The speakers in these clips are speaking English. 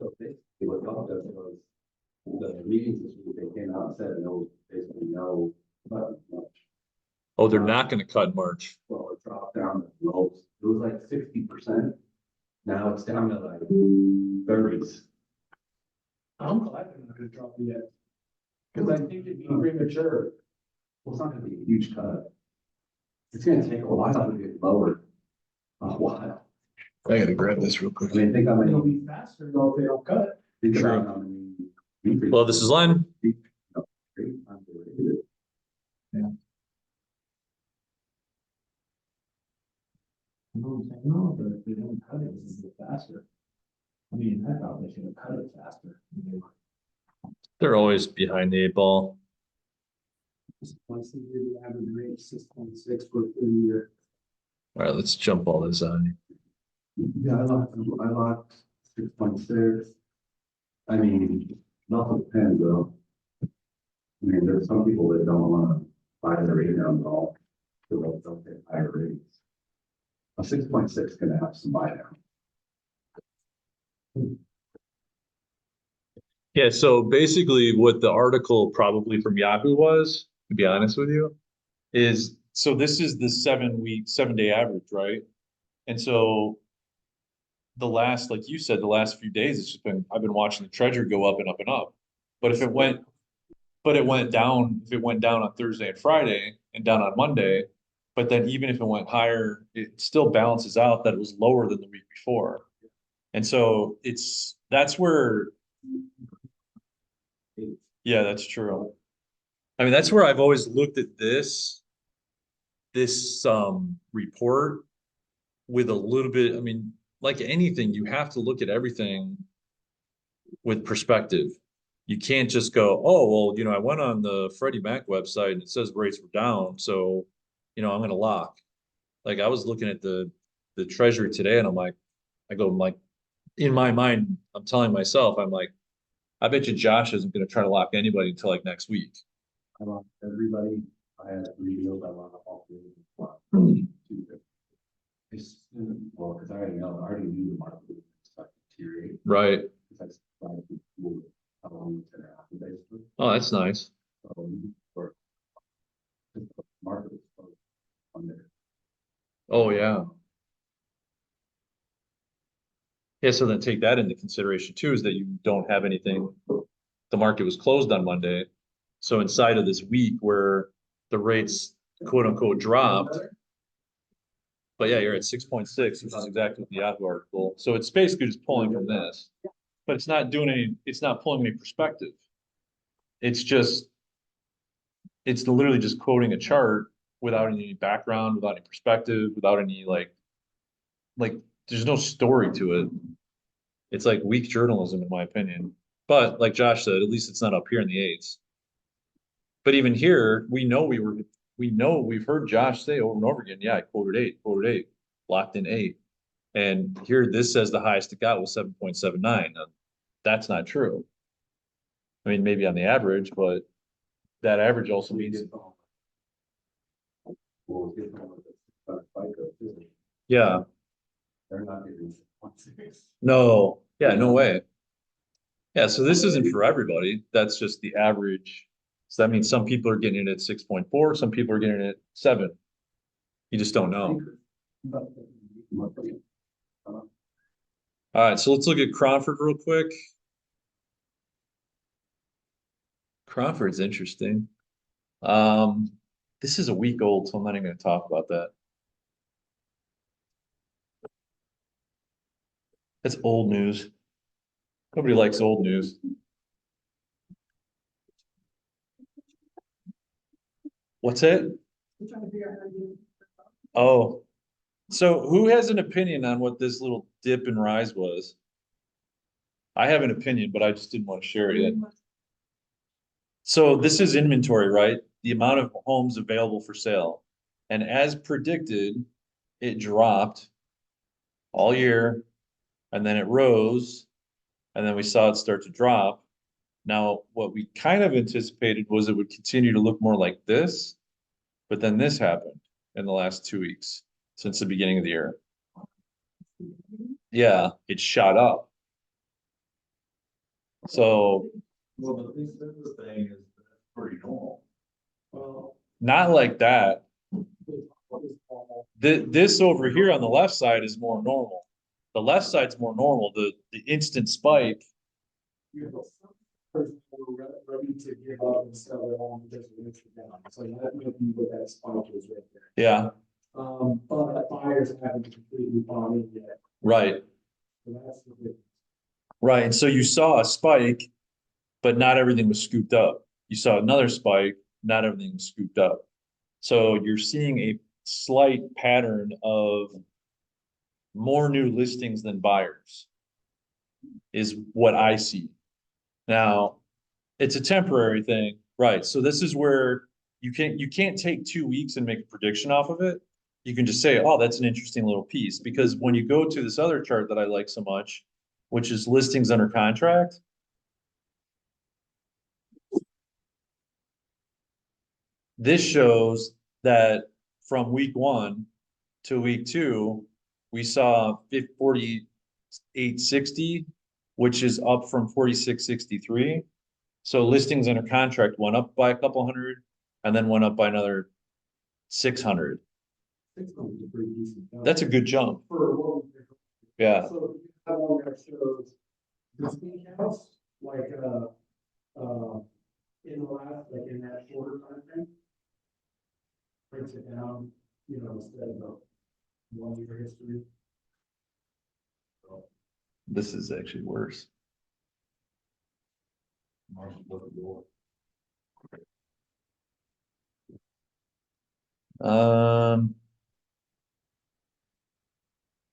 So basically what Bob does was, the meetings this week, they came out and said no, basically no, not much. Oh, they're not gonna cut in March. Well, it dropped down to lows. It was like 60%. Now it's down to like 30s. I'm glad they're not gonna drop it yet. Cause I think it'd be premature. Well, it's not gonna be a huge cut. It's gonna take a while to get lower. A while. I gotta grab this real I quick. mean, think how It'll many, be faster though if they don't cut it. think True. about how many. increases- Well, this is Len. No, but if they don't cut it, it's a bit faster. I mean, I thought they should have cut it faster. They're always behind the eight ball. Once the year, the average rate is 6.6 for the year. All right, let's jump all this on. Yeah, I locked 6.6. I mean, nothing depends though. I mean, there's some people that don't wanna buy their rate down at all. So they'll pay higher rates. A 6.6 can have some buy down. Yeah, so basically what the article probably from Yahoo was, to be honest with you, is, so this is the 7-day average, right? And so the last, like you said, the last few days, it's just been, I've been watching the treasury go up and up and up. But if it went down, if it went down on Thursday and Friday and down on Monday, but then even if it went higher, it still balances out that it was lower than the week before. And so that's where, yeah, that's true. I mean, that's where I've always looked at this report with a little bit, I mean, like anything, you have to look at everything with perspective. You can't just go, oh, well, I went on the Freddie Mac website and it says rates were down, so, I'm gonna lock. Like, I was looking at the treasury today and I'm like, in my mind, I'm telling myself, I'm like, I bet you Josh isn't gonna try to lock anybody until like next week. I locked everybody. I had 3 deals. I locked all 3 of them. It's, well, because I already knew the market was starting to deteriorate. Right. Because I started to move it along with it after basically. Oh, that's nice. So, for the market was closed on there. Oh, yeah. Yeah, so then take that into consideration too, is that you don't have anything. The market was closed on Monday. So inside of this week where the rates quote unquote dropped. But yeah, you're at 6.6, which is exactly what the Yahoo article. So it's basically just pulling from this. But it's not pulling any perspective. It's literally just quoting a chart without any background, without any perspective, without any like there's no story to it. It's like weak journalism, in my opinion. But like Josh said, at least it's not up here in the eights. But even here, we've heard Josh say over and over again, yeah, I quoted eight, locked in 8. And here this says the highest it got was 7.79. Now, that's not true. I mean, maybe on the average, but that average also means, We'll get them with the FICO too. yeah, They're not getting 6.6. no, yeah, no way. Yeah, so this isn't for everybody. That's just the average. So that means some people are getting it at 6.4, some people are getting it at 7. You just don't know. All right, so let's look at Crawford real quick. Crawford's interesting. This is a week old, so I'm not even going to talk about that. That's old news. Nobody likes old news. What's it? Oh, so who has an opinion on what this little dip and rise was? I have an opinion, but I just didn't want to share it yet. So this is inventory, right? The amount of homes available for sale. And as predicted, it dropped all year and then it rose and then we saw it start to drop. Now, what we kind of anticipated was it would continue to look more like this, but then this happened in the last 2 weeks since the beginning of the year. Yeah, it shot up. So Well, at least this is the thing is pretty normal. Well, not like that. what is normal? This over here on the left side is more normal. The left side's more normal. The instant spike. You have some person who are ready to give up and sell their home because of interest down. So that might be what that spike is right there. Yeah, But buyers haven't completely bought in yet. right. So that's the big. Right. And so you saw a spike, but not everything was scooped up. You saw another spike, not everything was scooped up. So you're seeing a slight pattern of more new listings than buyers is what I see. Now, it's a temporary thing, right? So this is where you can't take 2 weeks and make a prediction off of it. You can just say, oh, that's an interesting little piece, because when you go to this other chart that I like so much, which is listings under contract. This shows that from week 1 to week 2, we saw 4860, which is up from 4663. So listings under contract went up by a couple hundred and then went up by another 600. 600 is a pretty decent. Number. That's a good jump. For what we pick up. Yeah. So you have one that shows listing counts, like, in the last, like in that shorter time frame. Breaks it down, instead of 1 year history. This is actually worse. Marshall, look at yours.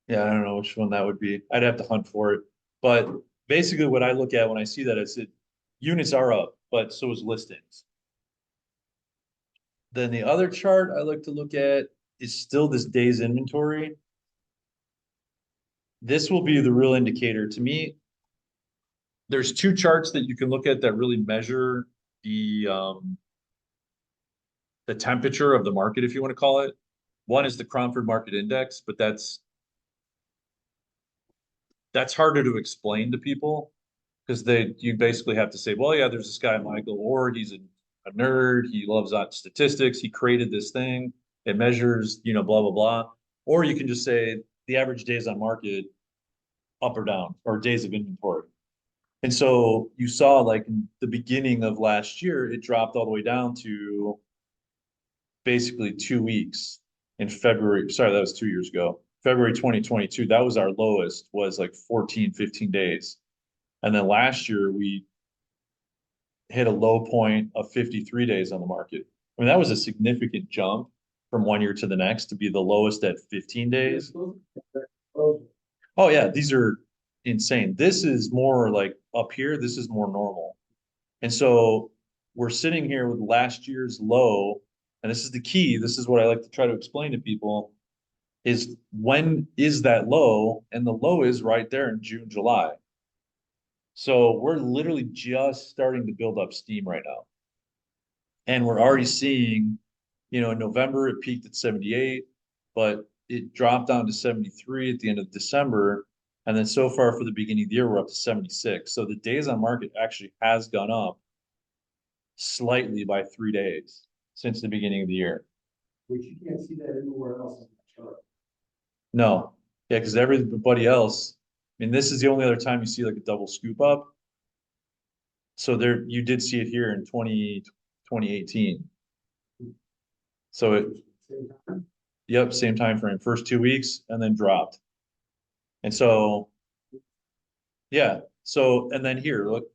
Yeah, I don't know which one that would be. I'd have to hunt for it. But basically what I look at when I see that is units are up, but so is listings. Then the other chart I like to look at is still this day's inventory. This will be the real indicator to me. There's 2 charts that you can look at that really measure the temperature of the market, if you want to call it. One is the Cromford Market Index, but that's harder to explain to people because you basically have to say, well, yeah, there's this guy, Michael Ward, he's a nerd, he loves statistics, he created this thing, it measures, blah, blah, blah. Or you can just say the average days on market up or down, or days of inventory. And so you saw like in the beginning of last year, it dropped all the way down to basically 2 weeks in February. Sorry, that was 2 years ago. February 2022, that was our lowest, was like 14, 15 days. And then last year we hit a low point of 53 days on the market. I mean, that was a significant jump from 1 year to the next to be the lowest at 15 days. Oh yeah, these are insane. This is more like up here, this is more normal. And so we're sitting here with last year's low, and this is the key. This is what I like to try to explain to people is when is that low? And the low is right there in June, July. So we're literally just starting to build up steam right now. And we're already seeing, in November, it peaked at 78, but it dropped down to 73 at the end of December. And then so far for the beginning of the year, we're up to 76. So the days on market actually has gone up slightly by 3 days since the beginning of the year. Which you can't see that anywhere else on the chart. No, yeah, because everybody else, I mean, this is the only other time you see like a double scoop up. So there, you did see it here in 2018. So it, Same time. yep, same time frame, first 2 weeks and then dropped. And so, yeah, so, and then here, look.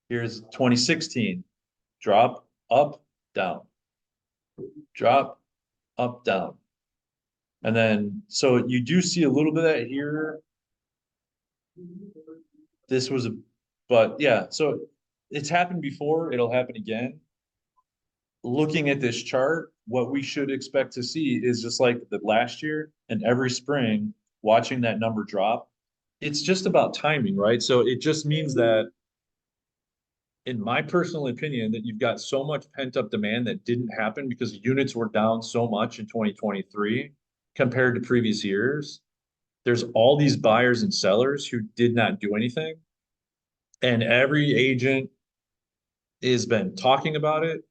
Here's 2016, drop, up, down. Drop, up, down. And then, so you do see a little bit of that here. This was but yeah, so it's happened before, it'll happen again. Looking at this chart, what we should expect to see is just like the last year and every spring, watching that number drop. It's just about timing, right? So it just means that, in my personal opinion, that you've got so much pent up demand that didn't happen because units were down so much in 2023 compared to previous years. There's all these buyers and sellers who did not do anything. And every agent has been talking about it,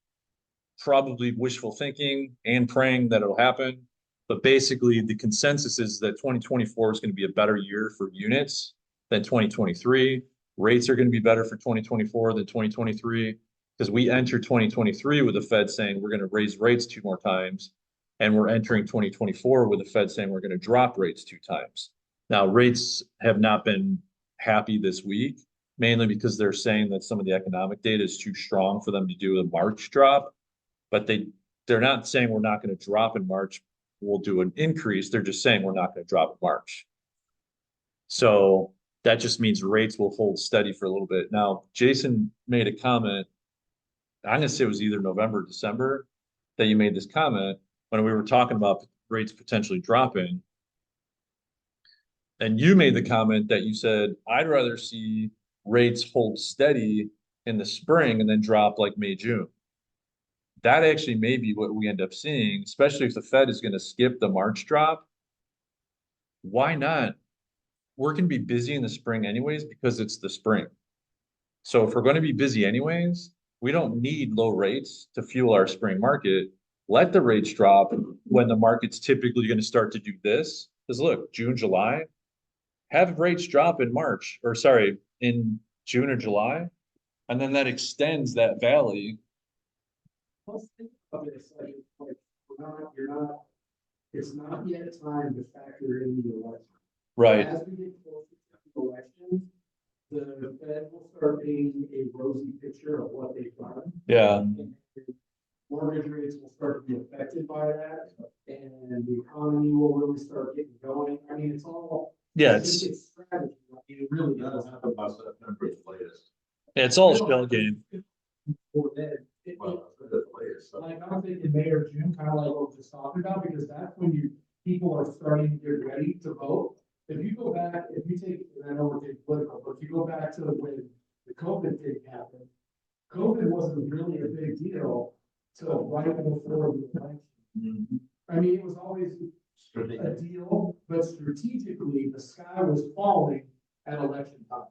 probably wishful thinking and praying that it'll happen. But basically, the consensus is that 2024 is going to be a better year for units than 2023. Rates are going to be better for 2024 than 2023 because we entered 2023 with the Fed saying we're going to raise rates 2 more times. And we're entering 2024 with the Fed saying we're going to drop rates 2 times. Now, rates have not been happy this week, mainly because they're saying that some of the economic data is too strong for them to do a March drop. But they're not saying we're not going to drop in March, we'll do an increase. They're just saying we're not going to drop in March. So that just means rates will hold steady for a little bit. Now, Jason made a comment, I'm gonna say it was either November or December, that you made this comment when we were talking about rates potentially dropping. And you made the comment that you said, I'd rather see rates hold steady in the spring and then drop like May, June. That actually may be what we end up seeing, especially if the Fed is going to skip the March drop. Why not? We're going to be busy in the spring anyways because it's the spring. So if we're going to be busy anyways, we don't need low rates to fuel our spring market. Let the rates drop when the market's typically going to start to do this. Because look, June, July, have rates drop in March, or sorry, in June or July, and then that extends that valley. Plus, think of it, it's like, you're not, it's not yet time to factor in the election. Right. As we get closer to the election, the Fed will start painting a rosy picture of what they've done. Yeah. And mortgage rates will start to be affected by that, and the economy will really start getting going. I mean, it's all. Yeah, just it's strategy. I mean, it really That's does. happened by September the latest. it's all shell game. For then, Well, that's the latest. like, I'm thinking May or June, kind of like what we're just talking about, because that's when people are starting to get ready to vote. If you go back, if you take, and I know we're getting political, but if you go back to when the COVID thing happened, COVID wasn't really a big deal till right before the election. Mhm. I mean, it was always a deal, but strategically, the sky was falling at election time.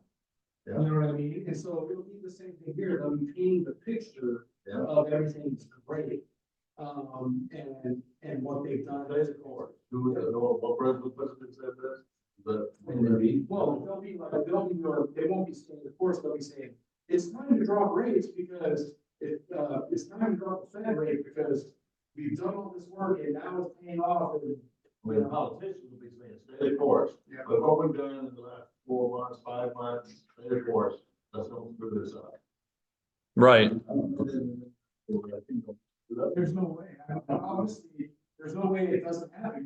Yeah. You know what I mean? And so it'll be the same thing here, they'll be painting the picture Yeah. of everything's great. And what they've done. Today's court. Who, what president said this? But. Well, they'll be like, they won't be saying, of course, they'll be saying, it's time to drop rates because it's time to drop the Fed rate because we've done all this work and now it's paying off and. I mean, politicians will be saying, stay the course. Yeah. Look what we've done in the last 4 months, 5 months, stay the course. Let's don't screw this up. Right. There's no way, obviously, there's no way it doesn't happen,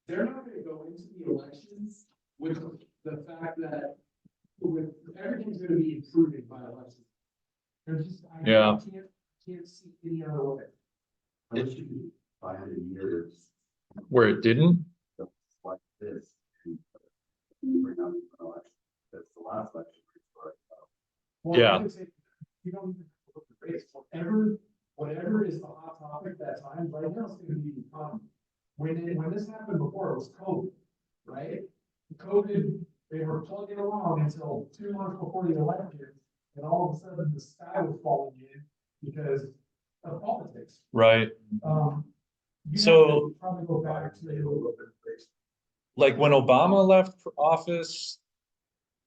they're not gonna go into the elections with the fact that everything's gonna be improving by election. There's just, Yeah. can't see any other way. It should be 500 years Where it didn't? like this. And bring up an election. That's the last election. Well, Yeah. I would say, you don't even have to look at race, whatever is the hot topic at that time, right now it's gonna be the economy. When this happened before, it was COVID, right? COVID, they were plugging along until 2 months before the election, and all of a sudden the sky was falling in because of politics. Right. You So- have to probably go back to, Like when Obama left for office,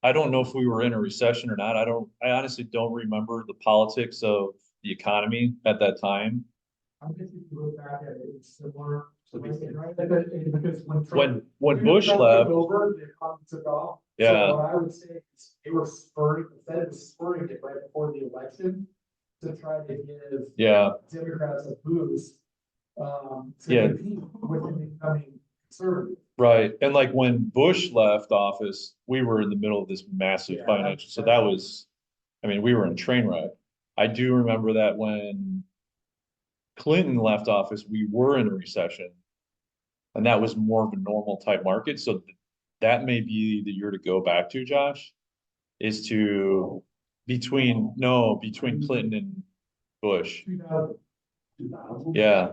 I don't know if we were in a recession or not. I honestly don't remember the politics of the economy at that time. I guess if you look back at it, it's similar. to what I said, right? Because when Trump. When When Bush Trump left, took over, the economy took off. So Yeah. what I would say is they were spurring, the Fed was spurring it right before the election to try to give yeah, Democrats a boost. To Yeah. compete with the incoming conservative. right. And like when Bush left office, we were in the middle of this massive Yeah, financial, so that was, I mean, we were in a train wreck. I do remember that when Clinton left office, we were in a recession. And that was more of a normal type market, so that may be the year to go back to, Josh. Is to between Clinton and Bush, 2000. yeah.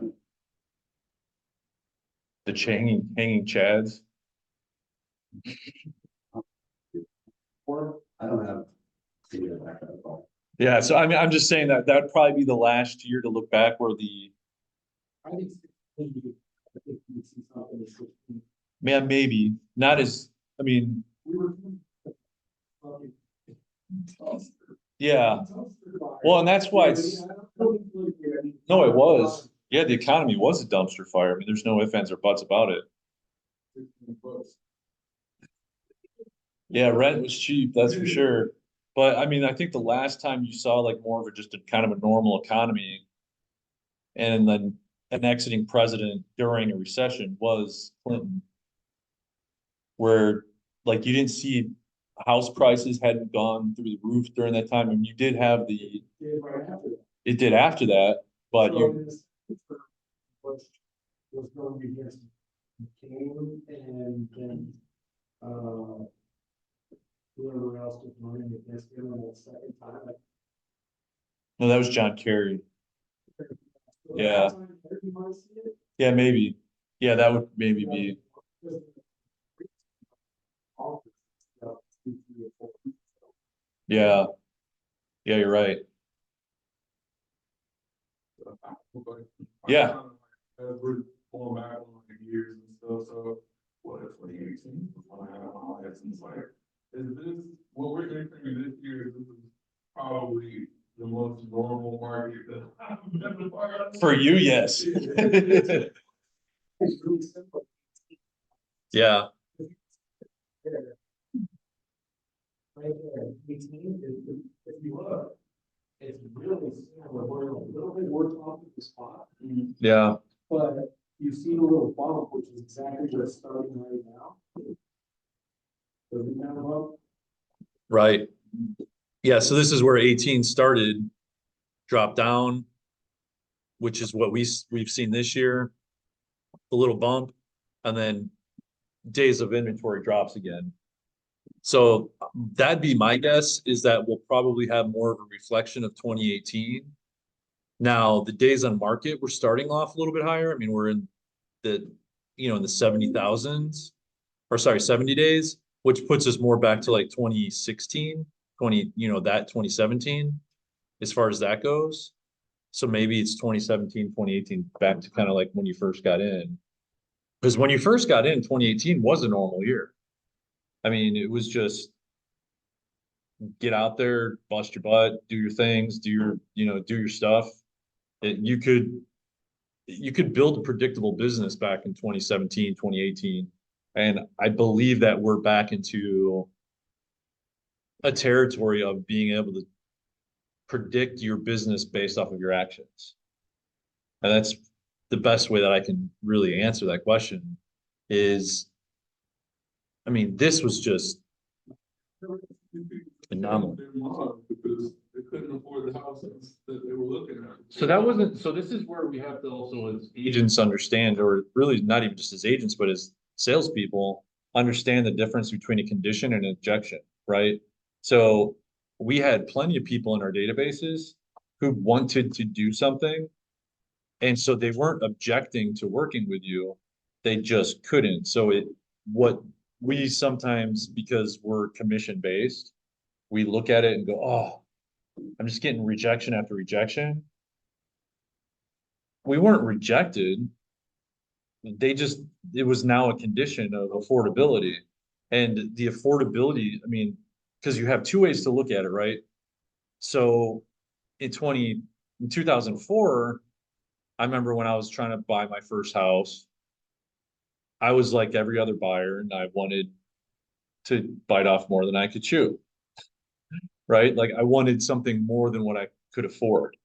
The hanging chads. Or I don't have Yeah, that kind of thought. Yeah, so I mean, I'm just saying that that'd probably be the last year to look back where I think 16, I think you would see something in 16. man, maybe, not as, I mean, We were. fucking dumpster- yeah, dumpster fire. well, and that's why Yeah, it's, I don't really feel like we're any- no, it was. Yeah, the economy was a dumpster fire. I mean, there's no ifs, ands, or buts about it. 16 bucks. Yeah, rent was cheap, that's for sure. But I mean, I think the last time you saw like more of a just a kind of a normal economy and then an exiting president during a recession was Clinton. Where like you didn't see house prices hadn't gone through the roof during that time. And you did have the, Yeah, right after that. it did after that, but So you, this- was going to be against Kane and then, whoever else was running against him on that second time. Like, no, that was John Kerry. so Yeah. that time, everybody see it? Yeah, maybe. Yeah, that would maybe be, yeah. Yeah, you're right. Yeah. As we're going back on like the years and stuff, so what if 2018 was when I had my license, like, is this, what we're entering this year, this is probably the most normal market that I've been a part of. For you, yes. It's really simple. Yeah, Right there, 18, if you look, it's really similar, we're a little bit worse off at the spot. yeah, But you see the little bump, which is exactly where it's starting right now. Does it kind of bump? right. Yeah, so this is where 18 started, drop down, which is what we've seen this year. The little bump, and then days of inventory drops again. So that'd be my guess, is that we'll probably have more of a reflection of 2018. Now, the days on market, we're starting off a little bit higher. I mean, we're in the, in the 70,000s, or sorry, 70 days, which puts us more back to like 2016, 2017, as far as that goes. So maybe it's 2017, 2018, back to kind of like when you first got in. Because when you first got in, 2018 was a normal year. I mean, it was just get out there, bust your butt, do your things, do your stuff. You could build a predictable business back in 2017, 2018. And I believe that we're back into a territory of being able to predict your business based off of your actions. And that's the best way that I can really answer that question is, I mean, this was just phenomenal. Because they couldn't afford the houses that they were looking at. So this is where we have to also as agents understand, or really not even just as agents, but as salespeople, understand the difference between a condition and an objection, right? So we had plenty of people in our databases who wanted to do something. And so they weren't objecting to working with you. They just couldn't. So what we sometimes, because we're commission based, we look at it and go, oh, I'm just getting rejection after rejection. We weren't rejected. It was now a condition of affordability. And the affordability, I mean, because you have two ways to look at it, right? So in 2004, I remember when I was trying to buy my first house, I was like every other buyer and I wanted to bite off more than I could chew, right? Like I wanted something more than what I could afford.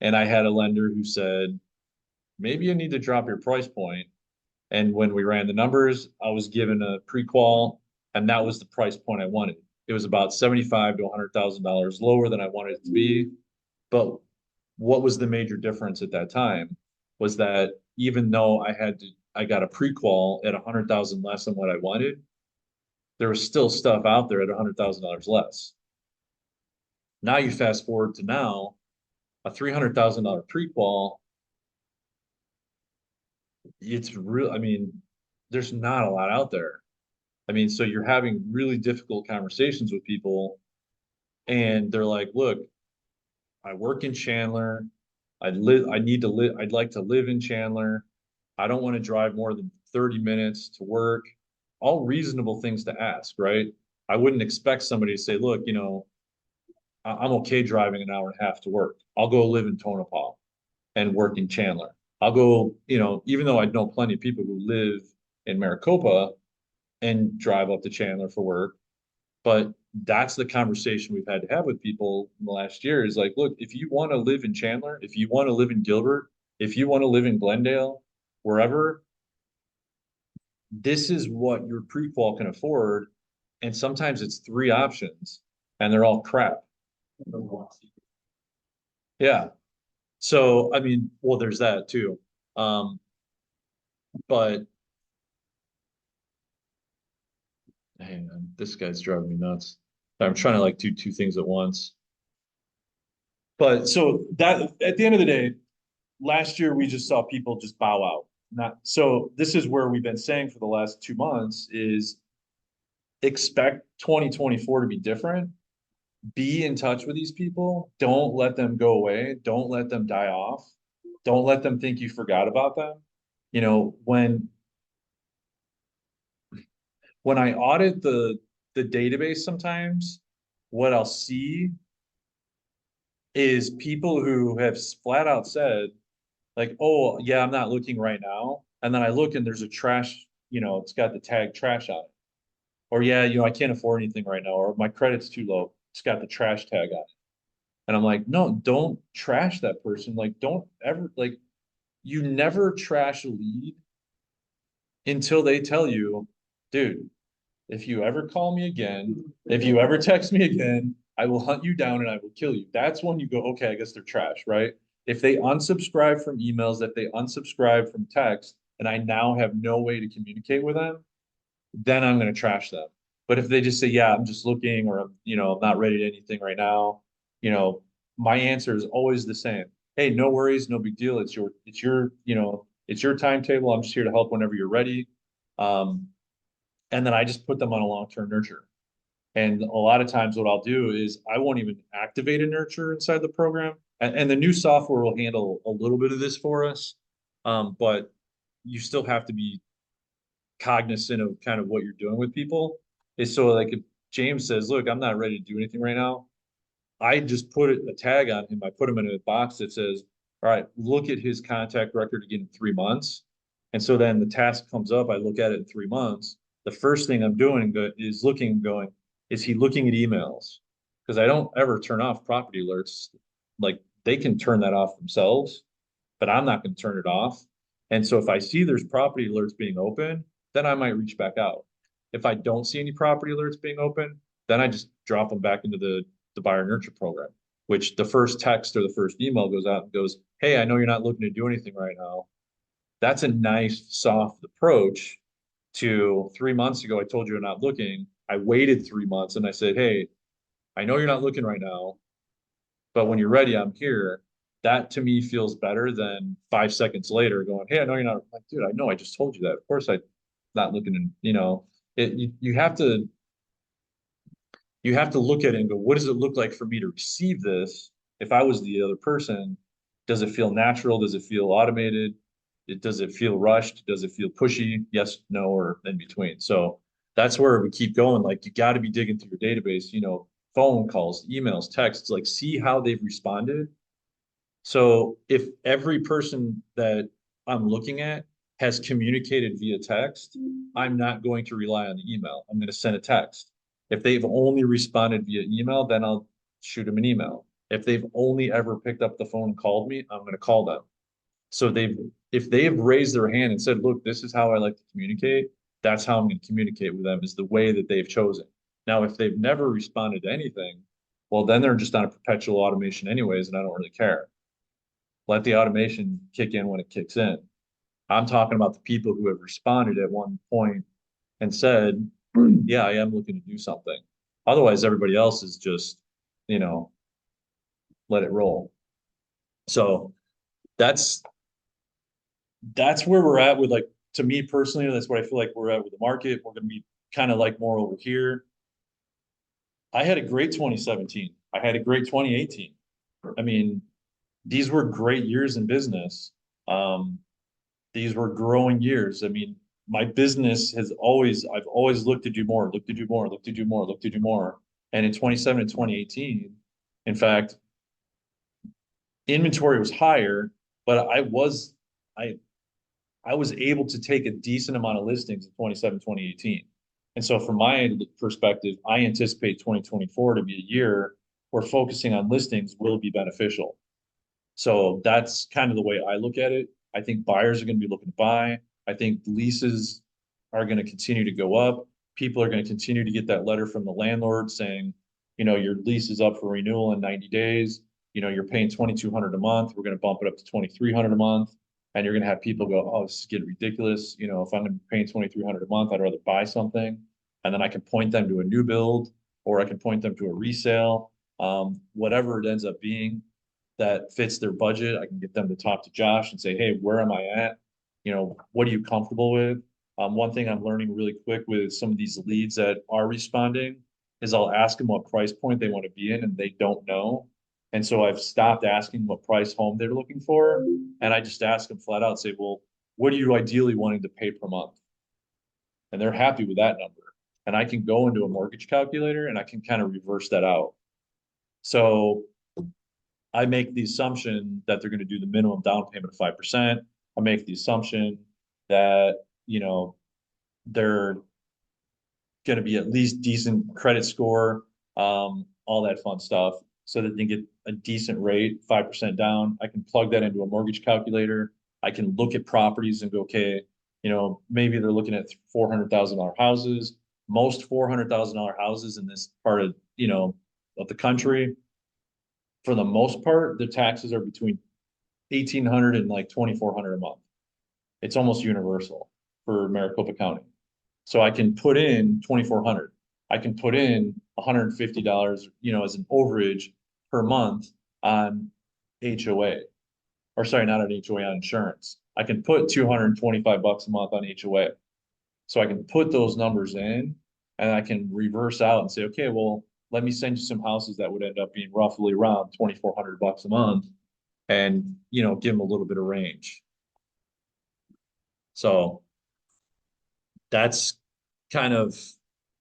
And I had a lender who said, maybe you need to drop your price point. And when we ran the numbers, I was given a pre-qual and that was the price point I wanted. It was about $75,000 to $100,000 lower than I wanted it to be. But what was the major difference at that time was that even though I got a pre-qual at 100,000 less than what I wanted, there was still stuff out there at $100,000 less. Now you fast forward to now, a $300,000 pre-qual, it's real. I mean, there's not a lot out there. I mean, so you're having really difficult conversations with people And they're like, look, I work in Chandler. I'd like to live in Chandler. I don't want to drive more than 30 minutes to work. All reasonable things to ask, right? I wouldn't expect somebody to say, look, I'm okay driving an hour and a half to work. I'll go live in Tonopah and work in Chandler. I'll go, even though I know plenty of people who live in Maricopa and drive up to Chandler for work, but that's the conversation we've had to have with people in the last year is like, look, if you want to live in Chandler, if you want to live in Gilbert, if you want to live in Glendale, wherever, this is what your pre-qual can afford. And sometimes it's three options and they're all crap. Yeah. So, I mean, well, there's that too. But hang on, this guy's driving me nuts. I'm trying to like do two things at once. But so that at the end of the day, last year we just saw people just bow out. Not so this is where we've been saying for the last 2 months is expect 2024 to be different. Be in touch with these people. Don't let them go away. Don't let them die off. Don't let them think you forgot about them. You know, when I audit the database sometimes, what I'll see is people who have flat out said, like, oh, yeah, I'm not looking right now. And then I look and there's a trash, it's got the tag trash on it. Or, yeah, I can't afford anything right now, or my credit's too low. It's got the trash tag on it. And I'm like, no, don't trash that person. Like, don't ever, like, you never trash a lead until they tell you, dude, if you ever call me again, if you ever text me again, I will hunt you down and I will kill you. That's when you go, okay, I guess they're trash, right? If they unsubscribe from emails, if they unsubscribe from text, and I now have no way to communicate with them, then I'm going to trash them. But if they just say, yeah, I'm just looking, or I'm not ready to anything right now, my answer is always the same. Hey, no worries, no big deal. It's your timetable. I'm just here to help whenever you're ready. And then I just put them on a long-term nurture. And a lot of times what I'll do is I won't even activate a nurture inside the program. And the new software will handle a little bit of this for us. But you still have to be cognizant of kind of what you're doing with people. Is so like if James says, look, I'm not ready to do anything right now, I just put a tag on him. I put him in a box that says, all right, look at his contact record again in 3 months. And so then the task comes up, I look at it in 3 months. The first thing I'm doing is looking, going, is he looking at emails? Because I don't ever turn off property alerts. Like they can turn that off themselves, but I'm not going to turn it off. And so if I see there's property alerts being open, then I might reach back out. If I don't see any property alerts being open, then I just drop them back into the buyer nurture program, which the first text or the first email goes out and goes, hey, I know you're not looking to do anything right now. That's a nice soft approach to 3 months ago. I told you I'm not looking. I waited 3 months and I said, hey, I know you're not looking right now, but when you're ready, I'm here. That to me feels better than 5 seconds later going, hey, I know you're not like, dude, I know I just told you that. Of course I'm not looking and you have to look at it and go, what does it look like for me to receive this? If I was the other person, does it feel natural? Does it feel automated? Does it feel rushed? Does it feel pushy? Yes, no, or in between. So that's where we keep going. Like you got to be digging through your database, phone calls, emails, texts, like see how they've responded. So if every person that I'm looking at has communicated via text, I'm not going to rely on the email. I'm going to send a text. If they've only responded via email, then I'll shoot them an email. If they've only ever picked up the phone and called me, I'm going to call them. So if they've raised their hand and said, look, this is how I like to communicate, that's how I'm going to communicate with them, is the way that they've chosen. Now, if they've never responded to anything, well, then they're just on a perpetual automation anyways, and I don't really care. Let the automation kick in when it kicks in. I'm talking about the people who have responded at one point and said, yeah, I am looking to do something. Otherwise, everybody else is just, let it roll. So that's where we're at with, like, to me personally, that's what I feel like we're at with the market. We're going to be kind of like more over here. I had a great 2017. I had a great 2018. I mean, these were great years in business. These were growing years. I mean, my business I've always looked to do more, looked to do more, looked to do more, looked to do more. And in 27 and 2018, in fact, inventory was higher, but I I was able to take a decent amount of listings in 27, 2018. And so from my perspective, I anticipate 2024 to be a year where focusing on listings will be beneficial. So that's kind of the way I look at it. I think buyers are going to be looking to buy. I think leases are going to continue to go up. People are going to continue to get that letter from the landlord saying, you know, your lease is up for renewal in 90 days. You know, you're paying 2,200 a month. We're going to bump it up to 2,300 a month. And you're going to have people go, oh, this is getting ridiculous. You know, if I'm paying 2,300 a month, I'd rather buy something. And then I can point them to a new build, or I can point them to a resale, whatever it ends up being that fits their budget. I can get them to talk to Josh and say, hey, where am I at? You know, what are you comfortable with? One thing I'm learning really quick with some of these leads that are responding is I'll ask them what price point they want to be in and they don't know. And so I've stopped asking what price home they're looking for. And I just ask them flat out, say, well, what are you ideally wanting to pay per month? And they're happy with that number. And I can go into a mortgage calculator and I can kind of reverse that out. So I make the assumption that they're going to do the minimum down payment of 5%. I make the assumption that, you know, they're going to be at least decent credit score, all that fun stuff, so that they get a decent rate, 5% down. I can plug that into a mortgage calculator. I can look at properties and go, okay, you know, maybe they're looking at $400,000 houses. Most $400,000 houses in this part of, you know, of the country, for the most part, the taxes are between 1,800 and like 2,400 a month. It's almost universal for Maricopa County. So I can put in 2,400. I can put in $150, you know, as an overage per month on HOA, or sorry, not on HOA, on insurance. I can put 225 bucks a month on HOA. So I can put those numbers in and I can reverse out and say, okay, well, let me send you some houses that would end up being roughly around 2,400 bucks a month and, you know, give them a little bit of range. So that's kind of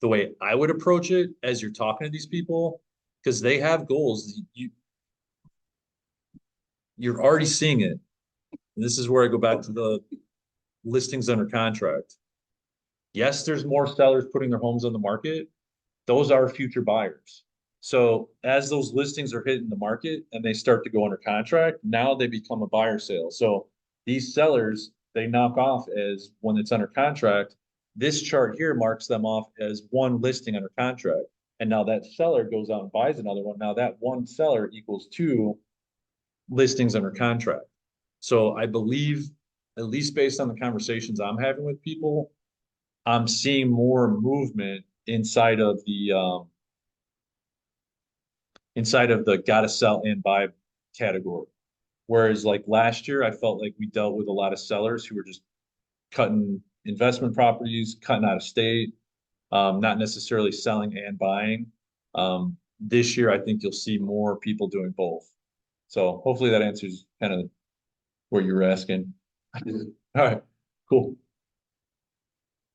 the way I would approach it as you're talking to these people, because they have goals. You're already seeing it. And this is where I go back to the listings under contract. Yes, there's more sellers putting their homes on the market. Those are future buyers. So as those listings are hitting the market and they start to go under contract, now they become a buyer sale. So these sellers, they knock off as when it's under contract. This chart here marks them off as one listing under contract. And now that seller goes out and buys another one. Now that one seller equals two listings under contract. So I believe, at least based on the conversations I'm having with people, I'm seeing more movement inside of the gotta sell and buy category. Whereas like last year, I felt like we dealt with a lot of sellers who were just cutting investment properties, cutting out of state, not necessarily selling and buying. This year, I think you'll see more people doing both. So hopefully that answers kind of what you were asking. All right, cool.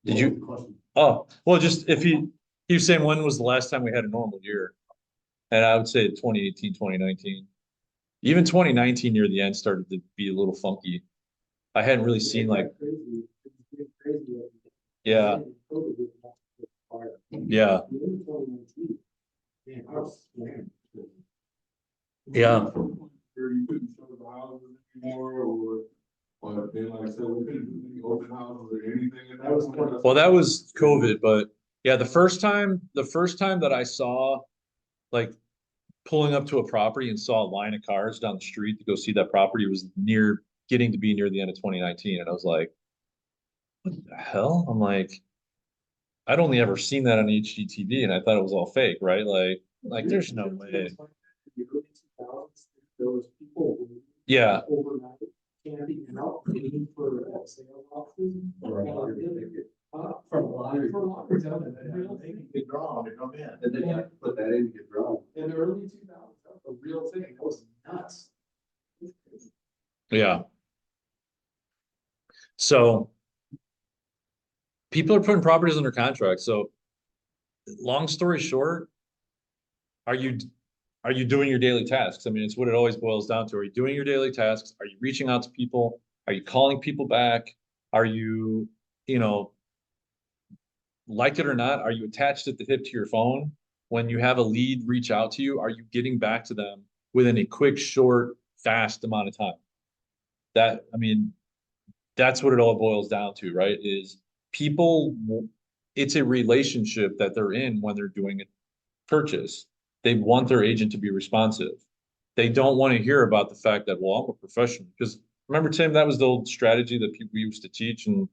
Did you? Oh, well, just if he was saying when was the last time we had a normal year? And I would say 2018, 2019. Even 2019 near the end started to be a little funky. I hadn't really seen like, yeah, yeah, yeah. Where you couldn't show the houses anymore, or, but then like I said, we couldn't do any open houses or anything in that. Well, that was COVID, but yeah, the first time that I saw like pulling up to a property and saw a line of cars down the street to go see that property was getting to be near the end of 2019. And I was like, what the hell? I'm like, I'd only ever seen that on HGTV and I thought it was all fake, right? Like there's no way. There was people Yeah. overnight camping out, waiting for sales offices. From a lottery for longer, tell them, that real thing. Get drawn to come in. And then you have to put that in to get drawn. In the early 2000s, that was a real thing, that was nuts. Yeah. So people are putting properties under contract. So long story short, are you doing your daily tasks? I mean, it's what it always boils down to. Are you doing your daily tasks? Are you reaching out to people? Are you calling people back? Are you, like it or not, are you attached at the hip to your phone? When you have a lead reach out to you, are you getting back to them within a quick, short, fast amount of time? I mean, that's what it all boils down to, right? Is people, it's a relationship that they're in when they're doing a purchase. They want their agent to be responsive. They don't want to hear about the fact that, well, I'm a professional. Because remember, Tim, that was the old strategy that people used to teach. And,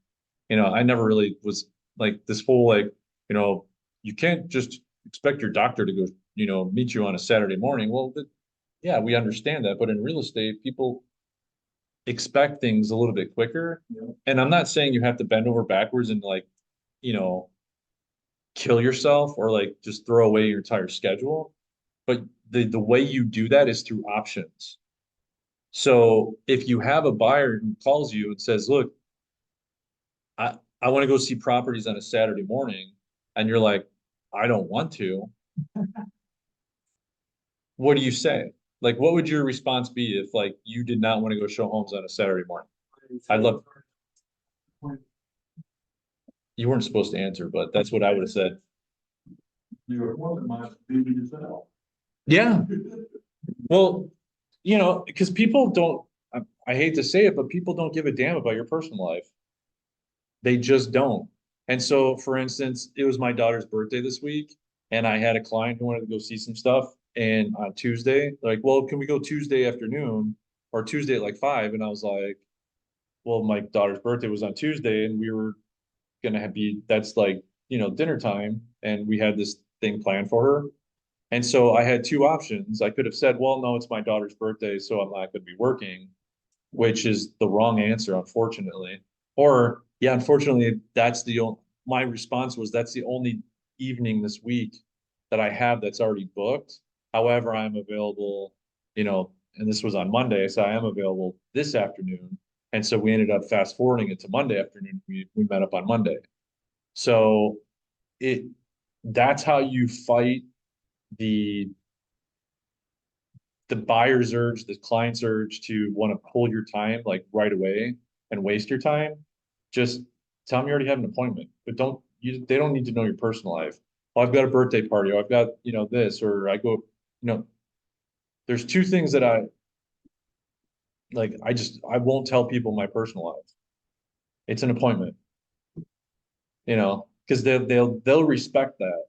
I never really was like this whole, like, you can't just expect your doctor to go, meet you on a Saturday morning. Well, yeah, we understand that. But in real estate, people expect things a little bit quicker. Yeah. And I'm not saying you have to bend over backwards and like, kill yourself or like just throw away your entire schedule. But the way you do that is through options. So if you have a buyer who calls you and says, look, I want to go see properties on a Saturday morning, and you're like, I don't want to. What do you say? Like, what would your response be if like you did not want to go show homes on a Saturday morning? I'd love. You weren't supposed to answer, but that's what I would have said. Your appointment might be yourself. Yeah. Well, because people don't, I hate to say it, but people don't give a damn about your personal life. They just don't. And so, for instance, it was my daughter's birthday this week, and I had a client who wanted to go see some stuff. And on Tuesday, like, well, can we go Tuesday afternoon or Tuesday at like 5? And I was like, well, my daughter's birthday was on Tuesday, and we were gonna that's like, dinner time, and we had this thing planned for her. And so I had two options. I could have said, well, no, it's my daughter's birthday, so I'm not gonna be working, which is the wrong answer, unfortunately. Or, yeah, unfortunately, my response was, that's the only evening this week that I have that's already booked. However, I'm available, and this was on Monday, so I am available this afternoon. And so we ended up fast forwarding it to Monday afternoon. We met up on Monday. So that's how you fight the buyer's urge, the client's urge to want to pull your time like right away and waste your time. Just tell them you already have an appointment, but they don't need to know your personal life. Well, I've got a birthday party, or I've got, this, or I go, there's two things that I won't tell people my personal life. It's an appointment, because they'll respect that.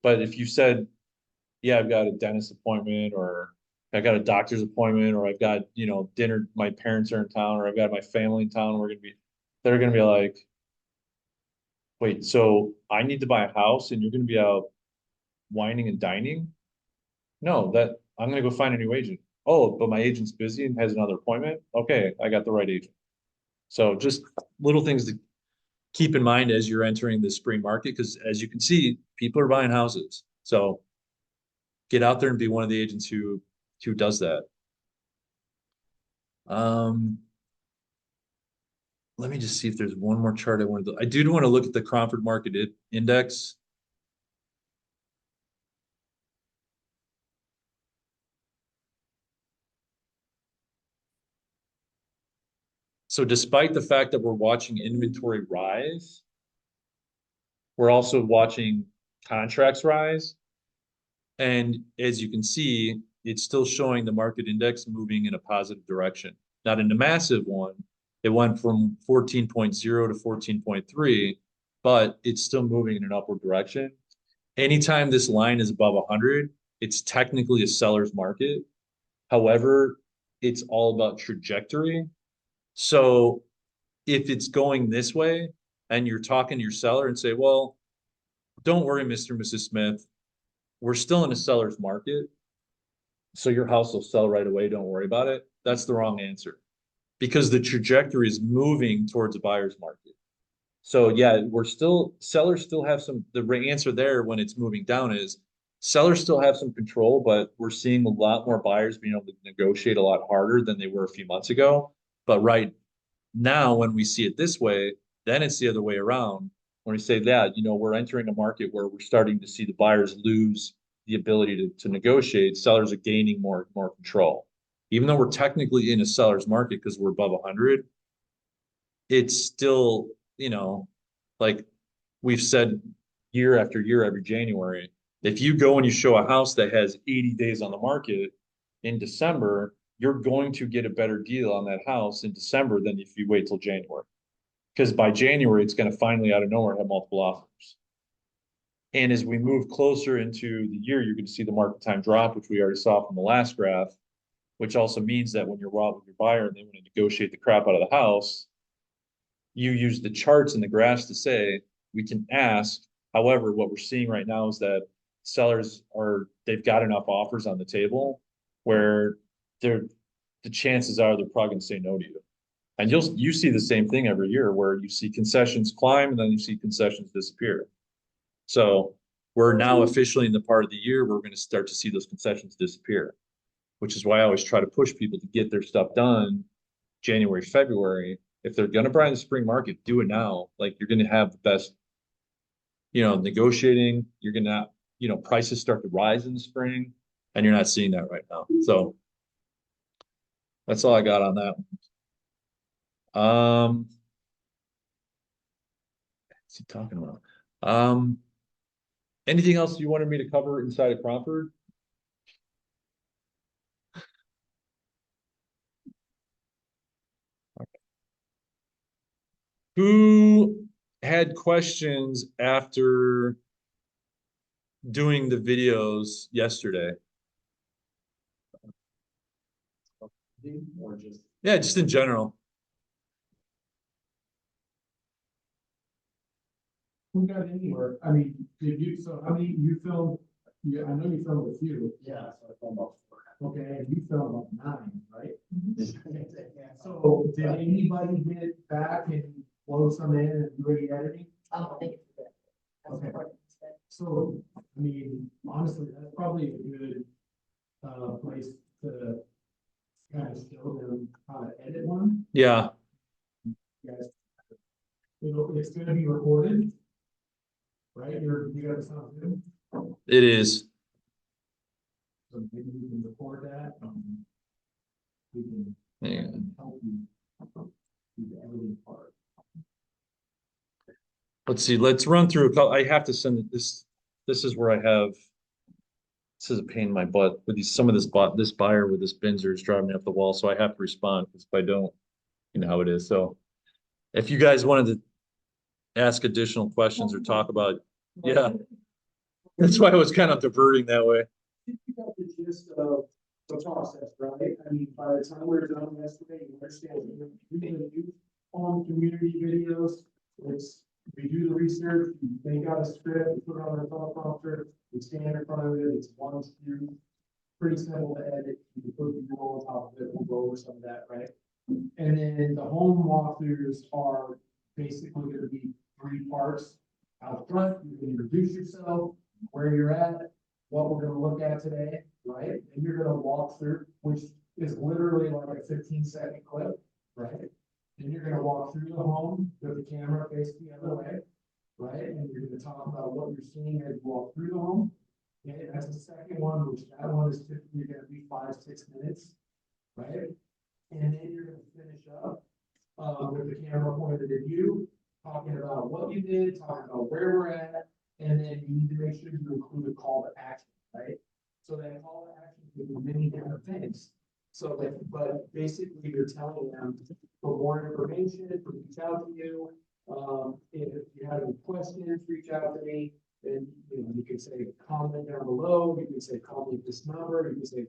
But if you said, yeah, I've got a dentist appointment, or I got a doctor's appointment, or I've got, dinner, my parents are in town, or I've got my family in town, they're gonna be like, wait, so I need to buy a house and you're gonna be out whining and dining? No, I'm gonna go find a new agent. Oh, but my agent's busy and has another appointment? Okay, I got the right agent. So just little things to keep in mind as you're entering the spring market, because as you can see, people are buying houses. So get out there and be one of the agents who does that. Let me just see if there's one more chart I wanted to. I do want to look at the Cromford Market Index. So despite the fact that we're watching inventory rise, we're also watching contracts rise. And as you can see, it's still showing the market index moving in a positive direction. Not in a massive one. It went from 14.0 to 14.3, but it's still moving in an upward direction. Anytime this line is above 100, it's technically a seller's market. However, it's all about trajectory. So if it's going this way and you're talking to your seller and say, well, don't worry, Mr. and Mrs. Smith, we're still in a seller's market, so your house will sell right away, don't worry about it. That's the wrong answer, because the trajectory is moving towards a buyer's market. So yeah, sellers still have some, answer there when it's moving down is sellers still have some control, but we're seeing a lot more buyers being able to negotiate a lot harder than they were a few months ago. But right now, when we see it this way, then it's the other way around. When we say that, we're entering a market where we're starting to see the buyers lose the ability to negotiate, sellers are gaining more control. Even though we're technically in a seller's market because we're above 100, it's still, like we've said year after year, every January, if you go and you show a house that has 80 days on the market in December, you're going to get a better deal on that house in December than if you wait till January. Because by January, it's going to finally out of nowhere have multiple offers. And as we move closer into the year, you're going to see the market time drop, which we already saw from the last graph, which also means that when you're raw with your buyer and they want to negotiate the crap out of the house, you use the charts and the graphs to say, we can ask. However, what we're seeing right now is that they've got enough offers on the table where the chances are they're probably going to say no to you. And you see the same thing every year where you see concessions climb and then you see concessions disappear. So we're now officially in the part of the year where we're going to start to see those concessions disappear, which is why I always try to push people to get their stuff done January, February. If they're going to buy in the spring market, do it now. Like you're going to have the best, negotiating. You're going to, prices start to rise in the spring, and you're not seeing that right now. So that's all I got on that one. What's he talking about? Anything else you wanted me to cover inside of Crawford? Who had questions after doing the videos yesterday? Or just. Yeah, just in general. Who got anywhere? I mean, so how many, you filmed, yeah, I know you filmed a few. Yeah, so I filmed about 4. Okay, and you filmed like 9, right? So did anybody get back and load some in and do any editing? Thank you. Okay. So, I mean, honestly, that's probably a good, place to kind of show them how to edit one. Yeah, Yes. It's gonna be recorded. Right, you got a sound good, it is. so maybe we can record that, we can Yeah. help you do the editing part. Let's see, let's run through a couple. I have to send this. This is where I have. This is a pain in my butt with this buyer with this Binzer is driving me up the wall, so I have to respond because if I don't, you know how it is. So if you guys wanted to ask additional questions or talk about, yeah, that's why I was kind of diverting that way. You got the gist of the process, right? I mean, by the time we were done yesterday, you understand, you're gonna do on community videos, we do the research, they got a script, we put it on our teleprompter, we stand in front of it, it's 1 2, pretty simple to edit, you can put the roll on top of it, we'll go over some of that, right? And then the home walkthroughs are basically gonna be 3 parts. Out front, you can introduce yourself, where you're at, what we're gonna look at today, right? And you're gonna walk through, which is literally like a 15-second clip, right? And you're gonna walk through the home with the camera facing the other way, right? And you're gonna talk about what you're seeing as you walk through the home. Okay, that's the second one, which that one is typically gonna be 5 6 minutes, right? And then you're gonna finish up with the camera pointed at you, talking about what you did, talking about where we're at, and then you need to make sure you include a call to action, right? So that call to action can be many different things. So that, but basically you're telling them for more information, to reach out to you. If you have any questions, reach out to me. And you can say comment down below, you can say call me this number, you can say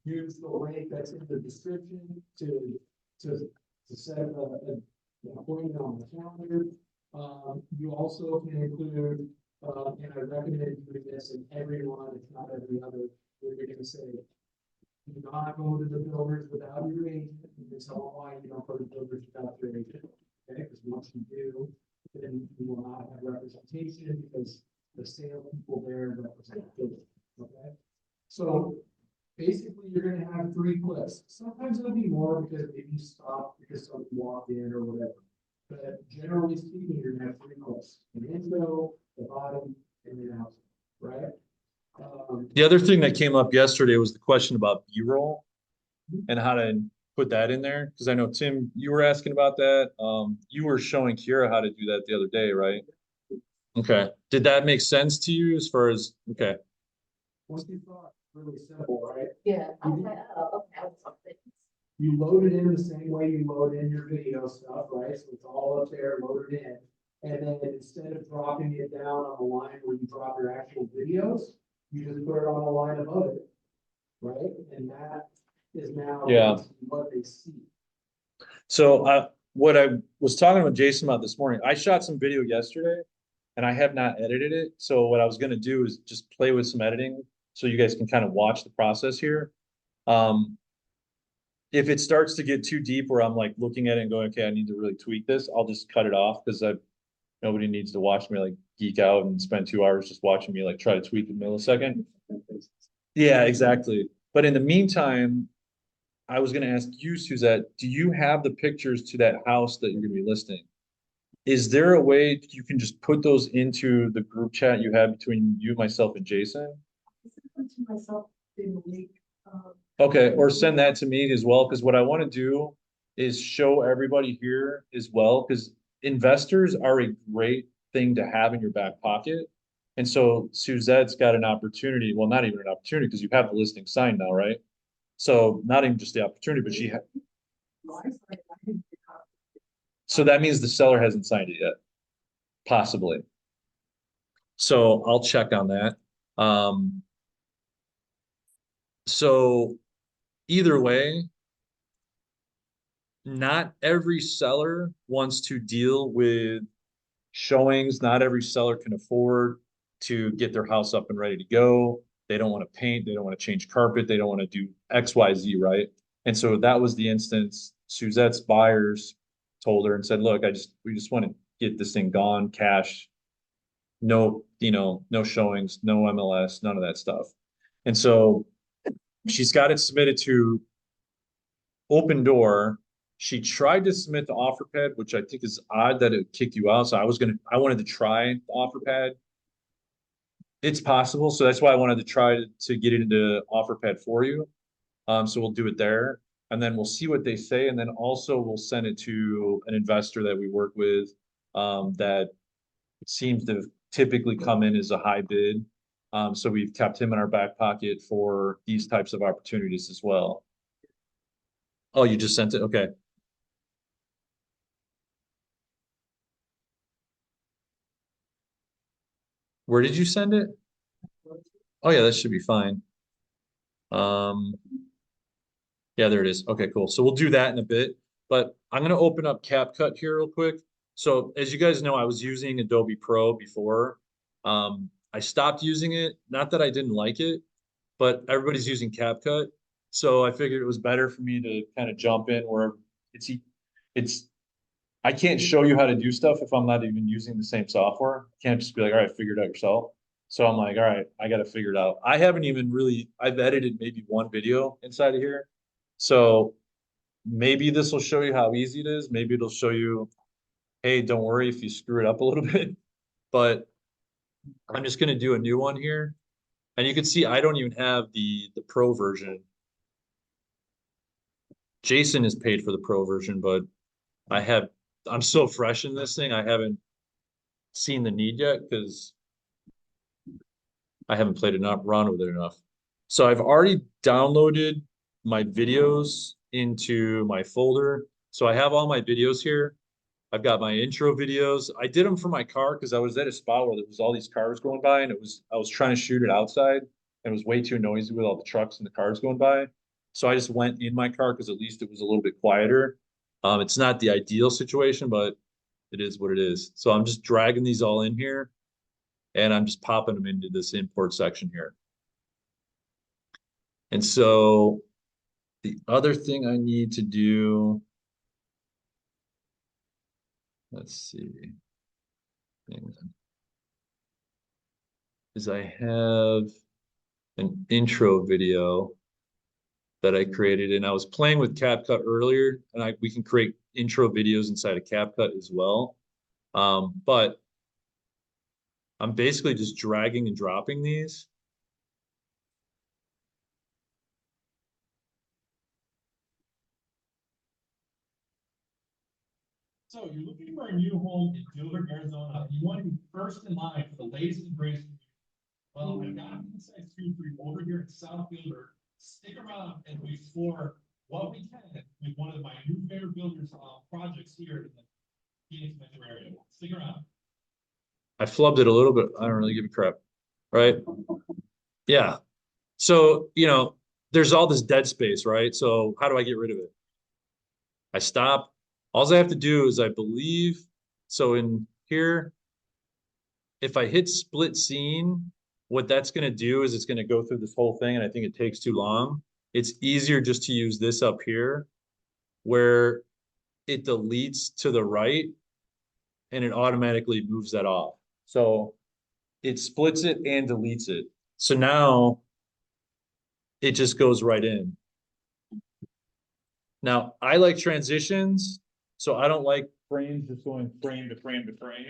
use the link that's in the description to set an appointment on the calendar. You also can include, and I recommend doing this in every one, if not every other, where you're gonna say, do not go to the builders without your agent, and tell them why you don't go to builders without your agent. Okay, because once you do, then you will not have representation because the sale people there represent Philly, okay? So basically, you're gonna have 3 clips. Sometimes it'll be more because maybe you stop because somebody walked in or whatever. But generally speaking, you're gonna have 3 clips, an intro, the bottom, and the outro, right? The other thing that came up yesterday was the question about B-roll and how to put that in there. Cause I know Tim, you were asking about that. You were showing Kira how to do that the other day, right? Okay. Did that make sense to you as far as, okay, Once you thought, really simple, right? Yeah, I was like, oh, okay, I was something. You load it in the same way you load in your video stuff, right? So it's all up there loaded in. And then instead of dropping it down on the line where you drop your actual videos, you just put it on a line above it. Right? And that is now Yeah. what they see. so what I was talking with Jason about this morning, I shot some video yesterday and I have not edited it. So what I was gonna do is just play with some editing so you guys can kind of watch the process here. If it starts to get too deep where I'm like looking at it and going, okay, I need to really tweak this, I'll just cut it off because nobody needs to watch me like geek out and spend 2 hours just watching me like try to tweak a millisecond. Yeah, exactly. But in the meantime, I was gonna ask you, Suzette, do you have the pictures to that house that you're gonna be listing? Is there a way you can just put those into the group chat you have between you, myself, and Jason? I sent them to myself in the week. Okay, or send that to me as well, because what I want to do is show everybody here as well, because investors are a great thing to have in your back pocket. And so Suzette's got an opportunity, well, not even an opportunity, because you have the listing signed now, right? So not even just the opportunity, but so that means the seller hasn't signed it yet, possibly. So I'll check on that. So either way, not every seller wants to deal with showings. Not every seller can afford to get their house up and ready to go. They don't want to paint, they don't want to change carpet, they don't want to do X, Y, Z, right? And so that was the instance. Suzette's buyers told her and said, look, we just want to get this thing gone, cash, no, no showings, no MLS, none of that stuff. And so she's got it submitted to Open Door. She tried to submit the OfferPad, which I think is odd that it kicked you out. So I wanted to try the OfferPad. It's possible, so that's why I wanted to try to get it into OfferPad for you. So we'll do it there, and then we'll see what they say, and then also we'll send it to an investor that we work with, that seems to typically come in as a high bid. So we've kept him in our back pocket for these types of opportunities as well. Oh, you just sent it? Okay. Where did you send it? Oh yeah, that should be fine. Um, yeah, there it is. Okay, cool. So we'll do that in a bit, but I'm gonna open up CapCut here real quick. So as you guys know, I was using Adobe Pro before. I stopped using it, not that I didn't like it, but everybody's using CapCut. So I figured it was better for me to kind of jump in where it's I can't show you how to do stuff if I'm not even using the same software. I can't just be like, all right, figure it out yourself. So I'm like, all right, I got to figure it out. I haven't even really, I've edited maybe one video inside of here. So maybe this will show you how easy it is. Maybe it'll show you, hey, don't worry if you screw it up a little bit. But I'm just going to do a new one here. And you can see I don't even have the pro version. Jason is paid for the pro version, but I'm so fresh in this thing. I haven't seen the need yet because I haven't played enough, run with it enough. So I've already downloaded my videos into my folder. So I have all my videos here. I've got my intro videos. I did them for my car because I was at a spot where there was all these cars going by and I was trying to shoot it outside and it was way too noisy with all the trucks and the cars going by. So I just went in my car because at least it was a little bit quieter. It's not the ideal situation, but it is what it is. So I'm just dragging these all in here and I'm just popping them into this import section here. And so the other thing I need to do, let's see. is I have an intro video that I created, and I was playing with CapCut earlier, and we can create intro videos inside of CapCut as well. But I'm basically just dragging and dropping these. So you're looking for a new home in Gilbert, Arizona. You want to be first in line for the latest and greatest. Well, I've got an inside scoop for you over here in South Gilbert. Stick around and we explore what we can with one of my new favorite builders projects here in the Phoenix metro area. Stick around. I flubbed it a little bit. I don't really give a crap, right? Yeah. So, there's all this dead space, right? So how do I get rid of it? I stop. All I have to do is I believe, so in here, if I hit split scene, what that's going to do is it's going to go through this whole thing, and I think it takes too long. It's easier just to use this up here where it deletes to the right and it automatically moves that off. So it splits it and deletes it. So now it just goes right in. Now I like transitions, so I don't like frames just going frame to frame to frame.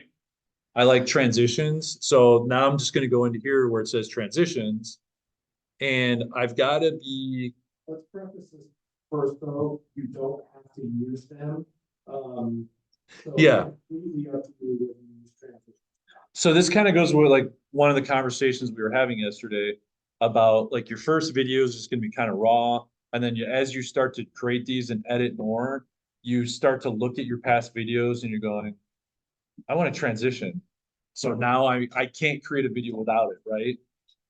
I like transitions. So now I'm just going to go into here where it says transitions. And I've got to be. Let's preface this first, though, you don't have to use them. Yeah. Completely up to you when you use transitions. So this kind of goes with like one of the conversations we were having yesterday about like your first video is just going to be kind of raw. And then as you start to create these and edit more, you start to look at your past videos and you're going, I want to transition. So now I can't create a video without it, right?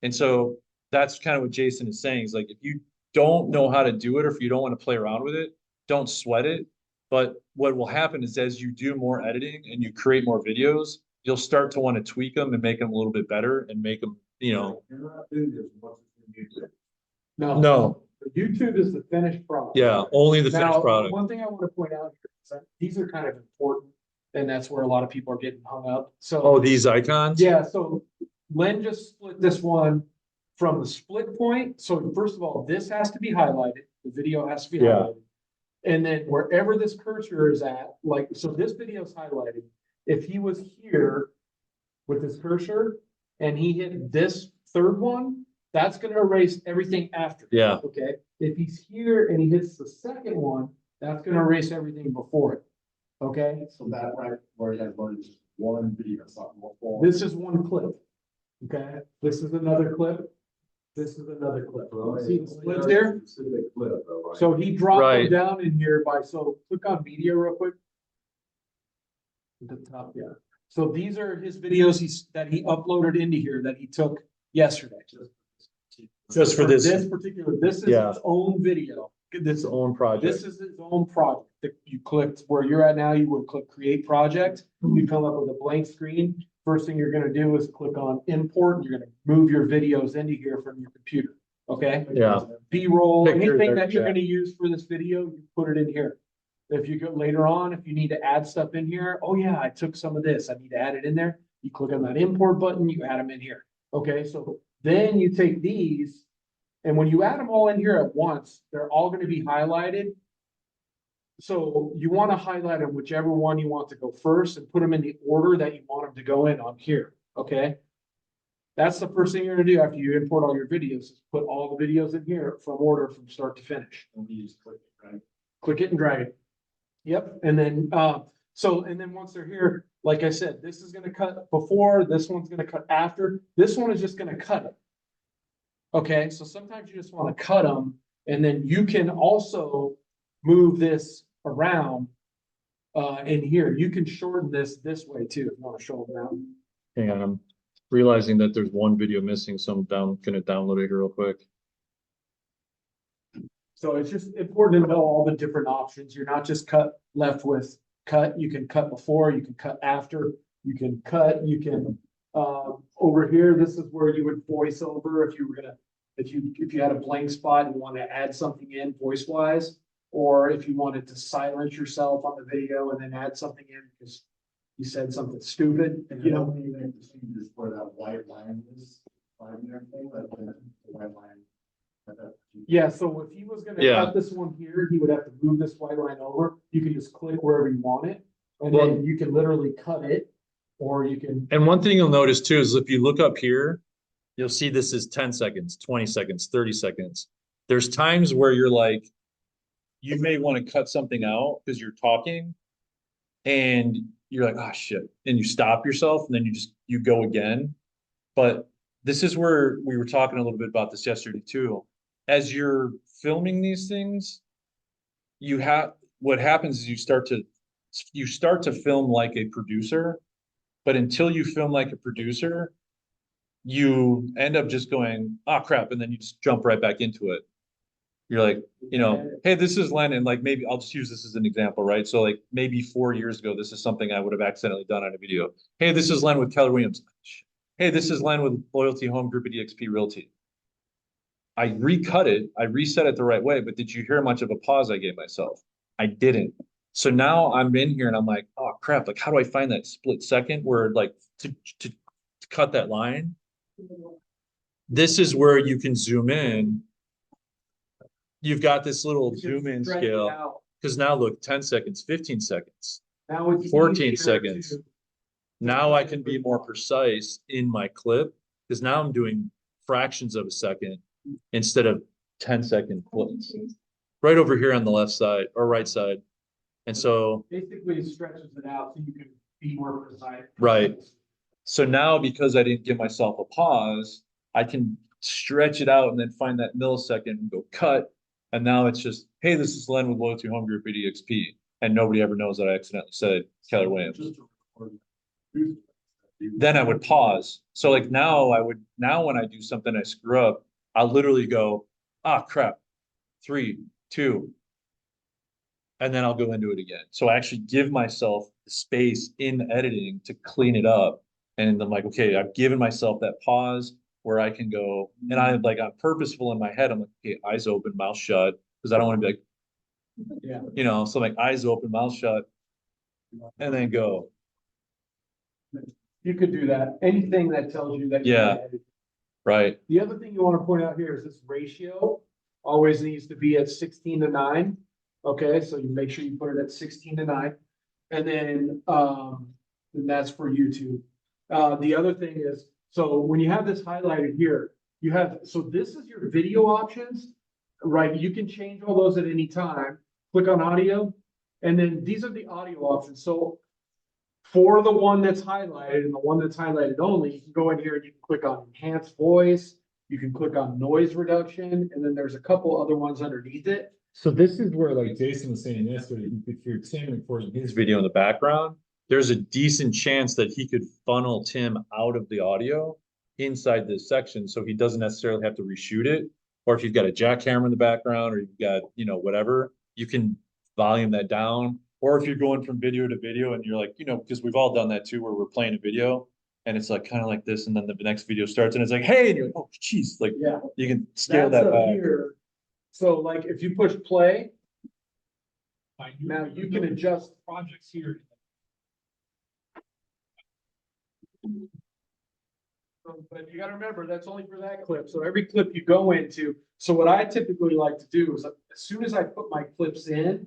And so that's kind of what Jason is saying is like, if you don't know how to do it, or if you don't want to play around with it, don't sweat it. But what will happen is as you do more editing and you create more videos, you'll start to want to tweak them and make them a little bit better and make them, You're not doing this much as you do. no, YouTube is the finished product. yeah, only the finished Now, product. one thing I want to point out here is that these are kind of important, and that's where a lot of people are getting hung up. So. Oh, these icons? Yeah, so Len just split this one from the split point. So first of all, this has to be highlighted. The video has to be Yeah. highlighted. And then wherever this cursor is at, like, so this video is highlighted. If he was here with this cursor and he hit this third one, that's gonna erase everything after. Yeah. Okay, if he's here and he hits the second one, that's gonna erase everything before it. Okay, So that right where it has one video, something will. this is one clip. Okay, this is another clip. This is another clip. See the splits here? Specific clip though, right? So he dropped Right. them down in here so click on media real quick. At the top, yeah. So these are his videos that he uploaded into here that he took yesterday. Just for this, This particular, this is Yeah. his own video. his This, own project. this is his own project. That you clicked where you're at now, you would click create project. You come up with a blank screen. First thing you're gonna do is click on import, and you're gonna move your videos into here from your computer, okay? Yeah. B-roll, Pictures anything are- that you're yeah. gonna use for this video, you put it in here. If you go later on, if you need to add stuff in here, oh yeah, I took some of this, I need to add it in there. You click on that import button, you add them in here. Okay, so then you take these, and when you add them all in here at once, they're all gonna be highlighted. So you wanna highlight them whichever one you want to go first and put them in the order that you want them to go in on here, okay? That's the first thing you're gonna do after you import all your videos, is put all the videos in here from order from start to finish. And you just click it, right? Click it and drag it. Yep, and then, and then once they're here, like I said, this is gonna cut before, this one's gonna cut after, this one is just gonna cut it. Okay, so sometimes you just wanna cut them, and then you can also move this around. In here, you can shorten this way too, if you wanna show them now. Hang on, I'm realizing that there's one video missing, so I'm gonna download it here real quick. So it's just important to know all the different options. You're not just left with cut. You can cut before, you can cut after, you can cut, you can, over here, this is where you would voice over if you were gonna, if you had a blank spot and you want to add something in voice wise, or if you wanted to silence yourself on the video and then add something in, because you said something stupid, And you you know? don't even see this where that white line is, line there thing, like the white line. Yeah, so if he was gonna Yeah. cut this one here, he would have to move this white line over. You can just click wherever you want it. And Well- then you can literally cut it, or you can, And one thing you'll notice too is if you look up here, you'll see this is 10 seconds, 20 seconds, 30 seconds. There's times where you're like, you may want to cut something out because you're talking and you're like, oh shit. And you stop yourself and then you go again. But this is where we were talking a little bit about this yesterday too. As you're filming these things, what happens is you start to film like a producer, but until you film like a producer, you end up just going, oh crap, and then you just jump right back into it. You're like, hey, this is Len, and like maybe I'll just use this as an example, right? So like maybe 4 years ago, this is something I would have accidentally done on a video. Hey, this is Len with Keller Williams. Hey, this is Len with Loyalty Home Group at EXP Realty. I recut it, I reset it the right way, but did you hear much of a pause I gave myself? I didn't. So now I'm in here and I'm like, oh crap, like how do I find that split second where like to cut that line? This is where you can zoom in. You've got this little you can zoom in stretch it scale, out. because now look, 10 seconds, 15 seconds. Now it's 14 easier seconds. to- Now I can be more precise in my clip, because now I'm doing fractions of a second instead of 10-second clips. Right over here on the left side or right side. And so Basically, it stretches it out so you can be more precise. Right. So now, because I didn't give myself a pause, I can stretch it out and then find that millisecond and go cut. And now it's just, hey, this is Len with Loyalty Home Group at EXP. And nobody ever knows that I accidentally said Keller Williams. Just to record. Then I would pause. So like now when I do something I screw up, I'll literally go, ah, crap, 3, 2. And then I'll go into it again. So I actually give myself the space in editing to clean it up. And I'm like, okay, I've given myself that pause where I can go, and I'm purposeful in my head. I'm like, okay, eyes open, mouth shut, because I don't want to be like, Yeah. so like eyes open, mouth shut, and then go. You could do that. Anything that tells you that. Yeah. Right. The other thing you want to point out here is this ratio always needs to be at 16:9. Okay, so you make sure you put it at 16:9. And then, and that's for YouTube. The other thing is, so when you have this highlighted here, so this is your video options, right? You can change all those at any time. Click on audio, and then these are the audio options. So for the one that's highlighted and the one that's highlighted only, you can go in here and you can click on enhanced voice, you can click on noise reduction, and then there's a couple other ones underneath it. So this is where like Jason was saying yesterday, if you're Tim recording his video in the background, there's a decent chance that he could funnel Tim out of the audio inside this section, so he doesn't necessarily have to reshoot it. Or if you've got a jackhammer in the background, or you've got, whatever, you can volume that down. Or if you're going from video to video and you're like, because we've all done that too, where we're playing a video and it's like kind of like this, and then the next video starts and it's like, hey, and you're like, oh geez, like Yeah. you can scale That's that up back. here. So like if you push play, now you can adjust. Projects here. But you gotta remember, that's only for that clip. So every clip you go into, so what I typically like to do is as soon as I put my clips in,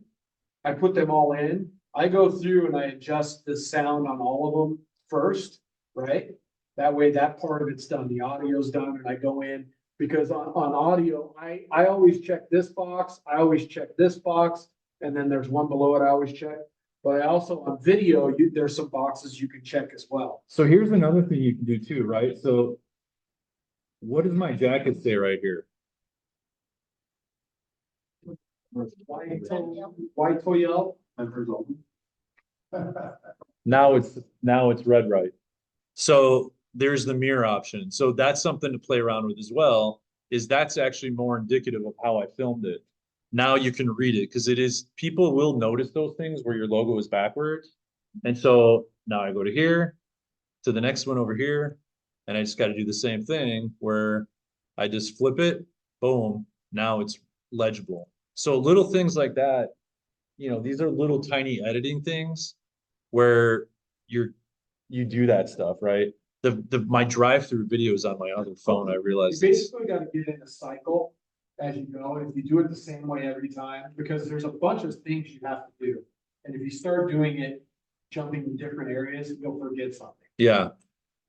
I put them all in, I go through and I adjust the sound on all of them first, right? That way that part of it's done, the audio's done, and I go in, because on audio, I always check this box, I always check this box, and then there's one below it I always check. But I also, on video, there's some boxes you can check as well. So here's another thing you can do too, right? So what does my jacket say right here? Why Toyel? Members only. Now it's red, right? So there's the mirror option. So that's something to play around with as well, is that's actually more indicative of how I filmed it. Now you can read it, because people will notice those things where your logo is backwards. And so now I go to here, to the next one over here, and I just got to do the same thing where I just flip it, boom, now it's legible. So little things like that, these are little tiny editing things where you do that stuff, right? My drive-through video is on my other phone, I You realize. basically gotta get in a cycle as you go, if you do it the same way every time, because there's a bunch of things you have to do. And if you start doing it, jumping in different areas, you'll forget something. Yeah.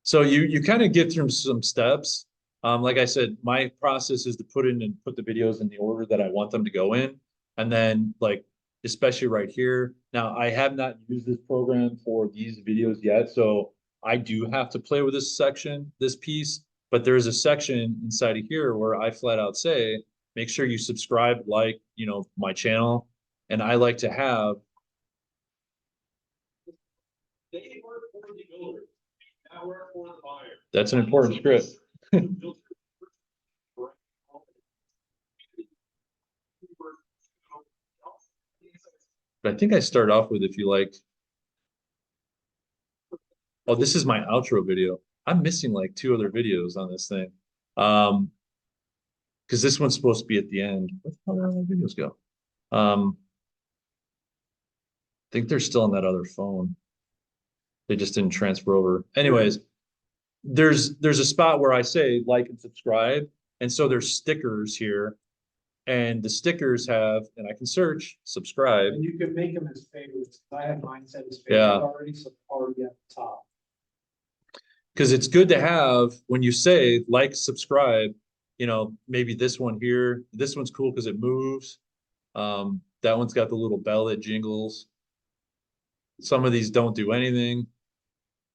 So you kind of get through some steps. Like I said, my process is to put the videos in the order that I want them to go in. And then like, especially right here. Now, I have not used this program for these videos yet, so I do have to play with this section, this piece. But there's a section inside of here where I flat out say, make sure you subscribe, like, my channel. And I like to have. They work for the builder, now work for the buyer. That's an important script. But I think I start off with, if you like. Oh, this is my outro video. I'm missing like 2 other videos on this thing. Because this one's supposed to be at the end. Where the hell did all my videos go? I think they're still on that other phone. They just didn't transfer over. Anyways, there's a spot where I say like and subscribe. And so there's stickers here. And the stickers have, and I can search, subscribe. And you can make them as favorites. I have mine set as Yeah. favorite already, so already at the top. Because it's good to have when you say like, subscribe, maybe this one here, this one's cool because it moves. That one's got the little bell that jingles. Some of these don't do anything.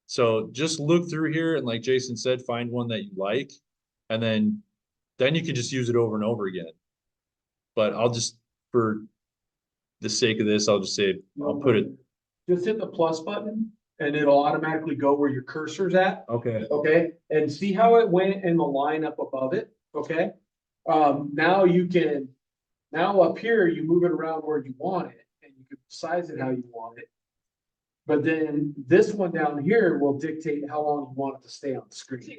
So just look through here and like Jason said, find one that you like, and then you can just use it over and over again. But I'll just, for the sake of this, I'll just say, I'll put it. Just hit the plus button and it'll automatically go where your cursor's at. Okay. Okay, and see how it went in the line up above it, okay? Now you can, now up here, you move it around where you want it, and you can size it how you want it. But then this one down here will dictate how long you want it to stay on the screen.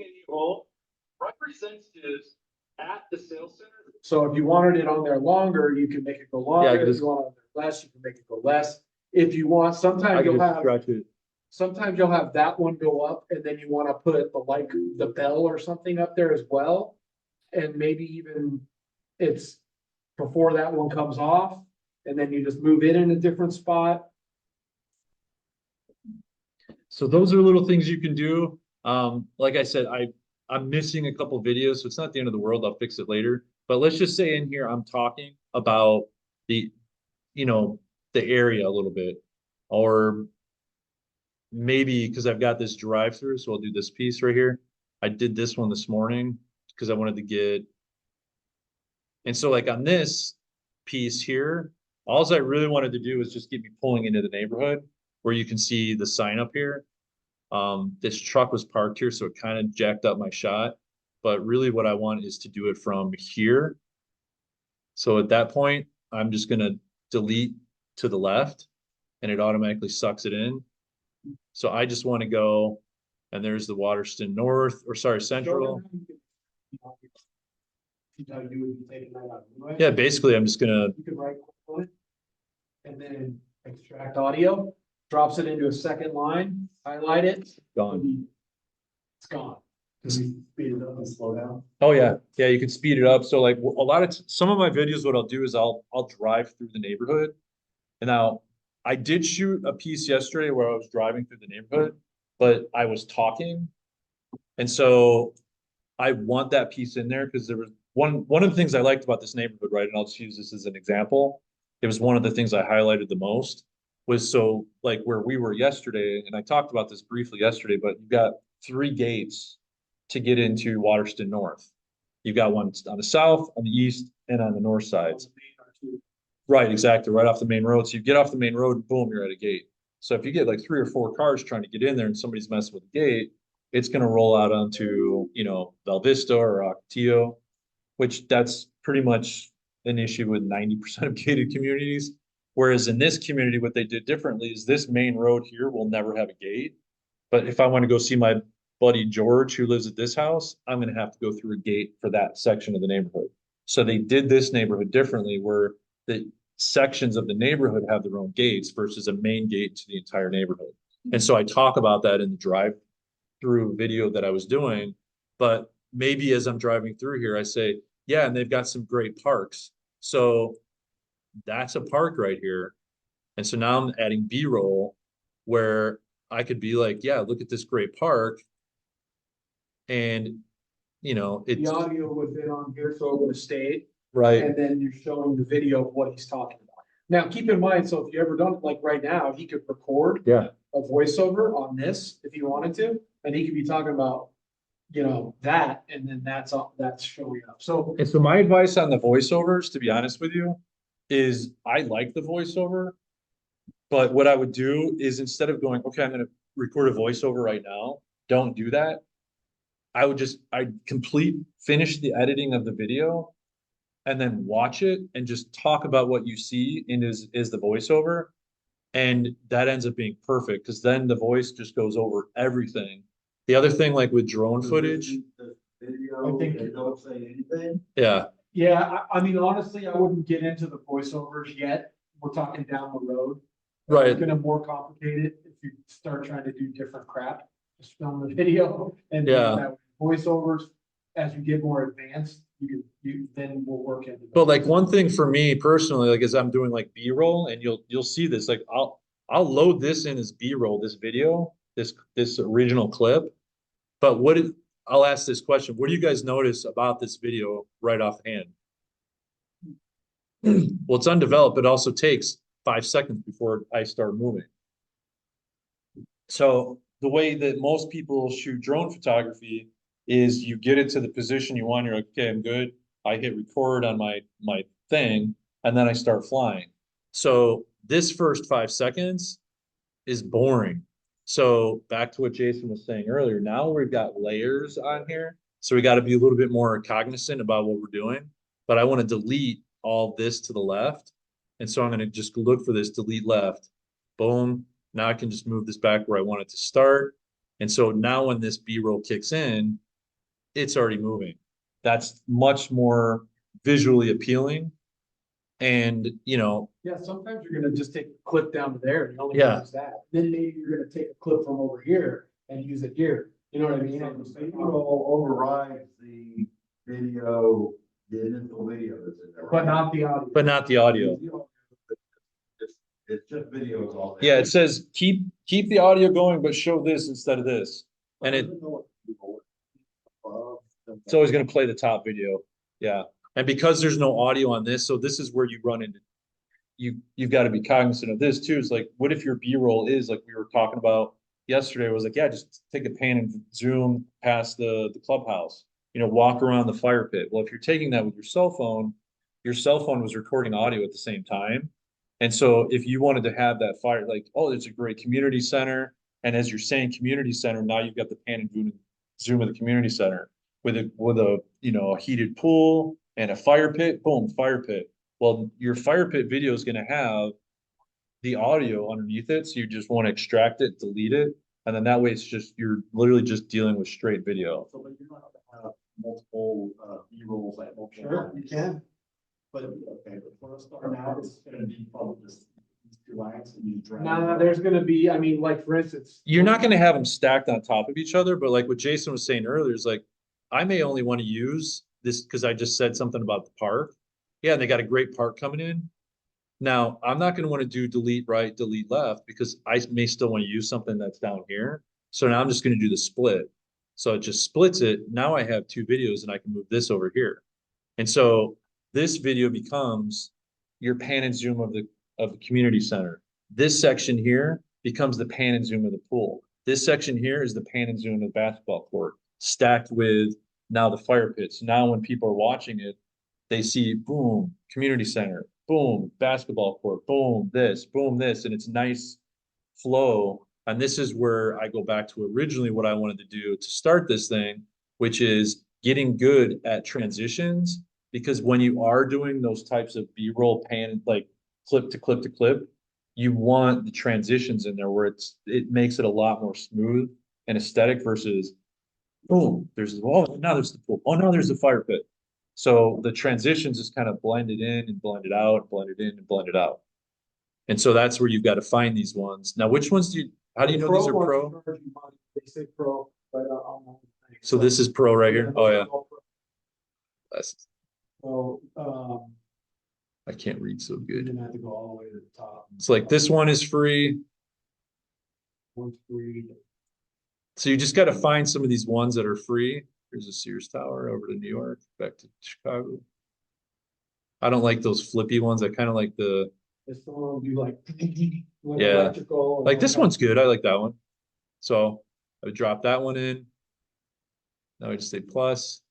Representatives at the sales center. So if you wanted it on there longer, you can make it go longer, if 'cause- you want it on there less, you can make it go less. If you want, I sometimes can you'll just have. stretch it. Sometimes you'll have that one go up and then you wanna put the bell or something up there as well. And maybe even it's before that one comes off and then you just move it in a different spot. So those are little things you can do. Like I said, I'm missing a couple videos, so it's not the end of the world. I'll fix it later. But let's just say in here, I'm talking about the area a little bit, or maybe because I've got this drive-through, so I'll do this piece right here. I did this one this morning because I wanted to get. And so like on this piece here, all I really wanted to do is just get me pulling into the neighborhood where you can see the sign up here. This truck was parked here, so it kind of jacked up my shot. But really what I want is to do it from here. So at that point, I'm just gonna delete to the left and it automatically sucks it in. So I just want to go, and there's the Waterston North, or sorry, Central. Yeah, basically I'm just gonna, You can right click on it. And then extract audio, drops it into a second line, highlight it. gone. It's gone. Can we speed it up and slow down? Oh, yeah, yeah, you can speed it up. So like a lot of, some of my videos, what I'll do is I'll drive through the neighborhood. And now I did shoot a piece yesterday where I was driving through the neighborhood, but I was talking. And so I want that piece in there because there was one of the things I liked about this neighborhood, right? And I'll just use this as an example. It was one of the things I highlighted the most was so like where we were yesterday, and I talked about this briefly yesterday, but you've got 3 gates to get into Waterston North. You've got one on the south, on the east, and on the north sides. Right, exactly, right off the main road. So you get off the main road and boom, you're at a gate. So if you get like 3 or 4 cars trying to get in there and somebody's messing with the gate, it's gonna roll out onto, Val Vista or Ocotillo, which that's pretty much an issue with 90% of gated communities. Whereas in this community, what they did differently is this main road here will never have a gate. But if I want to go see my buddy George, who lives at this house, I'm gonna have to go through a gate for that section of the neighborhood. So they did this neighborhood differently where the sections of the neighborhood have their own gates versus a main gate to the entire neighborhood. And so I talk about that in the drive-through video that I was doing. But maybe as I'm driving through here, I say, yeah, and they've got some great parks. So that's a park right here. And so now I'm adding B-roll where I could be like, yeah, look at this great park. And, you know, The it's audio would have been on here, so it would have stayed, right. and then you're showing the video of what he's talking about. Now, keep in mind, so if you ever done, like right now, he could record Yeah. a voiceover on this if he wanted to, and he could be talking about, you know, that, and then that's all, that's showing up. So And so my advice on the voiceovers, to be honest with you, is I like the voiceover. But what I would do is instead of going, okay, I'm gonna record a voiceover right now, don't do that. I'd finish the editing of the video and then watch it and just talk about what you see in is the voiceover. And that ends up being perfect because then the voice just goes over everything. The other thing, like with drone footage, The video, I think- they don't say anything. yeah, yeah, I mean, honestly, I wouldn't get into the voiceovers yet. We're talking down the road. right. It's gonna more complicated if you start trying to do different crap. Just film the video and do Yeah. that. Voiceovers, as you get more advanced, you then will work into. But like one thing for me personally, like as I'm doing like B-roll and you'll see this, like I'll load this in as B-roll, this video, this original clip. But I'll ask this question, what do you guys notice about this video right offhand? Well, it's undeveloped, but it also takes 5 seconds before I start moving. So the way that most people shoot drone photography is you get into the position you want, you're like, okay, I'm good. I hit record on my thing, and then I start flying. So this first 5 seconds is boring. So back to what Jason was saying earlier, now we've got layers on here. So we got to be a little bit more cognizant about what we're doing. But I want to delete all this to the left. And so I'm going to just look for this delete left. Boom. Now I can just move this back where I want it to start. And so now when this B-roll kicks in, it's already moving. That's much more visually appealing. And, you know, Yeah, sometimes you're gonna just take a clip down to there and you only Yeah. use that. Then maybe you're gonna take a clip from over here and use it here. You know what I mean? So the video overrides the video, the initial video that's in there. But not the audio. but not the audio. It's just videos all. Yeah, it says keep the audio going, but show this instead of this. And it's always going to play the top video. Yeah. And because there's no audio on this, so this is where you run into you've got to be cognizant of this too. It's like, what if your B-roll is like we were talking about yesterday, was like, yeah, just take a pan and zoom past the clubhouse, you know, walk around the fire pit. Well, if you're taking that with your cell phone was recording audio at the same time. And so if you wanted to have that fire, like, oh, there's a great community center. And as you're saying community center, now you've got the pan and zoom of the community center with a, you know, a heated pool and a fire pit, boom, fire pit. Well, your fire pit video is going to have the audio underneath it. So you just want to extract it, delete it. And then that way it's just, you're literally just dealing with straight video. So, but you don't have to have multiple, B-rolls at multiple. Sure, you can. But, okay, but for us, start now, it's gonna be probably just these two lines and you drag. Nah, there's gonna be, I mean, like, for instance. You're not going to have them stacked on top of each other, but like what Jason was saying earlier is like, I may only want to use this because I just said something about the park. Yeah, and they got a great park coming in. Now, I'm not going to want to do delete right, delete left because I may still want to use something that's down here. So now I'm just going to do the split. So it just splits it. Now I have two videos and I can move this over here. And so this video becomes your pan and zoom of the community center. This section here becomes the pan and zoom of the pool. This section here is the pan and zoom of the basketball court, stacked with now the fire pits. Now when people are watching it, they see boom, community center, boom, basketball court, boom, this, and it's nice flow. And this is where I go back to originally what I wanted to do to start this thing, which is getting good at transitions. Because when you are doing those types of B-roll pan, like clip to clip to clip, you want the transitions in there where it makes it a lot more smooth and aesthetic versus boom, now there's the pool. Oh, now there's the fire pit. So the transitions is kind of blended in and blended out, blended in and blended out. And so that's where you've got to find these ones. Now, which ones How do you know these are ones pro? charge you money. They say pro, but on the thing. So this is pro right here? Oh, those are yeah. all pro. That's- So, I can't read so you good. didn't have to go all the way to the top. It's like this one is free. One's free. So you just gotta find some of these ones that are free. Here's a Sears Tower over to New York, back to Chicago. I don't like those flippy ones. I kind of like the, This one will be like. Yeah. electrical and like all this that. one's good. I like that one. So I would drop that one in. Now I just say plus.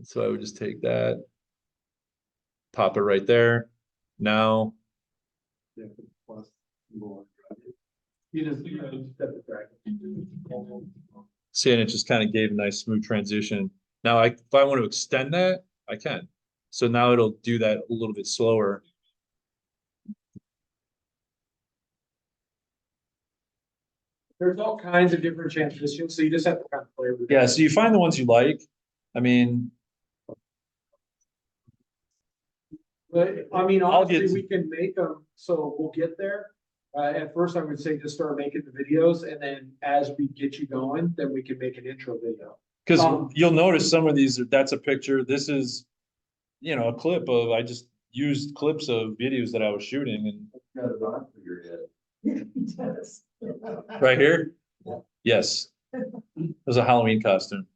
So I would just take that. Pop it right there. Now, Yeah, plus more. You just step it back. see, and it just kind of gave a nice smooth transition. Now, if I want to extend that, I can. So now it'll do that a little bit slower. There's all kinds of different transitions, so you just have to kind of play with it. Yeah, so you find the ones you like. I mean, But I mean, I'll get honestly, to- we can make them, so we'll get there. At first, I would say just start making the videos, and then as we get you going, then we can make an intro video. because Um, you'll notice some of these, that's a picture. This is, a clip of, I just used clips of videos that I was shooting and Got it on for your head. He does. right here. Yeah. Yes. It was a Halloween costume.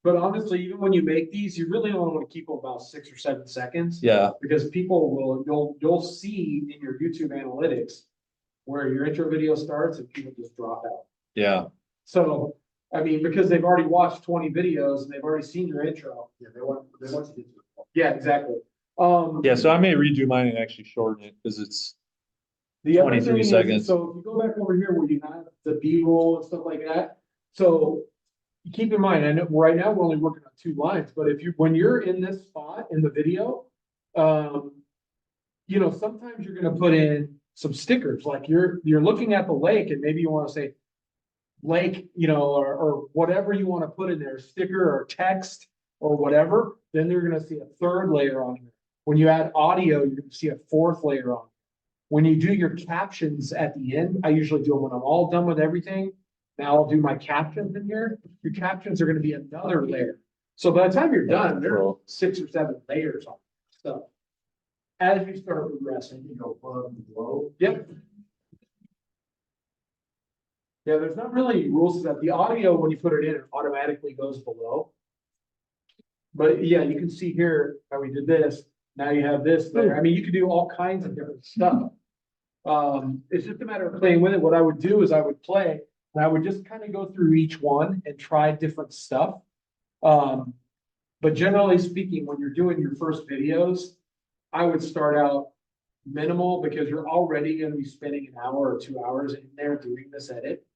But honestly, even when you make these, you really only want to keep them about 6 or 7 seconds. Yeah, Because people will, you'll see in your YouTube analytics where your intro video starts and people just drop out. yeah. So, I mean, because they've already watched 20 videos and they've already seen your intro. Yeah, they want to get to it. Yeah, exactly. Yeah, so I may redo mine and actually shorten it because it's, The other 23 thing is, seconds. so if you go back over here where you have the B-roll and stuff like that, so keep in mind, I know right now we're only working on 2 lines, but when you're in this spot in the video, sometimes you're gonna put in some stickers, like you're looking at the lake and maybe you wanna say lake, or whatever you wanna put in there, sticker or text or whatever, then they're gonna see a 3rd layer on here. When you add audio, you're gonna see a 4th layer on. When you do your captions at the end, I usually do them when I'm all done with everything. Now I'll do my captions in here. Your captions are gonna be another layer. So by the time you're done, there are 6 or 7 layers on stuff. As you start progressing, You go above and below. yep. Yeah, there's not really rules to that. The audio, when you put it in, it automatically goes below. But yeah, you can see here how we did this. Now you have this there. I mean, you could do all kinds of different stuff. It's just a matter of playing with it. What I would do is I would play and I would just kind of go through each one and try different stuff. But generally speaking, when you're doing your first videos, I would start out minimal because you're already gonna be spending an hour or 2 hours in there doing this edit.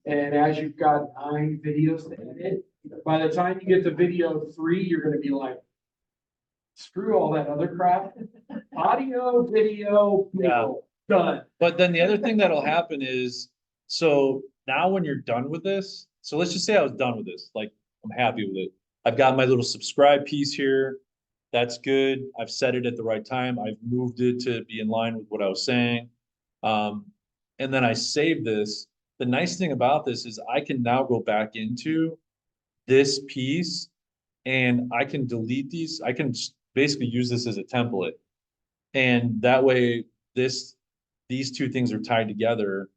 And as you've got 9 videos to edit, by the time you get to video 3, you're gonna be like, screw all that other crap. Audio, video, done. But then the other thing that'll happen is, so now when you're done with this, so let's just say I was done with this, like, I'm happy with it. I've got my little subscribe piece here. That's good. I've set it at the right time. I've moved it to be in line with what I was saying. And then I save this. The nice thing about this is I can now go back into this piece and I can delete these. I can basically use this as a template. And that way these 2 things are tied together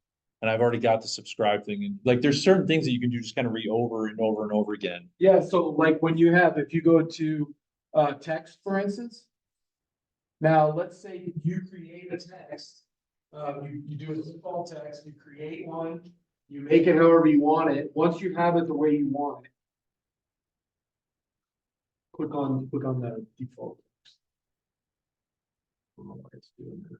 and I've already got the subscribe thing. And like, there's certain things that you can do, just kind of over and over and over again. Yeah, so like when if you go to text, for instance. Now, let's say you create a text, you do a default text, you create one, you make it however you want it. Once you have it the way you want it. Click on the default. text. I don't know why it's doing that.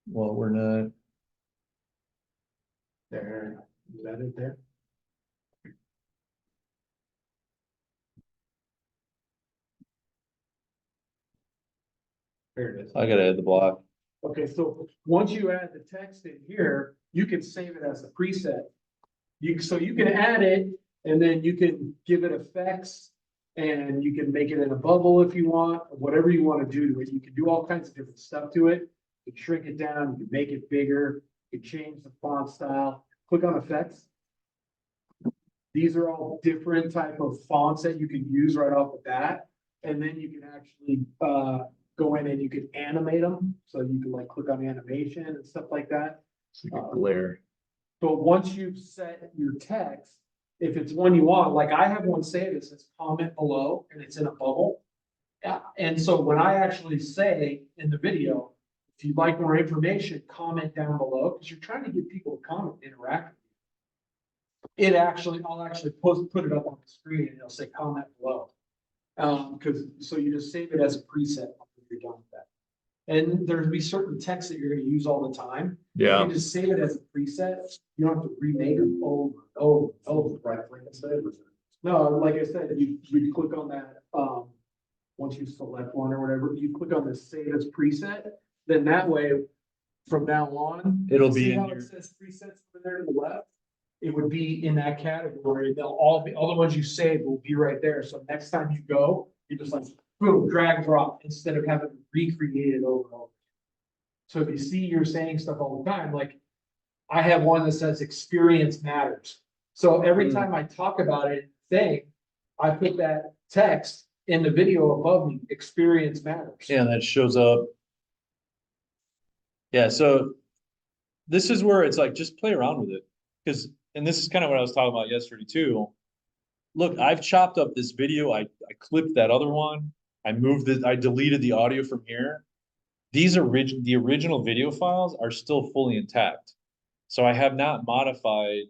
Well, we're not. There, is that it there? There it is. I gotta add the block. Okay, so once you add the text in here, you can save it as a preset. So you can add it and then you can give it effects. And you can make it in a bubble if you want, whatever you want to do to it. You can do all kinds of different stuff to it. You can shrink it down, you can make it bigger, you can change the font style, click on effects. These are all different type of fonts that you can use right off the bat. And then you can actually go in and you can animate them. So you can like click on animation and stuff like that. Glare. But once you've set your text, if it's one you want, like I have one saved, it says comment below and it's in a bubble. Yeah, and so when I actually say in the video, if you'd like more information, comment down below, because you're trying to get people to comment, interact with you. I'll actually put it up on the screen and it'll say comment below. So you just save it as a preset when you're done with that. And there'll be certain texts that you're gonna use all the time. Yeah. You just save it as a preset, you don't have to remake them over and over and over, right? Like I said. No, like I said, you click on that, once you select one or whatever, you click on the save as preset, then that way, from now on. It'll be see in how your- it says presets over there to the left? It would be in that category, they'll all the ones you save will be right there, so next time you go, you just like, boom, drag, drop, instead of having to recreate it over and over. So if you see you're saying stuff all the time, like, I have one that says experience matters. So every time I talk about it, I put that text in the video above me, experience matters. Yeah, that shows up. Yeah, so this is where it's like, just play around with it. Because, and this is kind of what I was talking about yesterday too. Look, I've chopped up this video, I clipped that other one, I moved it, I deleted the audio from here. The original video files are still fully intact. So I have not modified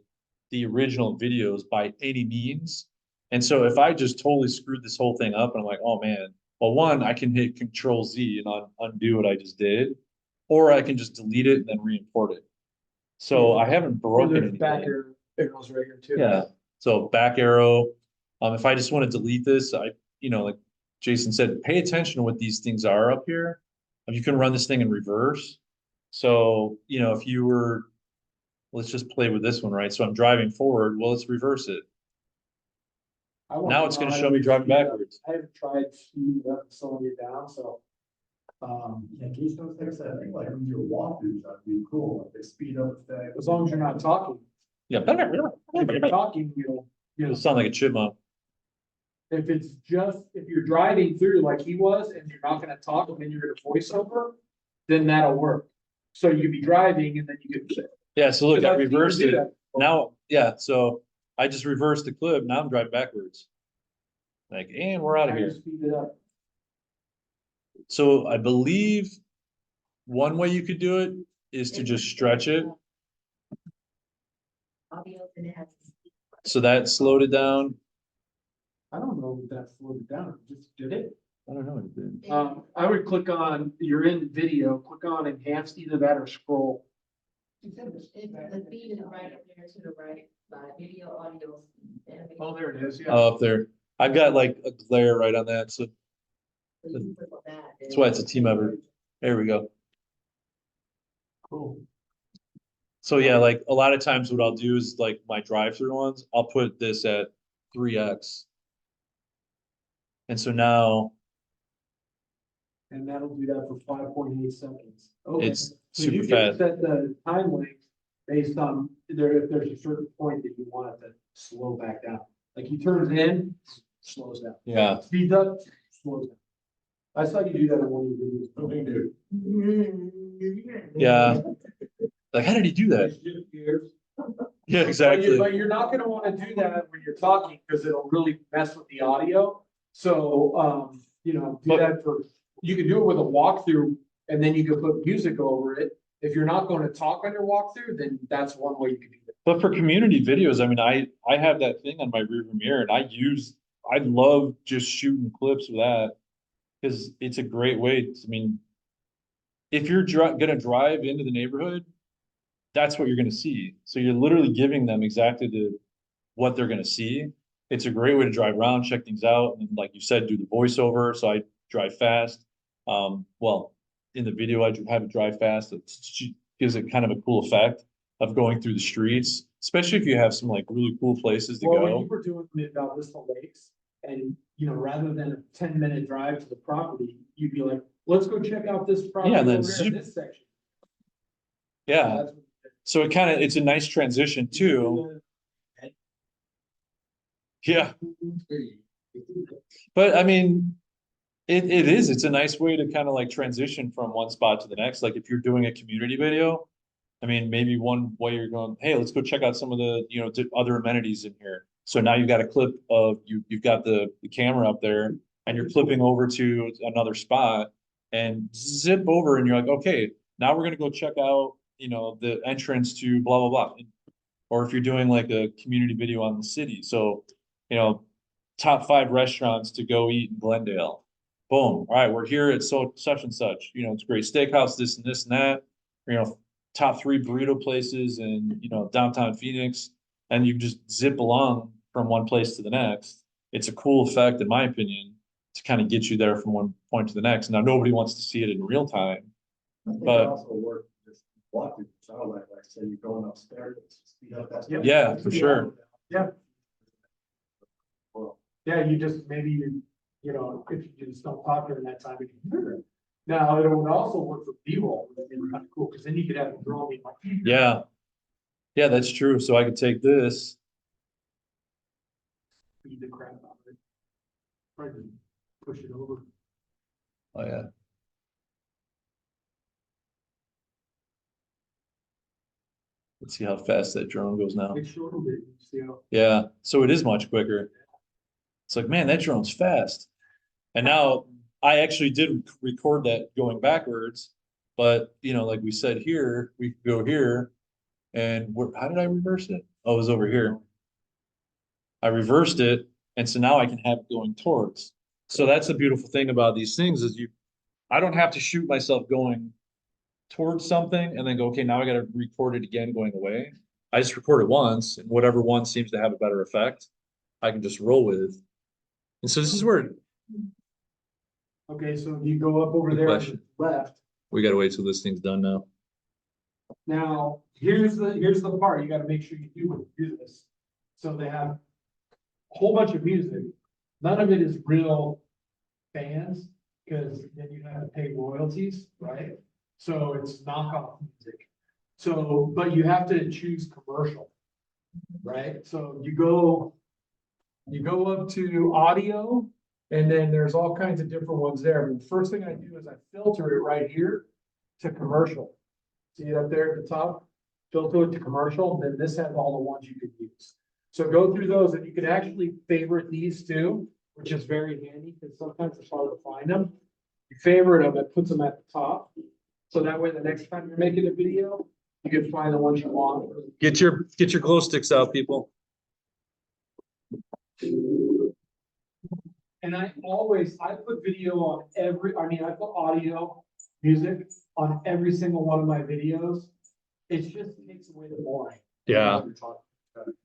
the original videos by any means. And so if I just totally screwed this whole thing up and I'm like, oh man, well, one, I can hit Control Z and undo what I just did, or I can just delete it and then re-import it. So I haven't Or broken there's back anything. arrows right here too. Yeah, so back arrow, if I just want to delete this, like Jason said, pay attention to what these things are up here. You can run this thing in reverse. So, if you were, let's just play with this one, right? So I'm driving forward, well, let's reverse it. I want Now to it's know gonna how show to me driving speed up. backwards. I haven't tried speeding it up and slowing it down, so. Yeah, Keystone Six, I think like when you do walkthroughs, that'd be cool, like they speed up effect. As long as you're not talking, Yeah. if you're talking, It'll sound like a chipmunk. if you're driving through like he was and you're not gonna talk and then you're gonna voice over, then that'll work. So you could be driving and then you could. Yeah, so look, I Because I've seen you reversed do it. that before. Now, yeah, so I just reversed the clip. Now I'm driving backwards. Like, and we're out of How do you here. Speed it up. So I believe one way you could do it is to just stretch it. Audio and it has. So that slowed it down. I don't know if that slowed it down, it just did it. I don't know. It did. I would click on, you're in video, click on enhanced, either that or scroll. It's the feed is right up there to the right, video, audio. animation. Oh, there it is, yeah. Up there. I've got like a glare right on that. So So you click on that, that's why it's a team effort. There we go. Cool. So yeah, like a lot of times what I'll do is like my drive-through ones, I'll put this at 3x. And so now And that'll do that for 5.8 seconds. Okay. it's So you super can fast. set the time length based on if there's a certain point that you want it to slow back down. Like he turns in, slows down. Yeah. Speeds up, slows down. I saw you do that in one of your videos. What do you do? Yeah. Like, how did he do that? Shift gears. Yeah, exactly. But you're not gonna wanna do that when you're talking, because it'll really mess with the audio. So, do that you can do it with a walkthrough, and then you can put music over it. If you're not gonna talk on your walkthrough, then that's one way you can do that. But for community videos, I mean, I have that thing on my rearview mirror and I love just shooting clips with that. Cause it's a great way, if you're gonna drive into the neighborhood, that's what you're gonna see. So you're literally giving them exactly what they're gonna see. It's a great way to drive around, check things out, and like you said, do the voiceover, so I drive fast. Well, in the video, I have it drive fast, it gives it kind of a cool effect of going through the streets, especially if you have some like really cool places to Well, when go. you were doing the Vista Lakes, And, you know, rather than a 10-minute drive to the property, you'd be like, let's go check out this property Yeah, and then over here in zoom. this section. Yeah, That's- so it kind of, it's a nice transition too. Yeah, but I mean, it is, it's a nice way to kind of like transition from one spot to the next. Like if you're doing a community video, I mean, maybe one way you're going, hey, let's go check out some of the, you know, other amenities in here. So now you've got a clip of, you've got the camera up there and you're clipping over to another spot and zip over and you're like, okay, now we're gonna go check out, you know, the entrance to blah, blah, blah. Or if you're doing like a community video on the city, so, you know, top 5 restaurants to go eat in Glendale. Boom, all right, we're here at such and such, you know, it's a great steakhouse, this and this and that, you know, top 3 burrito places in, you know, downtown Phoenix. And you just zip along from one place to the next. It's a cool effect, in my opinion, to kind of get you there from one point to the next. Now, nobody wants to see it in real time. I think it But- also work, just walk through, so like I say, you're going upstairs, speed up that. Yeah, for sure. Yeah. Well, Yeah, you just, maybe you know, if you just don't talk during that time, you can hear it. Now, it would also work for B-roll, which would be kind of cool, because then you could have a drone being like. Yeah. Yeah, that's true. So I could take this. Beat the crap out of it. Try to push it over. Oh, yeah. Let's see how fast that drone goes now. Make sure that you see how. Yeah, so it is much quicker. It's like, man, that drone's fast. And now I actually did record that going backwards, but you know, like we said here, we could go here and how did I reverse it? Oh, it was over here. I reversed it, and so now I can have it going towards. So that's the beautiful thing about these things is I don't have to shoot myself going towards something and then go, okay, now I gotta record it again going away. I just record it once, and whatever one seems to have a better effect, I can just roll with. And so this is where Okay, so you go up over Good there on question. the left. we gotta wait till this thing's done now. Now, here's the part, you gotta make sure you do this. So they have a whole bunch of music. None of it is real fans, because then you have to pay royalties, right? So it's knockoff music. So, but you have to choose commercial, right? So you go up to audio, and then there's all kinds of different ones there. But the first thing I do is I filter it right here to commercial. See it up there at the top? Filter it to commercial, then this has all the ones you could use. So go through those, and you can actually favorite these too, which is very handy, because sometimes it's hard to find them. You favorite them, it puts them at the top. So that way, the next time you're making a video, you can find the ones you want. Get your glow sticks out, people. And I put video on I put audio, music on every single one of my videos. It just takes away the boring. Yeah.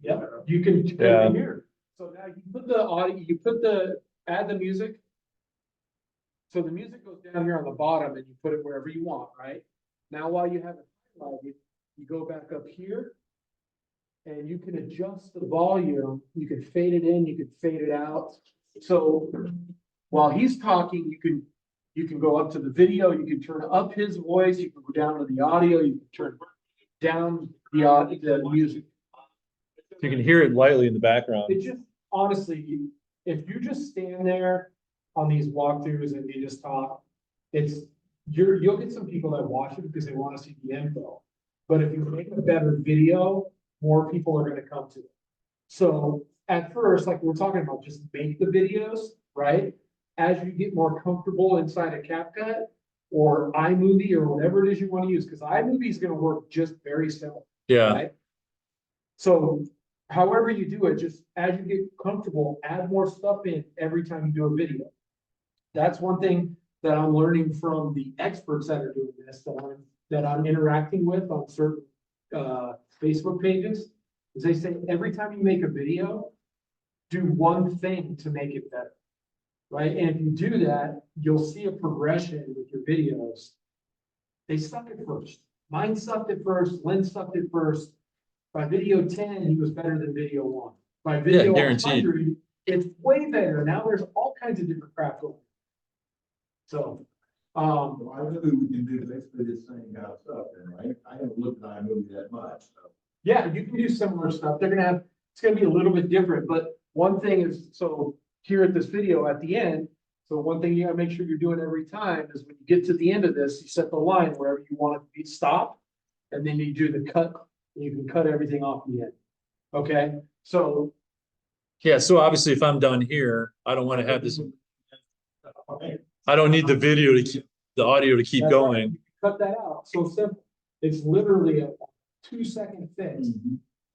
Yeah, you can put Yeah. it here. So now you put the audio, add the music. So the music goes down here on the bottom and you put it wherever you want, right? Now, while you have it highlighted, you go back up here. And you can adjust the volume, you can fade it in, you can fade it out. So while he's talking, you can go up to the video, you can turn up his voice, you can go down to the audio, you can turn down the music. You can hear it lightly in the background. It just, honestly, if you just stand there on these walkthroughs and you just talk, you'll get some people that watch it because they want to see the info. But if you make a better video, more people are gonna come to it. So at first, like we're talking about, just make the videos, right? As you get more comfortable inside of CapCut or iMovie or whatever it is you want to use, because iMovie is gonna work just very simple. Yeah, Right? So however you do it, just as you get comfortable, add more stuff in every time you do a video. That's one thing that I'm learning from the experts that are doing this, that I'm interacting with on certain Facebook pages, is they say every time you make a video, do one thing to make it better. Right? And if you do that, you'll see a progression with your videos. They suck at first. Mine sucked at first, Lynn sucked at first. By video 10, he was better than video 1. By video guaranteed. 100, It's way better. Now there's all kinds of different crap going. So, Well, I really we can do basically the same kind of stuff then, right? I haven't looked at iMovie that much, so. yeah, you can do similar stuff. They're gonna have, it's gonna be a little bit different, but one thing is, so here at this video at the end, so one thing you gotta make sure you're doing every time is when you get to the end of this, you set the line wherever you want it to be stopped. And then you do the cut, and you can cut everything off the end. Okay, so. Yeah, so obviously if I'm done here, I don't wanna have this, I don't need the video to keep, the audio to keep That's right. going. You Cut that out, so simple. It's literally a 2-second fix.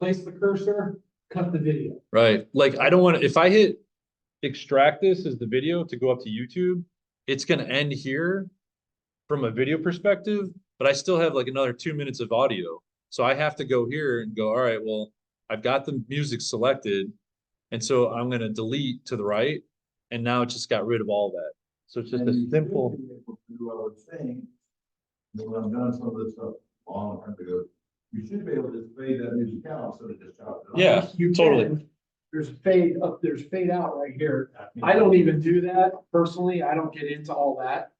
Place the cursor, cut the video. Right, like I don't want to, if I hit extract this as the video to go up to YouTube, it's gonna end here from a video perspective, but I still have like another 2 minutes of audio. So I have to go here and go, all right, well, I've got the music selected. And so I'm gonna delete to the right, and now it just got rid of all that. So it's just And a you should simple, be able to do, I would think, when I've done some of this stuff a long time ago, you should be able to just fade that music out instead of just chop it off. Yeah. You totally. can. There's fade up, there's fade out right here. I don't even do that personally. I don't get into all that.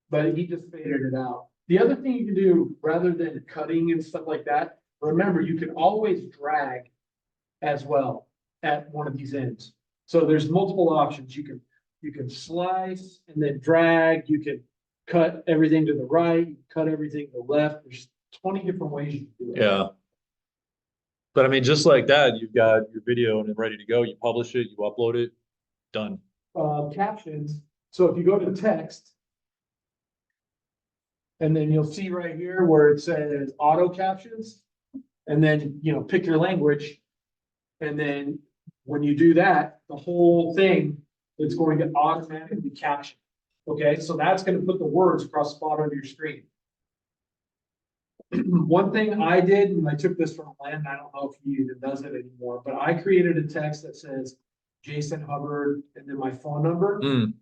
But he just faded it out. The other thing you can do, rather than cutting and stuff like that, remember, you can always drag as well at one of these ends. So there's multiple options. You can slice and then drag, you can cut everything to the right, cut everything to the left. There's 20 different ways you can do it. yeah. But I mean, just like that, you've got your video and it's ready to go. You publish it, you upload it, done. Captions. So if you go to text. And then you'll see right here where it says auto captions. And then, pick your language. And then when you do that, the whole thing is going to automatically caption. Okay, so that's gonna put the words across the bottom of your screen. One thing I did, and I took this from Len, I don't know if he even does it anymore, but I created a text that says Jason Hubbard and then my phone number. Mm,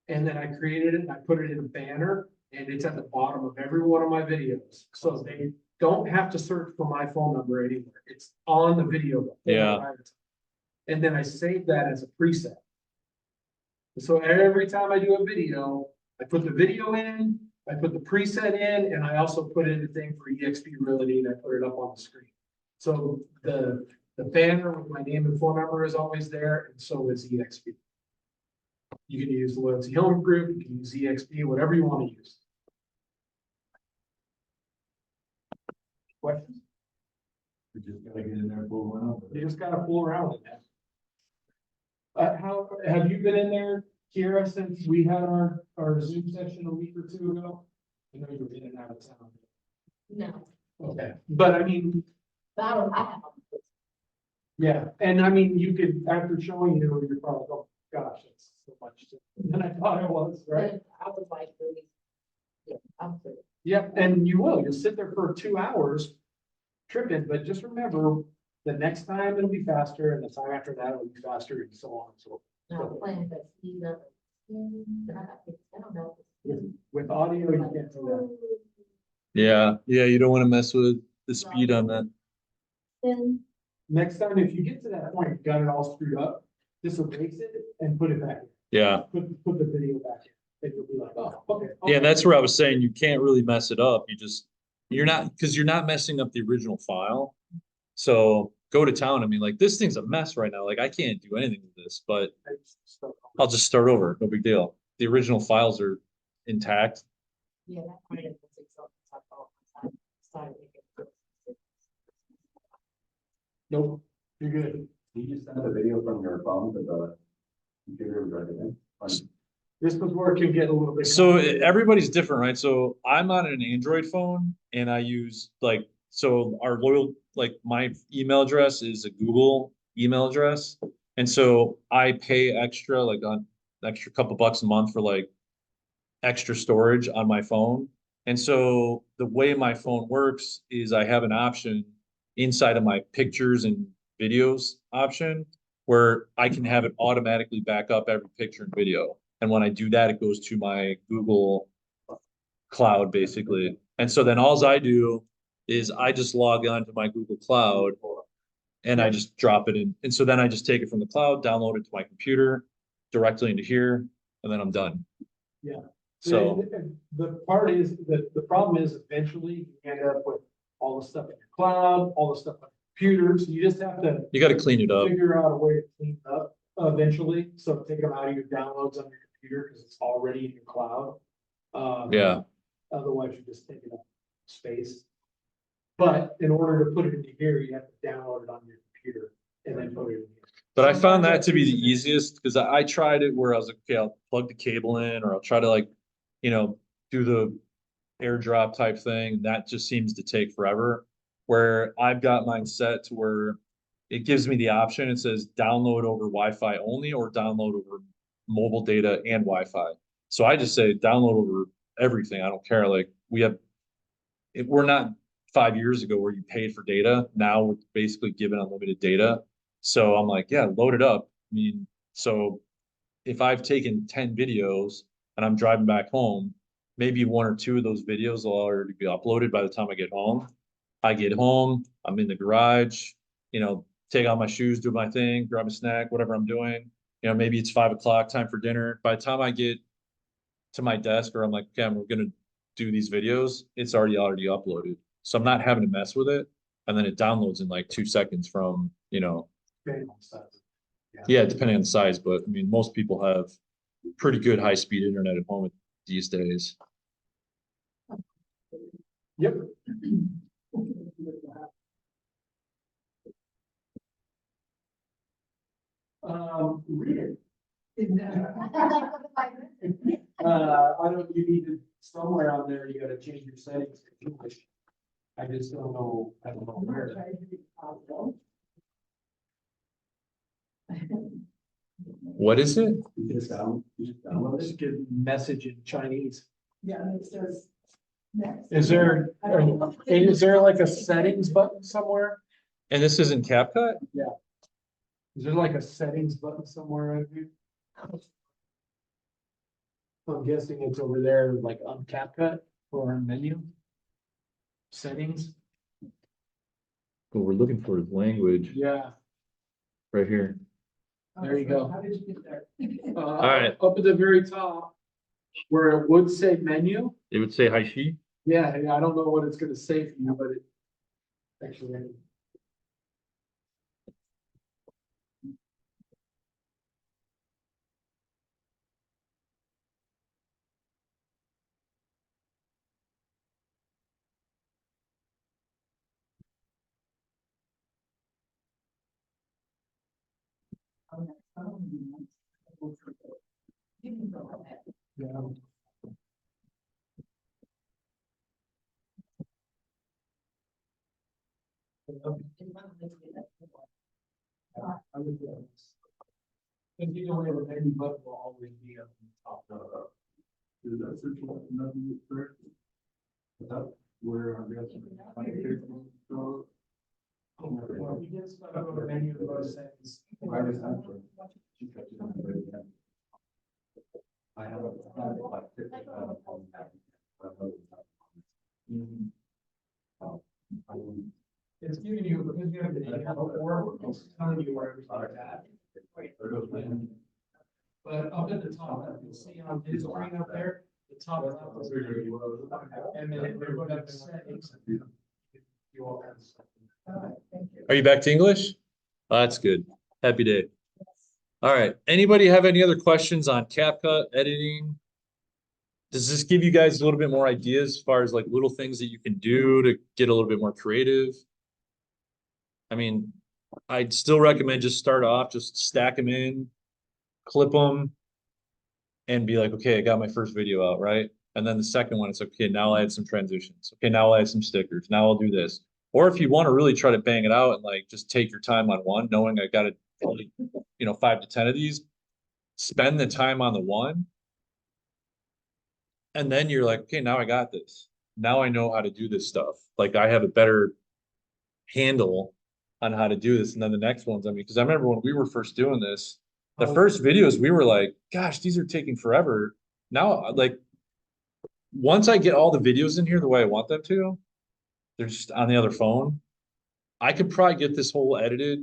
And then I created it and I put it in a banner and it's at the bottom of every one of my videos. So they don't have to search for my phone number anywhere. It's on the video. Yeah. And then I save that as a preset. So every time I do a video, I put the video in, I put the preset in, and I also put in a thing for eXp Realty and I put it up on the screen. So the banner with my name and phone number is always there, and so is eXp. You can use the Loyalty Home Group, you can use eXp, whatever you want to use. Questions? You just gotta get in there and pull one out. You just gotta fool around with that. How, have you been in there, Kira, since we had our Zoom session a week or two ago? I know you were in and out of town. No, Okay, but I mean, but I have. yeah, and I mean, you could, after showing you, you're probably, oh, gosh, it's so much than I thought it was, right? I was like, really, yeah, I'm good. Yep, and you will, you'll sit there for 2 hours tripping, but just remember, the next time it'll be faster, and the time after that it'll be faster, and so on and so Now, playing that speed up. I don't know. forth. With audio, you can't do that. yeah, you don't want to mess with the speed on that. Then, Next time, if you get to that point, you got it all screwed up, just erase it and put it back. Yeah, Put the video back in, and you'll be like, oh, okay. yeah, that's where I was saying you can't really mess it up. You're not, because you're not messing up the original file. So go to town. I mean, like, this thing's a mess right now. Like, I can't do anything with this, but I'll just start over. No big deal. The original files are intact. yeah, that part of it was exhausting. Started making. Nope, you're good. You just send the video from your phone to the computer and drag it in. This was where it can get a little bit. So complicated. everybody's different, right? So I'm on an Android phone and I use so our my email address is a Google email address. And so I pay extra, like on extra couple bucks a month for like extra storage on my phone. And so the way my phone works is I have an option inside of my pictures and videos option where I can have it automatically back up every picture and video. And when I do that, it goes to my Google Cloud basically. And so then alls I do is I just log on to my Google Cloud and I just drop it in. And so then I just take it from the cloud, download it to my computer, directly into here, and then I'm done. Yeah. So, The part is, that the problem is eventually you end up with all the stuff in your cloud, all the stuff on your computer, so you just have to you gotta clean it up. figure out a way to clean it up eventually, so take them out of your downloads on your computer, because it's already in your cloud. Yeah, Otherwise, you're just taking up space. But in order to put it into here, you have to download it on your computer and then put it in here. but I found that to be the easiest, because I tried it where I was like, okay, I'll plug the cable in, or I'll try to like, do the airdrop type thing. That just seems to take forever. Where I've got mine set to where it gives me the option. It says download over Wi-Fi only or download over mobile data and Wi-Fi. So I just say download over everything. I don't care. Like we're not 5 years ago where you paid for data. Now we're basically given unlimited data. So I'm like, yeah, load it up. I mean, so if I've taken 10 videos and I'm driving back home, maybe one or two of those videos will already be uploaded by the time I get home. I get home, I'm in the garage, take out my shoes, do my thing, grab a snack, whatever I'm doing. Maybe it's 5 o'clock, time for dinner. By the time I get to my desk or I'm like, okay, we're gonna do these videos, it's already uploaded. So I'm not having to mess with it. And then it downloads in like 2 seconds from, Depending on size. yeah, depending on the size, but I mean, most people have pretty good high-speed internet at home these days. Yep. Read it. I don't, you need to, somewhere on there, you gotta change your settings to English. I just don't know, I don't know where. What is it? You just download Just it. get message in Chinese. Yeah, it says. next. Is there like a settings button somewhere? And this isn't CapCut? Is there like a settings button somewhere in here? I'm guessing it's over there, like on CapCut or on menu. Settings, What we're looking for is language yeah, right here. there you go. How did you get there? All right. Up at the very top, where it would say menu, It would say Haishi. yeah, I don't know what it's gonna say for you, but it. Actually. Yeah. I would do this. And you know, the menu button will always be up on the top. Is that search button correct? That's where I'm guessing. So, Well, you just gotta go to menu and go to settings. why is that for? I have a. It's giving you, because you have the data before, it's telling you where everything's at. But up at the top, you'll see on his screen up there, the top left is menu. And then we're going to settings. You all have stuff. Are you back to English? That's good. Happy day. All right. Anybody have any other questions on CapCut editing? Does this give you guys a little bit more ideas as far as like little things that you can do to get a little bit more creative? I mean, I'd still recommend just start off, just stack them in, clip them, and be like, okay, I got my first video out, right? And then the second one, it's okay, now I'll add some transitions. Okay, now I'll add some stickers. Now I'll do this. Or if you want to really try to bang it out and like just take your time on one, knowing I got to, 5 to 10 of these, spend the time on the one. And then you're like, okay, now I got this. Now I know how to do this stuff. Like I have a better handle on how to do this. And then the next ones, because I remember when we were first doing this, the first videos, we were like, gosh, these are taking forever. Now, like, once I get all the videos in here the way I want them to, they're just on the other phone. I could probably get this whole edited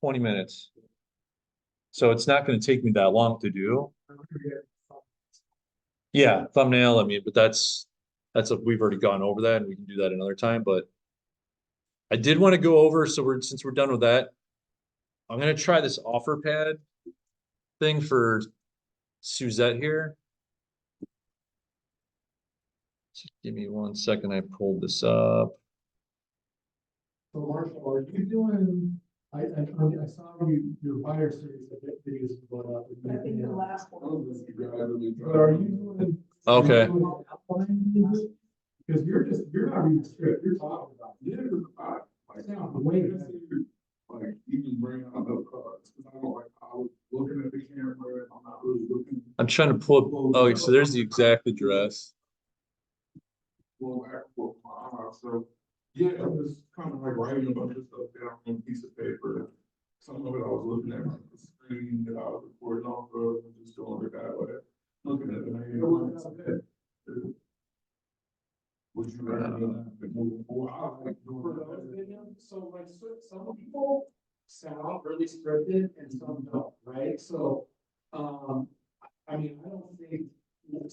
20 minutes. So it's not gonna take me that long to do. Yeah, thumbnail, I mean, but we've already gone over that and we can do that another time, but I did want to go over, so since we're done with that, I'm gonna try this offer pad thing for Suzette here. Just give me 1 second, I pulled this up. So Marshall, are you doing, I saw your fire series of videos going up. I think the last I one. don't think you guys really try. But are you doing? Okay. are you doing outline videos? Because you're not reading the script, you're talking about. Yeah, because I, like, Sound the way way better. like, even bring out the cards, because I don't like, I was looking at the camera, and I'm not really looking. I'm trying to pull up, oh, so there's the exact address. Going back and forth with my eyes, so, yeah, I'm just kind of like writing a bunch of stuff down on a piece of paper. Some of it I was looking at like the screen that I was recording off of, and just doing it that way, looking at the name. Would you recommend moving forward? I like doing For those that. videos, so like, some people sound really scripted and some don't, right? So, I mean, I don't think.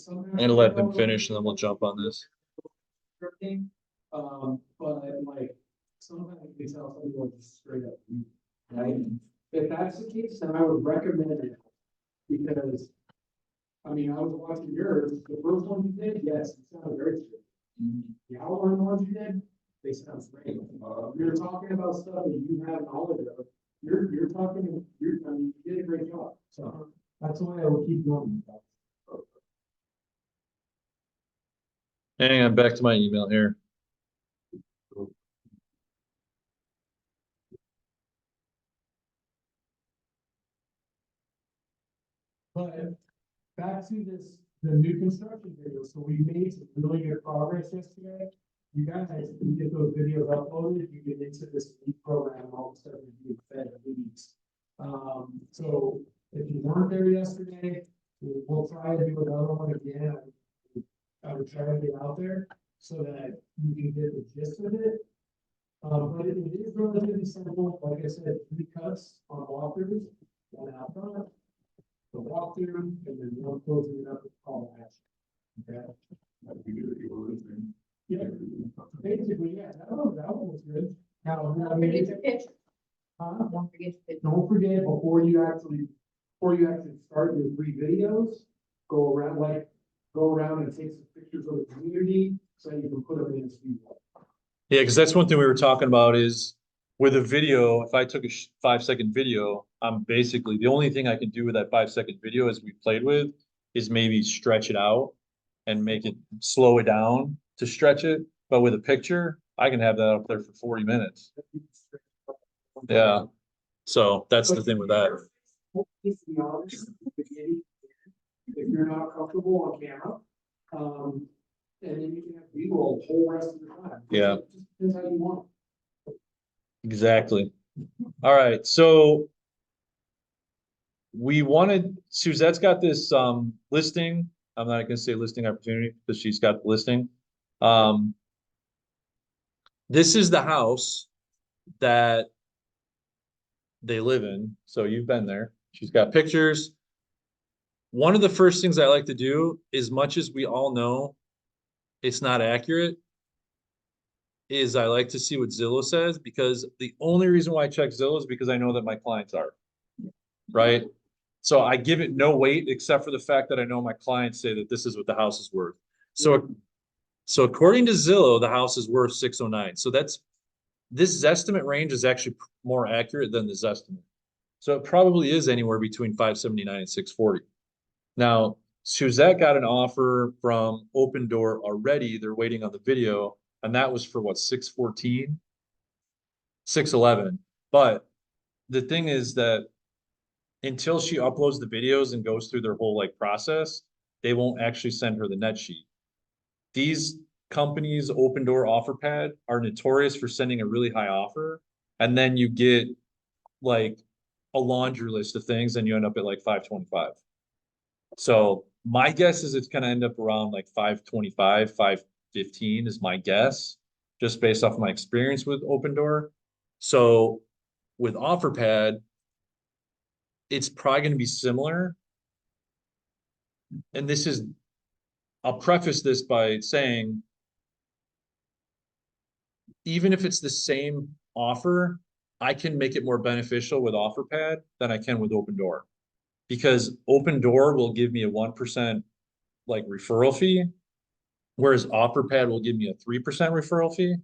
I'm gonna let them finish and then we'll jump on this. Scripting, but like, sometimes you can tell someone just straight up, right? If that's the case, then I would recommend it, because, I mean, I was watching yours, the first one you did, yes, it sounded very scripted. The outline ones you did, they sound great. You're talking about stuff that you have knowledge of, you're talking, I mean, you did a great job, so that's the way I would keep doing it. Hang on, back to my email here. But back to this, the new construction video, so we made some really good progress yesterday. You guys, you get those videos uploaded, you get into this lead program, all of a sudden you get fed leads. So if you weren't there yesterday, we'll try to do another one again. I would try to get out there so that you can get the gist of it. But it is relatively simple, like I said, 3 cuts on walkthroughs, 1 out front, the walkthrough, and then 1 closing it up with call to action. Okay? Like, you were listening. Yeah, basically, yeah, that one was good. Now, I Don't mean, forget your picture. huh? Don't forget your picture. Don't forget, before you actually start your 3 videos, go around and take some pictures of the community, so you can put them in a speed. Yeah, because that's one thing we were talking about is with a video, if I took a 5-second video, I'm basically, the only thing I can do with that 5-second video as we played with is maybe stretch it out and make it, slow it down to stretch it. But with a picture, I can have that up there for 40 minutes. Yeah. So that's the thing with that. To be honest, at the beginning, if you're not comfortable on camera, and then you can have B-roll the whole rest of the time. Yeah. Just depends how you want. Exactly. All right, so we wanted, Suzette's got this listing. I'm not gonna say listing opportunity because she's got the listing. This is the house that they live in. So you've been there. She's got pictures. One of the first things I like to do, as much as we all know it's not accurate, is I like to see what Zillow says, because the only reason why I check Zillow is because I know that my clients are. Right? So I give it no weight except for the fact that I know my clients say that this is what the house is worth. So according to Zillow, the house is worth 609. So this Zestimate range is actually more accurate than the Zestimate. So it probably is anywhere between 579 and 640. Now, Suzette got an offer from Open Door already. They're waiting on the video, and that was for what, 614? 611. But the thing is that until she uploads the videos and goes through their whole like process, they won't actually send her the net sheet. These companies, Open Door, OfferPad, are notorious for sending a really high offer, and then you get like a laundry list of things and you end up at like 525. So my guess is it's gonna end up around like 525, 515 is my guess, just based off my experience with Open Door. So with OfferPad, it's probably gonna be similar. And this is, I'll preface this by saying, even if it's the same offer, I can make it more beneficial with OfferPad than I can with Open Door. Because Open Door will give me a 1% like referral fee, whereas OfferPad will give me a 3% referral fee.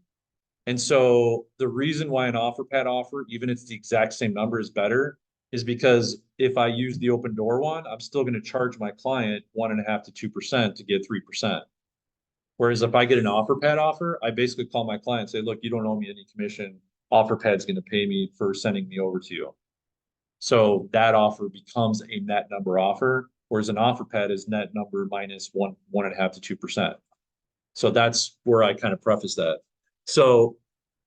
And so the reason why an OfferPad offer, even if it's the exact same number, is better is because if I use the Open Door one, I'm still going to charge my client 1.5 to 2% to get 3%. Whereas if I get an OfferPad offer, I basically call my client and say, look, you don't owe me any commission. OfferPad's going to pay me for sending me over to you. So that offer becomes a net number offer, whereas an OfferPad is net number minus 1.5 to 2%. So that's where I kind of preface that. So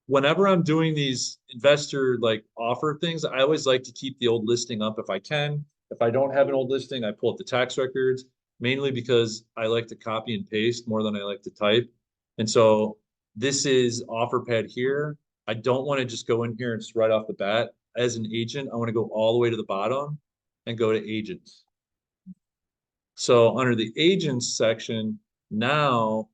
whenever I'm doing these investor like offer things, I always like to keep the old listing up if I can. If I don't have an old listing, I pull up the tax records, mainly because I like to copy and paste more than I like to type. And so this is OfferPad here. I don't want to just go in here and just right off the bat. As an agent, I want to go all the way to the bottom and go to agents. So under the agents section, now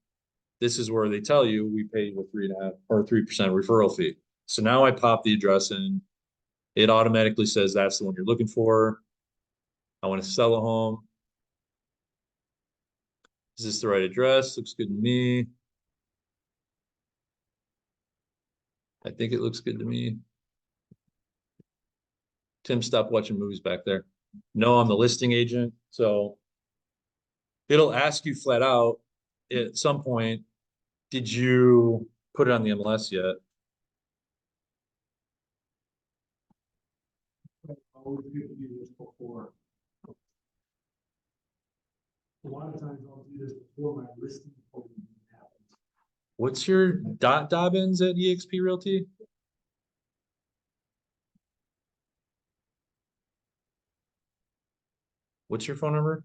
this is where they tell you we pay you a 3.5 or 3% referral fee. So now I pop the address in. It automatically says that's the one you're looking for. I want to sell a home. Is this the right address? Looks good to me. I think it looks good to me. Tim, stop watching movies back there. No, I'm the listing agent. So it'll ask you flat out at some point, did you put it on the MLS yet? Always good to do this before. A lot of times I'll do this before my listing appointment happens. What's your Dobbins at eXp Realty? What's your phone number?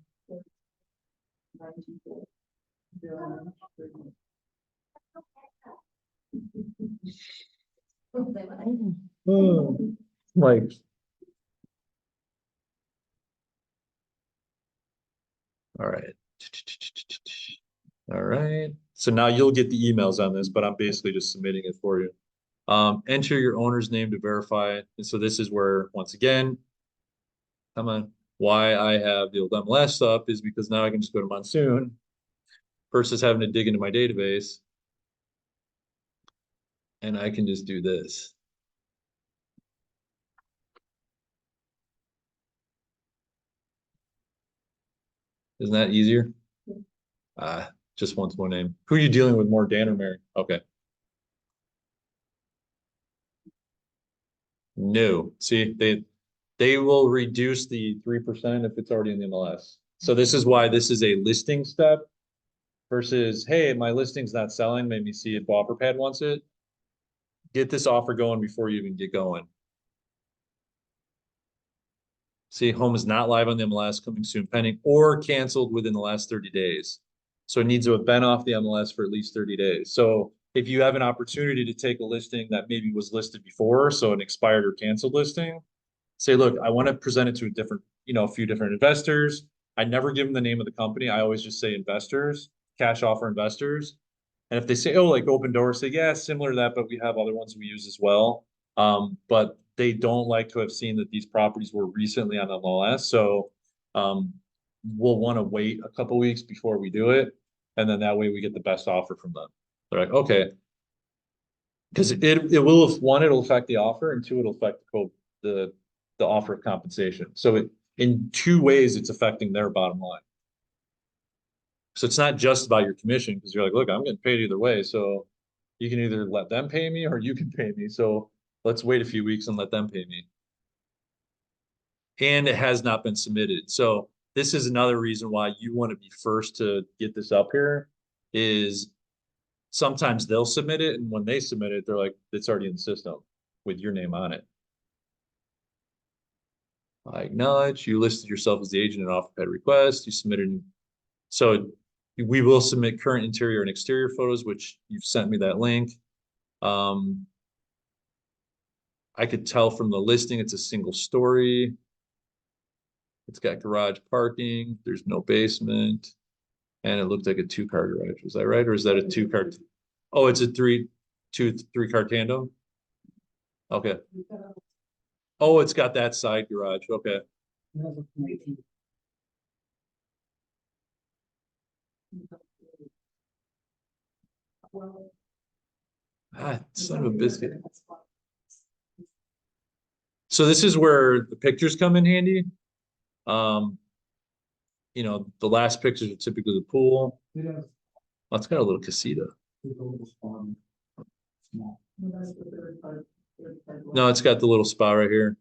Like. All right. All right. So now you'll get the emails on this, but I'm basically just submitting it for you. Enter your owner's name to verify. And so this is where, once again, come on, why I have the old MLS up is because now I can just go to Monsoon versus having to dig into my database. And I can just do this. Isn't that easier? Just wants more name. Who are you dealing with more, Dan or Mary? Okay. No, see, they will reduce the 3% if it's already in the MLS. So this is why this is a listing step versus, hey, my listing's not selling. Maybe see if OfferPad wants it. Get this offer going before you even get going. See, home is not live on the MLS, coming soon, pending, or canceled within the last 30 days. So it needs to have been off the MLS for at least 30 days. So if you have an opportunity to take a listing that maybe was listed before, so an expired or canceled listing, say, look, I want to present it to a different, a few different investors. I never give them the name of the company. I always just say investors, cash offer investors. And if they say, oh, like Open Door, say, yeah, similar to that, but we have other ones we use as well. But they don't like to have seen that these properties were recently on the MLS. So we'll want to wait a couple weeks before we do it. And then that way we get the best offer from them. They're like, okay. Because it will, one, it'll affect the offer, and two, it'll affect the offer of compensation. So in two ways, it's affecting their bottom line. So it's not just about your commission, because you're like, look, I'm getting paid either way. So you can either let them pay me or you can pay me. So let's wait a few weeks and let them pay me. And it has not been submitted. So this is another reason why you want to be first to get this up here is sometimes they'll submit it. And when they submit it, they're like, it's already in the system with your name on it. I acknowledge you listed yourself as the agent and OfferPad request. You submitted. So we will submit current interior and exterior photos, which you've sent me that link. I could tell from the listing, it's a single story. It's got garage parking, there's no basement. And it looked like a 2-car garage, was that right? Or is that a 2-car? Oh, it's a 3-car tandem? Okay. Oh, it's got that side garage, okay. Ah, son of a biscuit. So this is where the pictures come in handy. Um, the last pictures are typically the pool. It has, Oh, it's got a little casita. it's a little spawn. Small. That's the third part. No, it's got the little spa right here.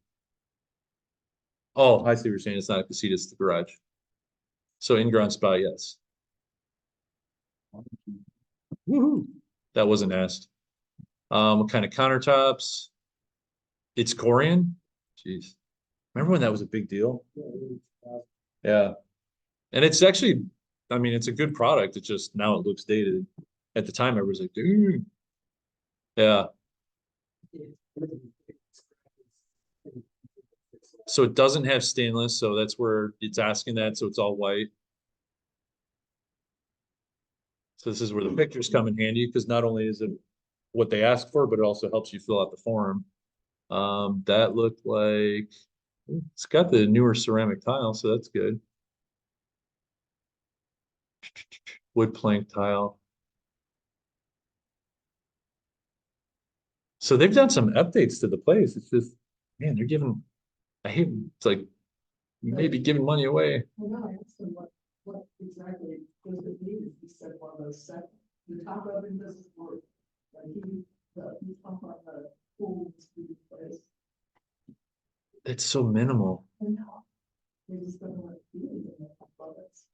Oh, I see what you're saying. It's not a casita, it's the garage. So in-ground spa, yes. Woohoo. That wasn't asked. What kind of countertops? It's Corian? Jeez. Remember when that was a big deal? Yeah. And it's actually, I mean, it's a good product. It's just now it looks dated. At the time, everyone's like, dude. Yeah. So it doesn't have stainless, so that's where it's asking that, so it's all white. So this is where the pictures come in handy, because not only is it what they ask for, but it also helps you fill out the form. That looked like, it's got the newer ceramic tile, so that's good. Wood plank tile. So they've done some updates to the place. It's just, man, they're giving, I hate, it's like, you may be giving money away. Well, no, I asked him what exactly does it mean? He said, well, the top of it doesn't work. Like he pump on the pool to be placed. It's so minimal. And now, they just don't want to do anything with the products.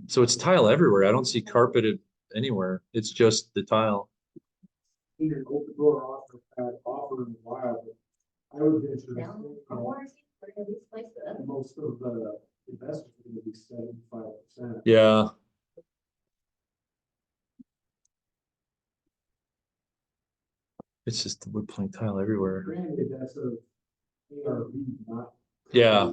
So it's tile everywhere. I don't see carpeted anywhere. It's just the tile. Either open door offer in a while, but I would venture to Down say, for warranty, we're gonna replace it. most of the investors are gonna be 75%. Yeah. It's just the wood plank tile everywhere. Granted, that's a ARV, not. Yeah.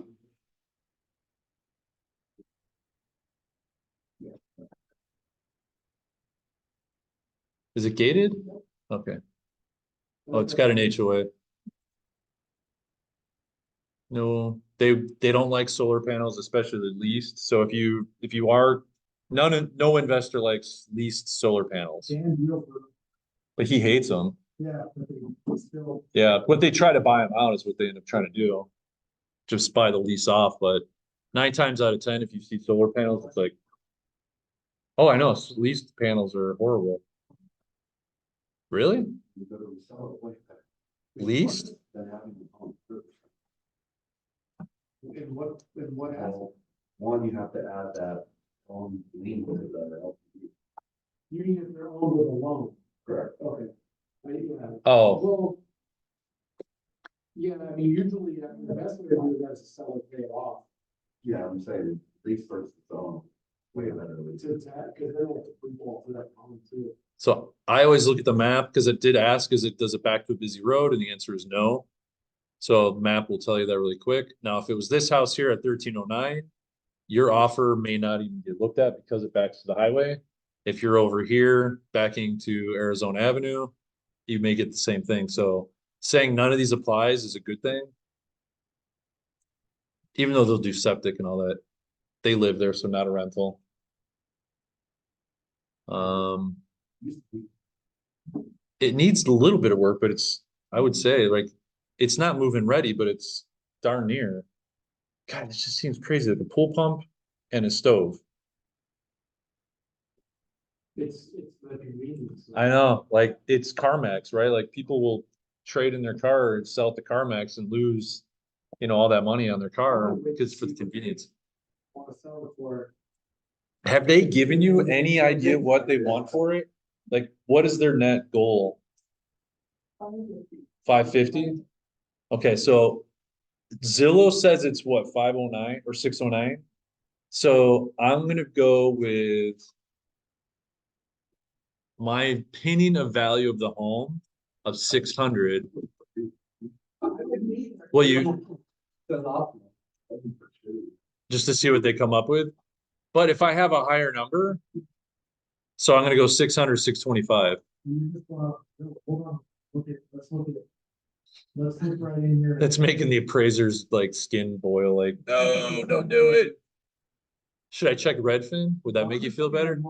Is it gated? Okay. Oh, it's got an HOA. No, they don't like solar panels, especially the leased. So if you are, no investor likes leased solar panels, Dan deal for, but he hates them. yeah, but they still, Yeah, what they try to buy them out is what they end up trying to do. Just buy the lease off, but 9 times out of 10, if you see solar panels, it's like, oh, I know, leased panels are horrible. Really? You go to resell it like that. Leased? Than having the home first. and what happens? Well, one, you have to add that on lien to the LTV. You need if they're owned with a loan. Correct. Okay. Yeah. Oh, Well. Yeah, I mean, usually, the best way to do that is to sell it, pay it off. Yeah, I'm saying lease versus own, way better. lease. To that, because they don't have to pre-qual for that loan too. so I always look at the map because it did ask, does it back to a busy road? And the answer is no. So the map will tell you that really quick. Now, if it was this house here at 1309, your offer may not even get looked at because it backs to the highway. If you're over here backing to Arizona Avenue, you may get the same thing. So saying none of these applies is a good thing. Even though they'll do septic and all that, they live there, so not a rental. Used to be It needs a little bit of work, but I would say like, it's not move-in ready, but it's darn near. God, this just seems crazy, like a pool pump and a stove. It's the convenience. I know, like it's CarMax, right? Like people will trade in their car and sell it to CarMax and lose, all that money on their car because for the convenience. Want to sell it for. Have they given you any idea what they want for it? Like, what is their net goal? 550? Okay, so Zillow says it's what, 509 or 609? So I'm gonna go with my opinion of value of the home of 600. Well, you, That's optimal. just to see what they come up with. But if I have a higher number, so I'm gonna go 600, 625. You just wanna, no, hold on, let's look at it. Let's look right in here. That's making the appraisers like skin boil, like, no, don't do it. Should I check Redfin? Would that make you feel better?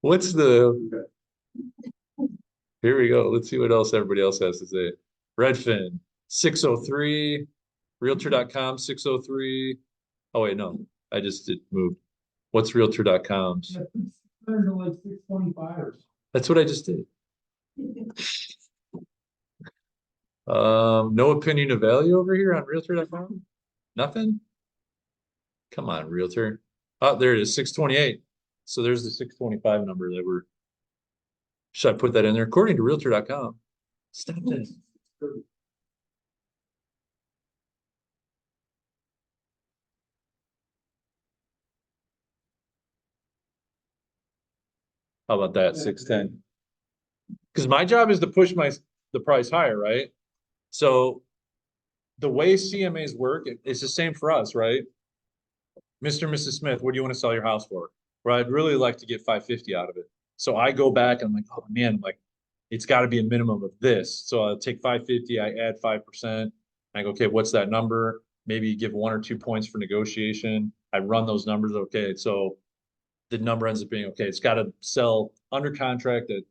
What's the? Here we go. Let's see what else everybody else has to say. Redfin, 603, Realtor.com, 603. Oh, wait, no, I just did move. What's Realtor.com's? Hundred to like 625 or something. That's what I just did. No opinion of value over here on Realtor.com? Nothing? Come on, Realtor. Oh, there it is, 628. So there's the 625 number that we're. Should I put that in there? According to Realtor.com. Stop this. How about that, 610? Because my job is to push the price higher, right? So the way CMAs work, it's the same for us, right? Mr. and Mrs. Smith, what do you want to sell your house for? Well, I'd really like to get 550 out of it. So I go back and I'm like, oh man, like it's got to be a minimum of this. So I'll take 550, I add 5%. I go, okay, what's that number? Maybe give 1 or 2 points for negotiation. I run those numbers. Okay, so the number ends up being, okay, it's got to sell under contract at,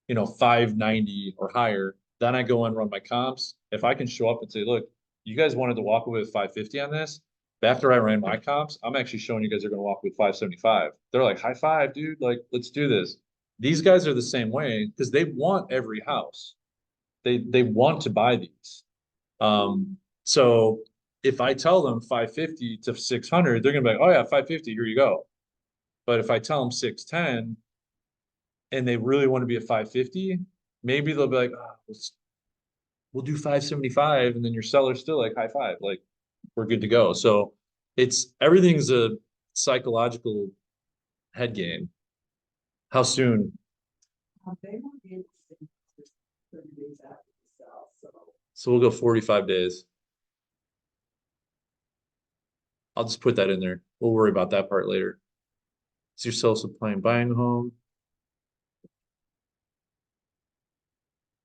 590 or higher. Then I go and run my comps. If I can show up and say, look, you guys wanted to walk away with 550 on this. After I ran my comps, I'm actually showing you guys are going to walk with 575. They're like, high five, dude. Like, let's do this. These guys are the same way because they want every house. They want to buy these. So if I tell them 550 to 600, they're gonna be like, oh yeah, 550, here you go. But if I tell them 610 and they really want to be at 550, maybe they'll be like, oh, we'll do 575, and then your seller's still like high five, like we're good to go. So everything's a psychological head game. How soon? They won't be able to say this 30 days after the sale, so. So we'll go 45 days. I'll just put that in there. We'll worry about that part later. Is your seller supplying buying a home?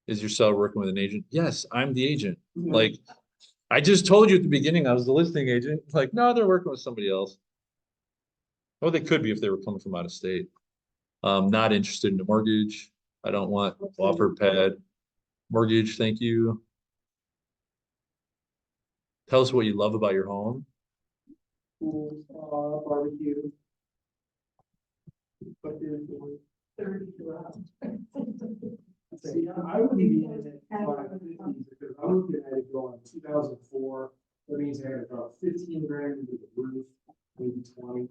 Is your seller working with an agent? Yes, I'm the agent. Like, I just told you at the beginning, I was the listing agent. Like, no, they're working with somebody else. Well, they could be if they were coming from out of state. Not interested in a mortgage. I don't want offer pad. Mortgage, thank you. Tell us what you love about your home. Pool, barbecue. But there's 32 hours. See, I wouldn't be in it 550 because I'm looking at it going 2004. That means I had about 15 grand into the roof, maybe 20,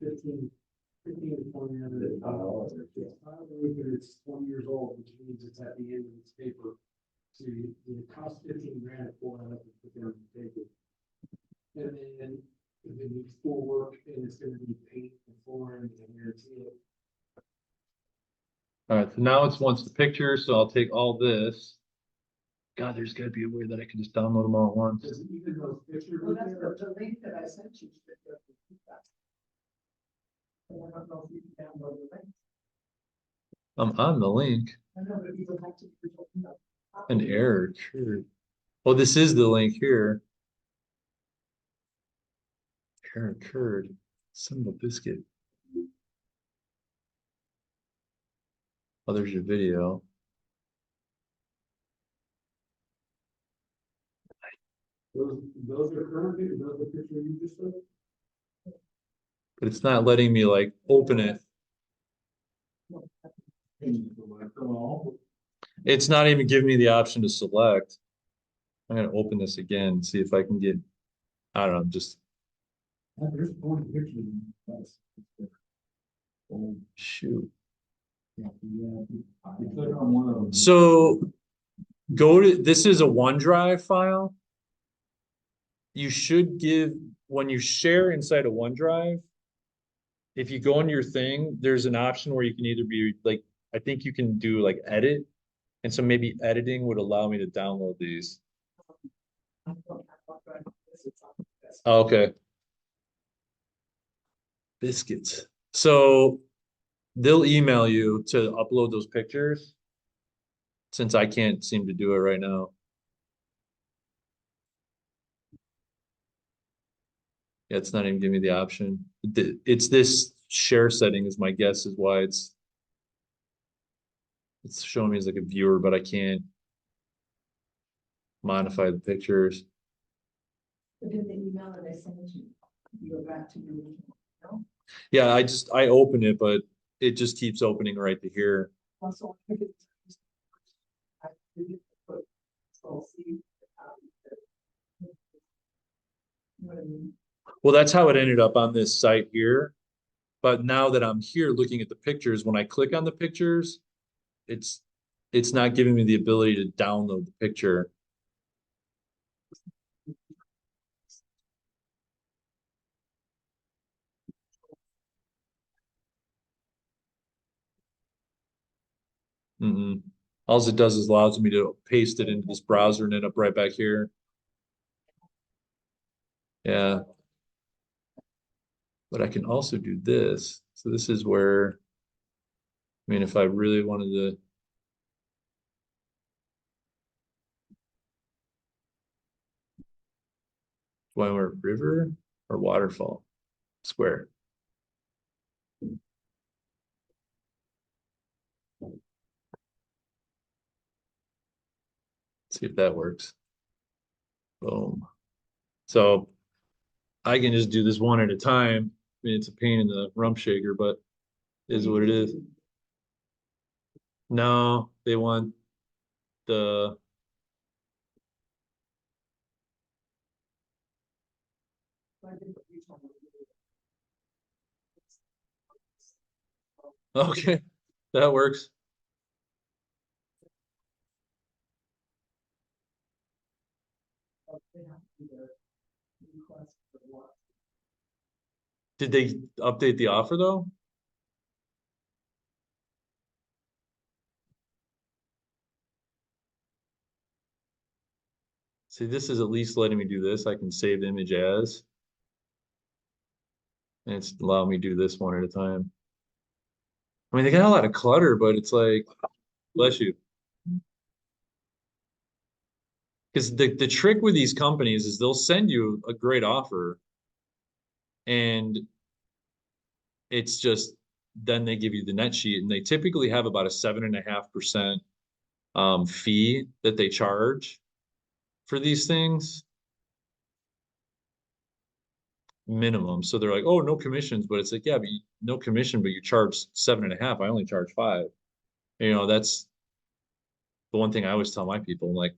15 to 20 under the roof, and it's 20 years old, which means it's at the end of its paper. So it costs 15 grand to pull it up and put down the paper. And then if it needs full work, and it's gonna need paint and flooring and guarantee it. All right, so now it wants the picture, so I'll take all this. God, there's gotta be a way that I can just download them all at once. Does it even those pictures? Well, that's the link that I sent you. I don't know if you can download the link. I'm on the link. I know, but you would have to. An error, sure. Well, this is the link here. Error occurred. Son of a biscuit. Oh, there's your video. Those are current, those are pictures you just took? But it's not letting me like open it. It's not even giving me the option to select. I'm gonna open this again, see if I can get, I don't know, just, There's 40 pictures. That's. oh, shoot. Yeah. You click on one of them. So this is a OneDrive file. You should give, when you share inside a OneDrive, if you go into your thing, there's an option where you can either be like, I think you can do like edit. And so maybe editing would allow me to download these. I don't have one, but this is on this. Oh, okay. Biscuits. So they'll email you to upload those pictures. Since I can't seem to do it right now. Yeah, it's not even giving me the option. It's this share setting is my guess is why it's showing me as like a viewer, but I can't modify the pictures. But in the email that I sent you go back to your original, no? Yeah, I open it, but it just keeps opening right to here. Also, I think it's. I did put Control C. You know what I mean? Well, that's how it ended up on this site here. But now that I'm here looking at the pictures, when I click on the pictures, it's not giving me the ability to download the picture. Mm-mm. All it does is allows me to paste it into this browser and end up right back here. Yeah. But I can also do this. So this is where, I mean, if I really wanted to. Do I want river or waterfall? Square. See if that works. Boom. So I can just do this one at a time. I mean, it's a pain in the rump shaker, but it is what it is. No, they want the, So I did what you told me to do. okay, that works. They have to do their request for what. Did they update the offer though? See, this is at least letting me do this. I can save the image as. And it's allowing me to do this one at a time. I mean, they got a lot of clutter, but it's like, bless you. Because the trick with these companies is they'll send you a great offer. And it's just, then they give you the net sheet and they typically have about a 7.5% fee that they charge for these things. Minimum. So they're like, oh, no commissions, but it's like, yeah, but no commission, but you charge 7.5. I only charge 5. You know, that's the one thing I always tell my people, like,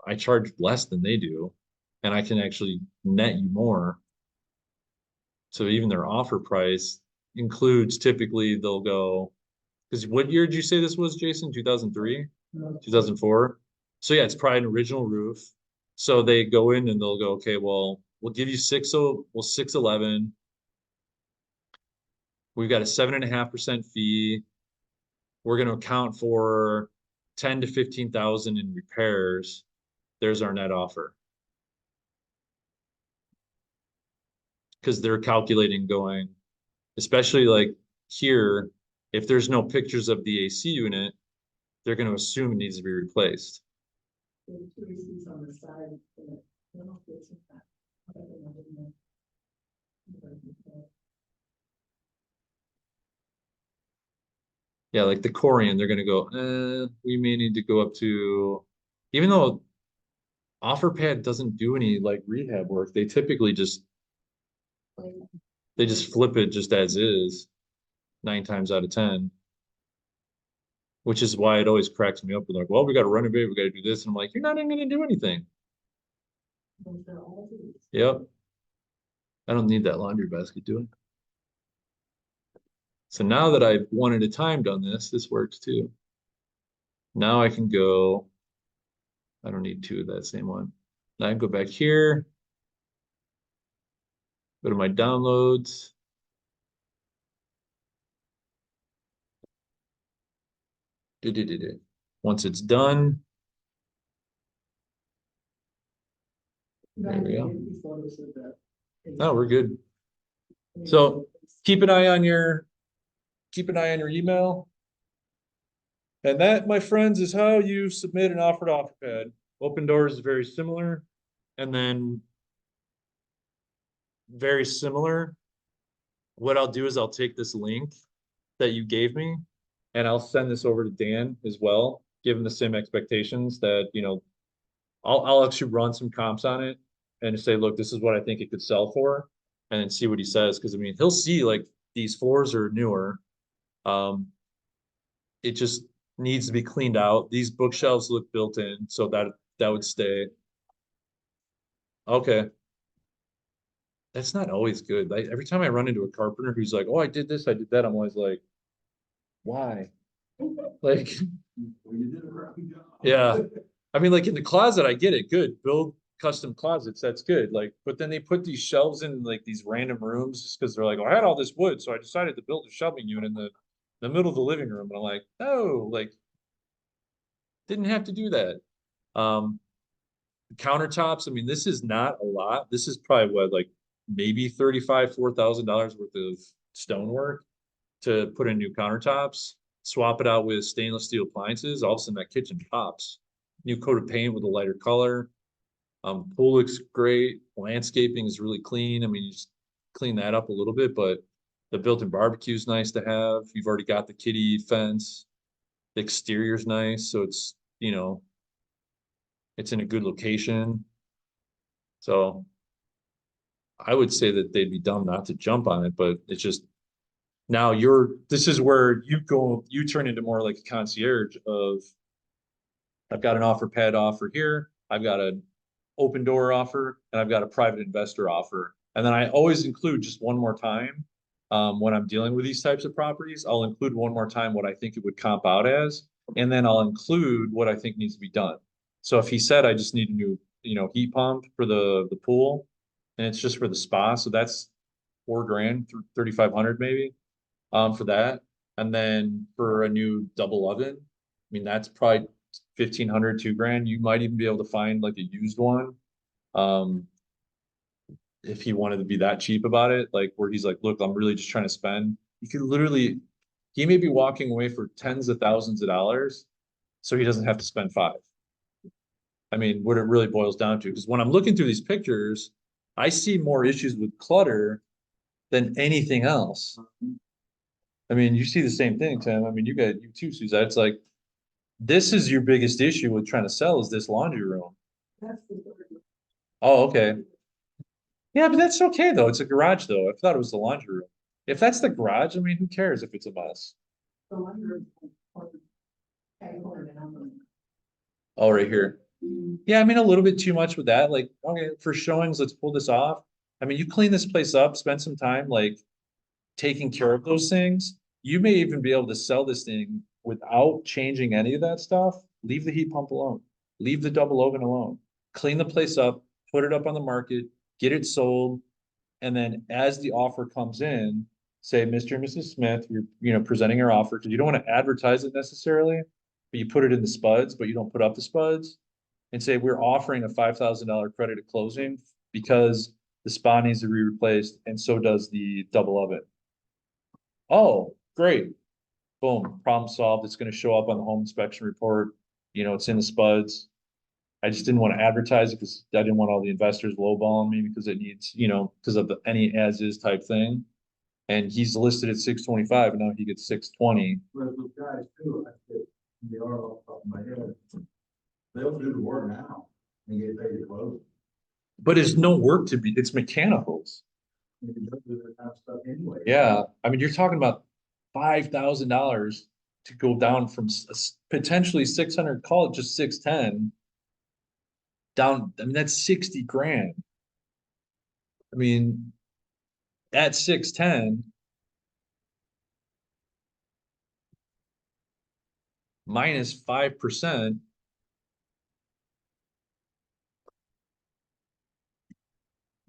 I charge less than they do, and I can actually net you more. So even their offer price includes typically they'll go, because what year did you say this was, Jason? 2003? 2004? So yeah, it's probably an original roof. So they go in and they'll go, okay, well, we'll give you 611. We've got a 7.5% fee. We're going to account for 10 to 15,000 in repairs. There's our net offer. Because they're calculating going, especially like here, if there's no pictures of the AC unit, they're going to assume it needs to be replaced. The two ACs on the side. I don't know if it's in that. I don't know, I didn't know. Yeah, like the Corian, they're going to go, we may need to go up to, even though OfferPad doesn't do any like rehab work, they typically just, they just flip it just as is 9 times out of 10. Which is why it always cracks me up with like, well, we got to renovate, we got to do this. And I'm like, you're not even going to do anything. Those are all these. Yep. I don't need that laundry basket, do I? So now that I've one at a time done this, this works too. Now I can go, I don't need 2 of that same one. Now I can go back here, go to my downloads. Once it's done, there we go. No, we're good. So keep an eye on your email. And that, my friends, is how you submit an offered offer pad. Open Doors is very similar. And then very similar. What I'll do is I'll take this link that you gave me and I'll send this over to Dan as well, give him the same expectations that, I'll actually run some comps on it and say, look, this is what I think it could sell for, and then see what he says. Cause I mean, he'll see like these floors are newer. It just needs to be cleaned out. These bookshelves look built in, so that would stay. Okay. That's not always good. Like every time I run into a carpenter who's like, oh, I did this, I did that, I'm always like, why? Like, Well, you did a crappy job. yeah. I mean, like in the closet, I get it. Good. Build custom closets. That's good. Like, but then they put these shelves in like these random rooms just because they're like, oh, I had all this wood, so I decided to build a shelving unit in the middle of the living room. And I'm like, no, like, didn't have to do that. Um, Countertops, I mean, this is not a lot. This is probably what, like maybe $4,000 worth of stonework to put in new countertops, swap it out with stainless steel appliances. All of a sudden that kitchen pops. New coat of paint with a lighter color. Pool looks great. Landscaping is really clean. I mean, you just clean that up a little bit, but the built-in barbecue is nice to have. You've already got the kitty fence. The exterior's nice, so it's, it's in a good location. So I would say that they'd be dumb not to jump on it, but it's just now this is where you turn into more like a concierge of I've got an offer pad offer here, I've got an open door offer, and I've got a private investor offer. And then I always include just one more time when I'm dealing with these types of properties, I'll include one more time what I think it would comp out as, and then I'll include what I think needs to be done. So if he said I just need a new, heat pump for the pool, and it's just for the spa, so that's $4,000, 3,500 maybe, for that. And then for a new double oven, I mean, that's probably 1,500, $2,000. You might even be able to find like a used one. If he wanted to be that cheap about it, like where he's like, look, I'm really just trying to spend. You could literally, he may be walking away for tens of thousands of dollars, so he doesn't have to spend five. I mean, what it really boils down to, because when I'm looking through these pictures, I see more issues with clutter than anything else. I mean, you see the same thing, Tim. I mean, you too, Suzette. It's like, this is your biggest issue with trying to sell is this laundry room. That's the third. Oh, okay. Yeah, but that's okay though. It's a garage though. I thought it was the laundry room. If that's the garage, I mean, who cares if it's a mess? The under. Category down. Oh, right here. Yeah, I mean, a little bit too much with that. Like, okay, for showings, let's pull this off. I mean, you clean this place up, spend some time like taking care of those things. You may even be able to sell this thing without changing any of that stuff. Leave the heat pump alone. Leave the double oven alone. Clean the place up, put it up on the market, get it sold. And then as the offer comes in, say, Mr. and Mrs. Smith, you're presenting your offer because you don't want to advertise it necessarily, but you put it in the spuds, but you don't put up the spuds and say, we're offering a $5,000 credit at closing because the spa needs to be replaced and so does the double oven. Oh, great. Boom, problem solved. It's going to show up on the home inspection report. It's in the spuds. I just didn't want to advertise it because I didn't want all the investors lowballing me because it needs, because of any as is type thing. And he's listed at 625 and now he gets 620. But those guys too, they are off the top of my head. They'll do the work now and get paid to close. But it's no work to be, it's mechanicals. You can do that kind of stuff anyway. Yeah. I mean, you're talking about $5,000 to go down from potentially 600, call it just 610 down. I mean, that's 60 grand. I mean, at 610 minus 5%,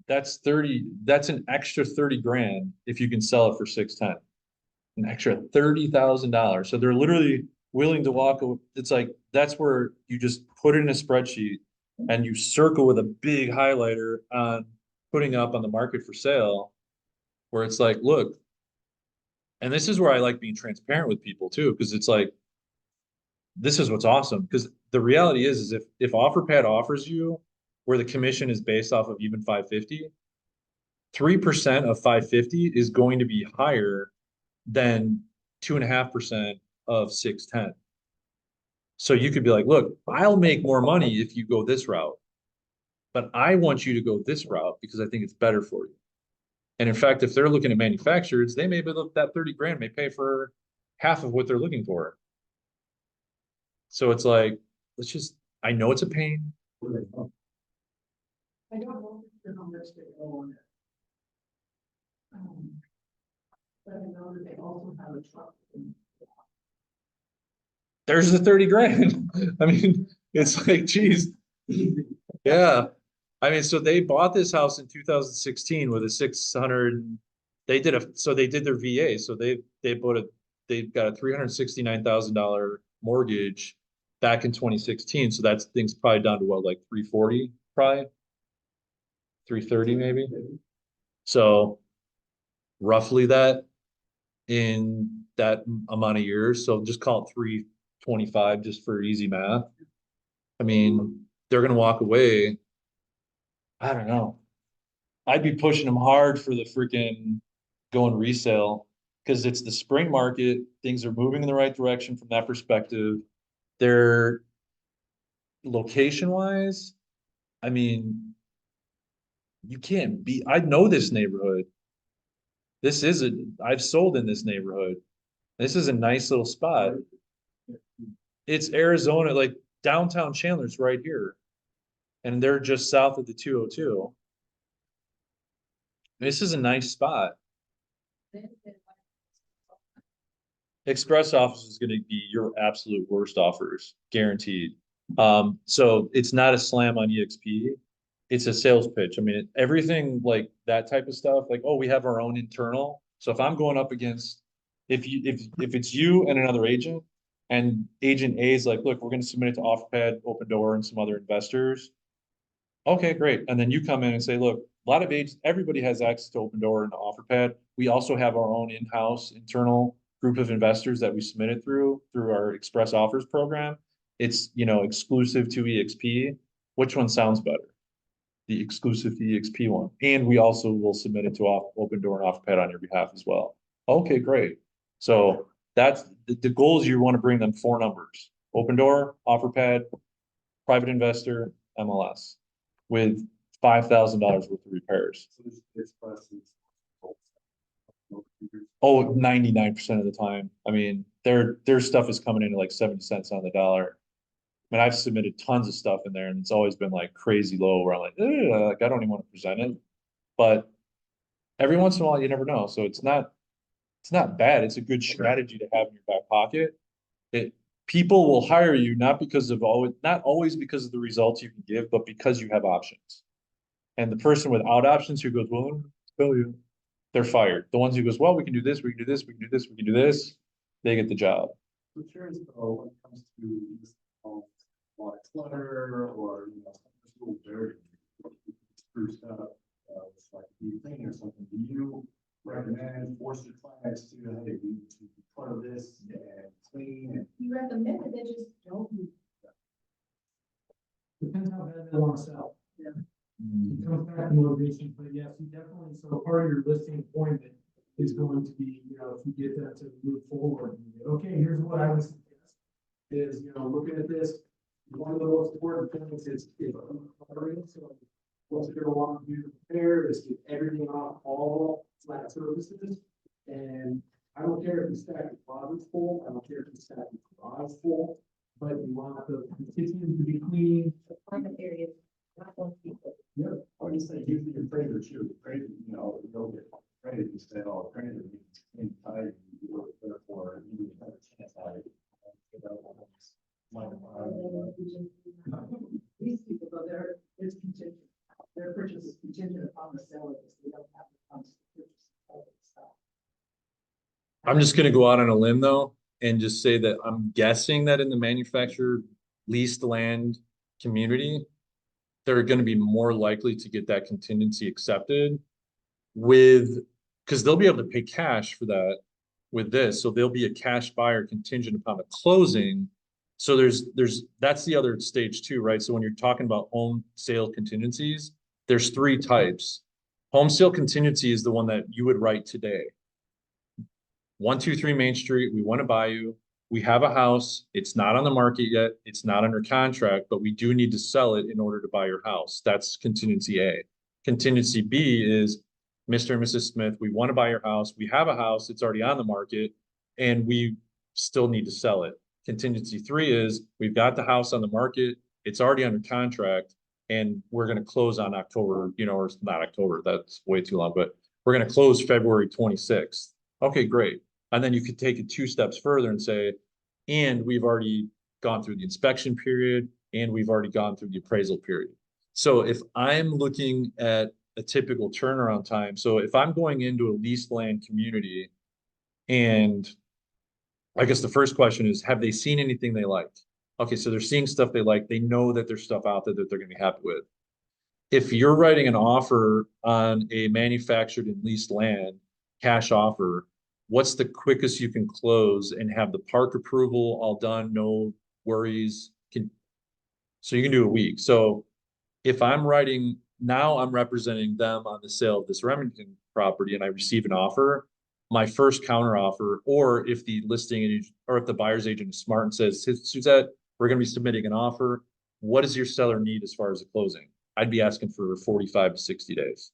that's an extra 30 grand if you can sell it for 610. An extra $30,000. So they're literally willing to walk, it's like, that's where you just put it in a spreadsheet and you circle with a big highlighter on putting up on the market for sale, where it's like, look, and this is where I like being transparent with people too, because it's like, this is what's awesome, because the reality is if OfferPad offers you where the commission is based off of even 550, 3% of 550 is going to be higher than 2.5% of 610. So you could be like, look, I'll make more money if you go this route, but I want you to go this route because I think it's better for you. And in fact, if they're looking at manufacturers, they may be look that 30 grand may pay for half of what they're looking for. So it's like, let's just, I know it's a pain. I don't know how much they owe on it. But I know that they also have a truck. There's the 30 grand. I mean, it's like, geez. Yeah. I mean, so they bought this house in 2016 with a 600, they did their VA. So they've got a $369,000 mortgage back in 2016. So that's things probably down to what, like 340, probably 330 maybe. So roughly that in that amount of years. So just call it 325 just for easy math. I mean, they're gonna walk away. I don't know. I'd be pushing them hard for the freaking going resale because it's the spring market. Things are moving in the right direction from that perspective. They're location wise, I mean, you can't be, I know this neighborhood. This is a, I've sold in this neighborhood. This is a nice little spot. It's Arizona, like downtown Chandler's right here. And they're just south of the 202. This is a nice spot. Express office is going to be your absolute worst offers, guaranteed. So it's not a slam on EXP. It's a sales pitch. I mean, everything like that type of stuff, like, oh, we have our own internal. So if I'm going up against, if it's you and another agent, and agent A is like, look, we're going to submit it to OfferPad, Open Door, and some other investors. Okay, great. And then you come in and say, look, a lot of agents, everybody has access to Open Door and OfferPad. We also have our own in-house internal group of investors that we submitted through our Express Offers program. It's, exclusive to EXP. Which one sounds better? The exclusive to EXP one. And we also will submit it to Open Door and OfferPad on your behalf as well. Okay, great. So that's the goal is you want to bring them 4 numbers: Open Door, OfferPad, private investor, MLS, with $5,000 worth of repairs. So this Express is. Oh, 99% of the time. I mean, their stuff is coming in at like 70 cents on the dollar. I mean, I've submitted tons of stuff in there and it's always been like crazy low where I'm like, I don't even want to present it. But every once in a while, you never know. So it's not bad. It's a good strategy to have in your back pocket. People will hire you not always because of the results you can give, but because you have options. And the person without options who goes, well, I don't tell you, they're fired. The ones who goes, well, we can do this, we can do this, we can do this, we can do this, they get the job. I'm curious though, when it comes to this, a lot of clutter or, just a little dirty, spruced up, it's like a new thing or something, do you recommend, force your clients to, hey, we need to clutter this and clean and? You recommend it, they just don't. Depends how bad they want to sell. Yeah. It comes back to motivation, but yes, you definitely, so part of your listing appointment is going to be, if you get that to move forward, okay, here's what I would suggest. Is, looking at this, one of the most important things is cluttering, so what you're gonna want to do to prepare is get everything off all flat surfaces. And I don't care if you stack the closets full, I don't care if you stack the garage full, but you want the kitchen to be clean. The private areas, not one people. Yep, or you say using your trader too, trader, you'll get traded, you say, oh, trader means in tight, therefore, you have a chance at it. These people, though, it's contingent, their purchase is contingent upon the seller, so they don't have to come to the purchase of the stuff. I'm just gonna go out on a limb though. and just say that I'm guessing that in the manufactured leased land community, they're gonna be more likely to get that contingency accepted with, because they'll be able to pay cash for that with this, so they'll be a cash buyer contingent upon the closing. So that's the other stage too, right? So when you're talking about home sale contingencies, there's three types. Home sale contingency is the one that you would write today. 123 Main Street, we want to buy you. We have a house. It's not on the market yet. It's not under contract, but we do need to sell it in order to buy your house. That's contingency A. Contingency B is Mr. and Mrs. Smith, we want to buy your house. We have a house. It's already on the market and we still need to sell it. Contingency 3 is we've got the house on the market. It's already under contract and we're going to close on October, or not October. That's way too long, but we're going to close February 26th. Okay, great. And then you could take it 2 steps further and say, and we've already gone through the inspection period and we've already gone through the appraisal period. So if I'm looking at a typical turnaround time, so if I'm going into a leased land community, and I guess the first question is, have they seen anything they liked? Okay, so they're seeing stuff they like. They know that there's stuff out there that they're going to be happy with. If you're writing an offer on a manufactured and leased land, cash offer, what's the quickest you can close and have the park approval all done, no worries? So you can do a week. So if I'm writing, now I'm representing them on the sale of this Remington property and I receive an offer, my first counter offer, or if the listing agent or if the buyer's agent is smart and says, Suzette, we're going to be submitting an offer. What does your seller need as far as the closing? I'd be asking for 45 to 60 days.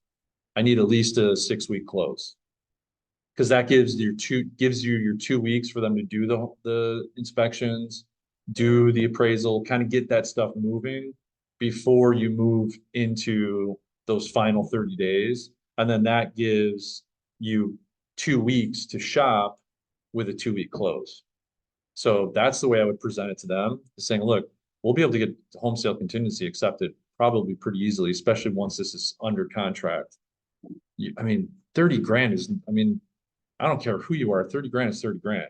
I need at least a 6-week close. Because that gives you your 2 weeks for them to do the inspections, do the appraisal, kind of get that stuff moving before you move into those final 30 days. And then that gives you 2 weeks to shop with a 2-week close. So that's the way I would present it to them, saying, look, we'll be able to get the home sale contingency accepted probably pretty easily, especially once this is under contract. I mean, 30 grand is, I don't care who you are, 30 grand is 30 grand.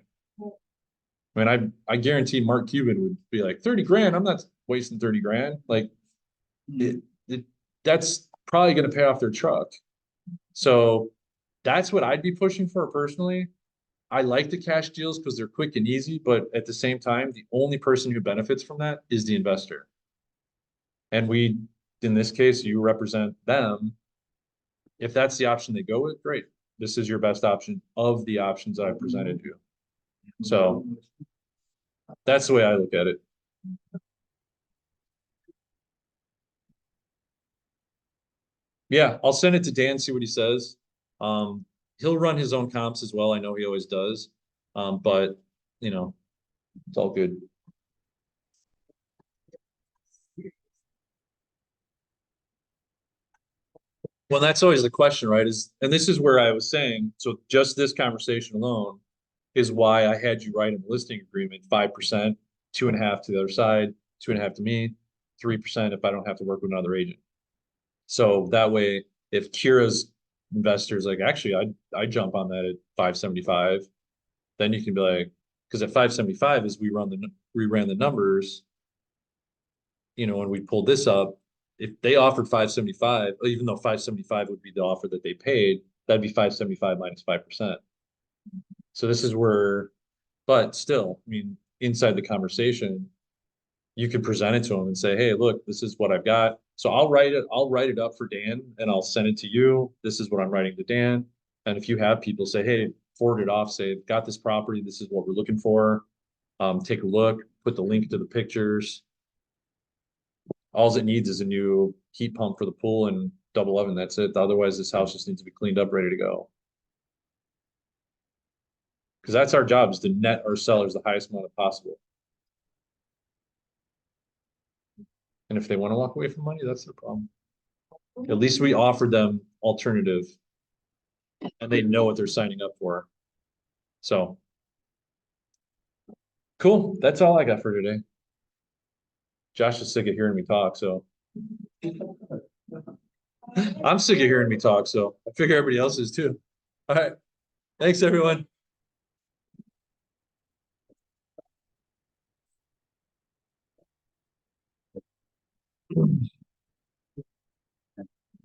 I mean, I guarantee Mark Cuban would be like, 30 grand, I'm not wasting 30 grand. Like, that's probably going to pay off their truck. So that's what I'd be pushing for personally. I like the cash deals because they're quick and easy, but at the same time, the only person who benefits from that is the investor. And in this case, you represent them. If that's the option they go with, great. This is your best option of the options that I presented to you. So that's the way I look at it. Yeah, I'll send it to Dan, see what he says. He'll run his own comps as well. I know he always does. But it's all good. Well, that's always the question, right? And this is where I was saying, so just this conversation alone is why I had you write in the listing agreement, 5%, 2.5% to the other side, 2.5% to me, 3% if I don't have to work with another agent. So that way, if Kira's investors like, actually, I jump on that at 575, then you can be like, because at 575 is we ran the numbers, when we pulled this up, if they offered 575, even though 575 would be the offer that they paid, that'd be 575 minus 5%. So this is where, but still, inside the conversation, you could present it to them and say, hey, look, this is what I've got. So I'll write it up for Dan and I'll send it to you. This is what I'm writing to Dan. And if you have people say, hey, forward it off, say, got this property, this is what we're looking for. Take a look, put the link to the pictures. All it needs is a new heat pump for the pool and double oven. That's it. Otherwise, this house just needs to be cleaned up, ready to go. Because that's our job, is to net our sellers the highest amount possible. And if they want to walk away from money, that's their problem. At least we offered them alternative and they know what they're signing up for. So cool. That's all I got for today. Josh is sick of hearing me talk, so I'm sick of hearing me talk, so I figure everybody else is too. All right. Thanks, everyone.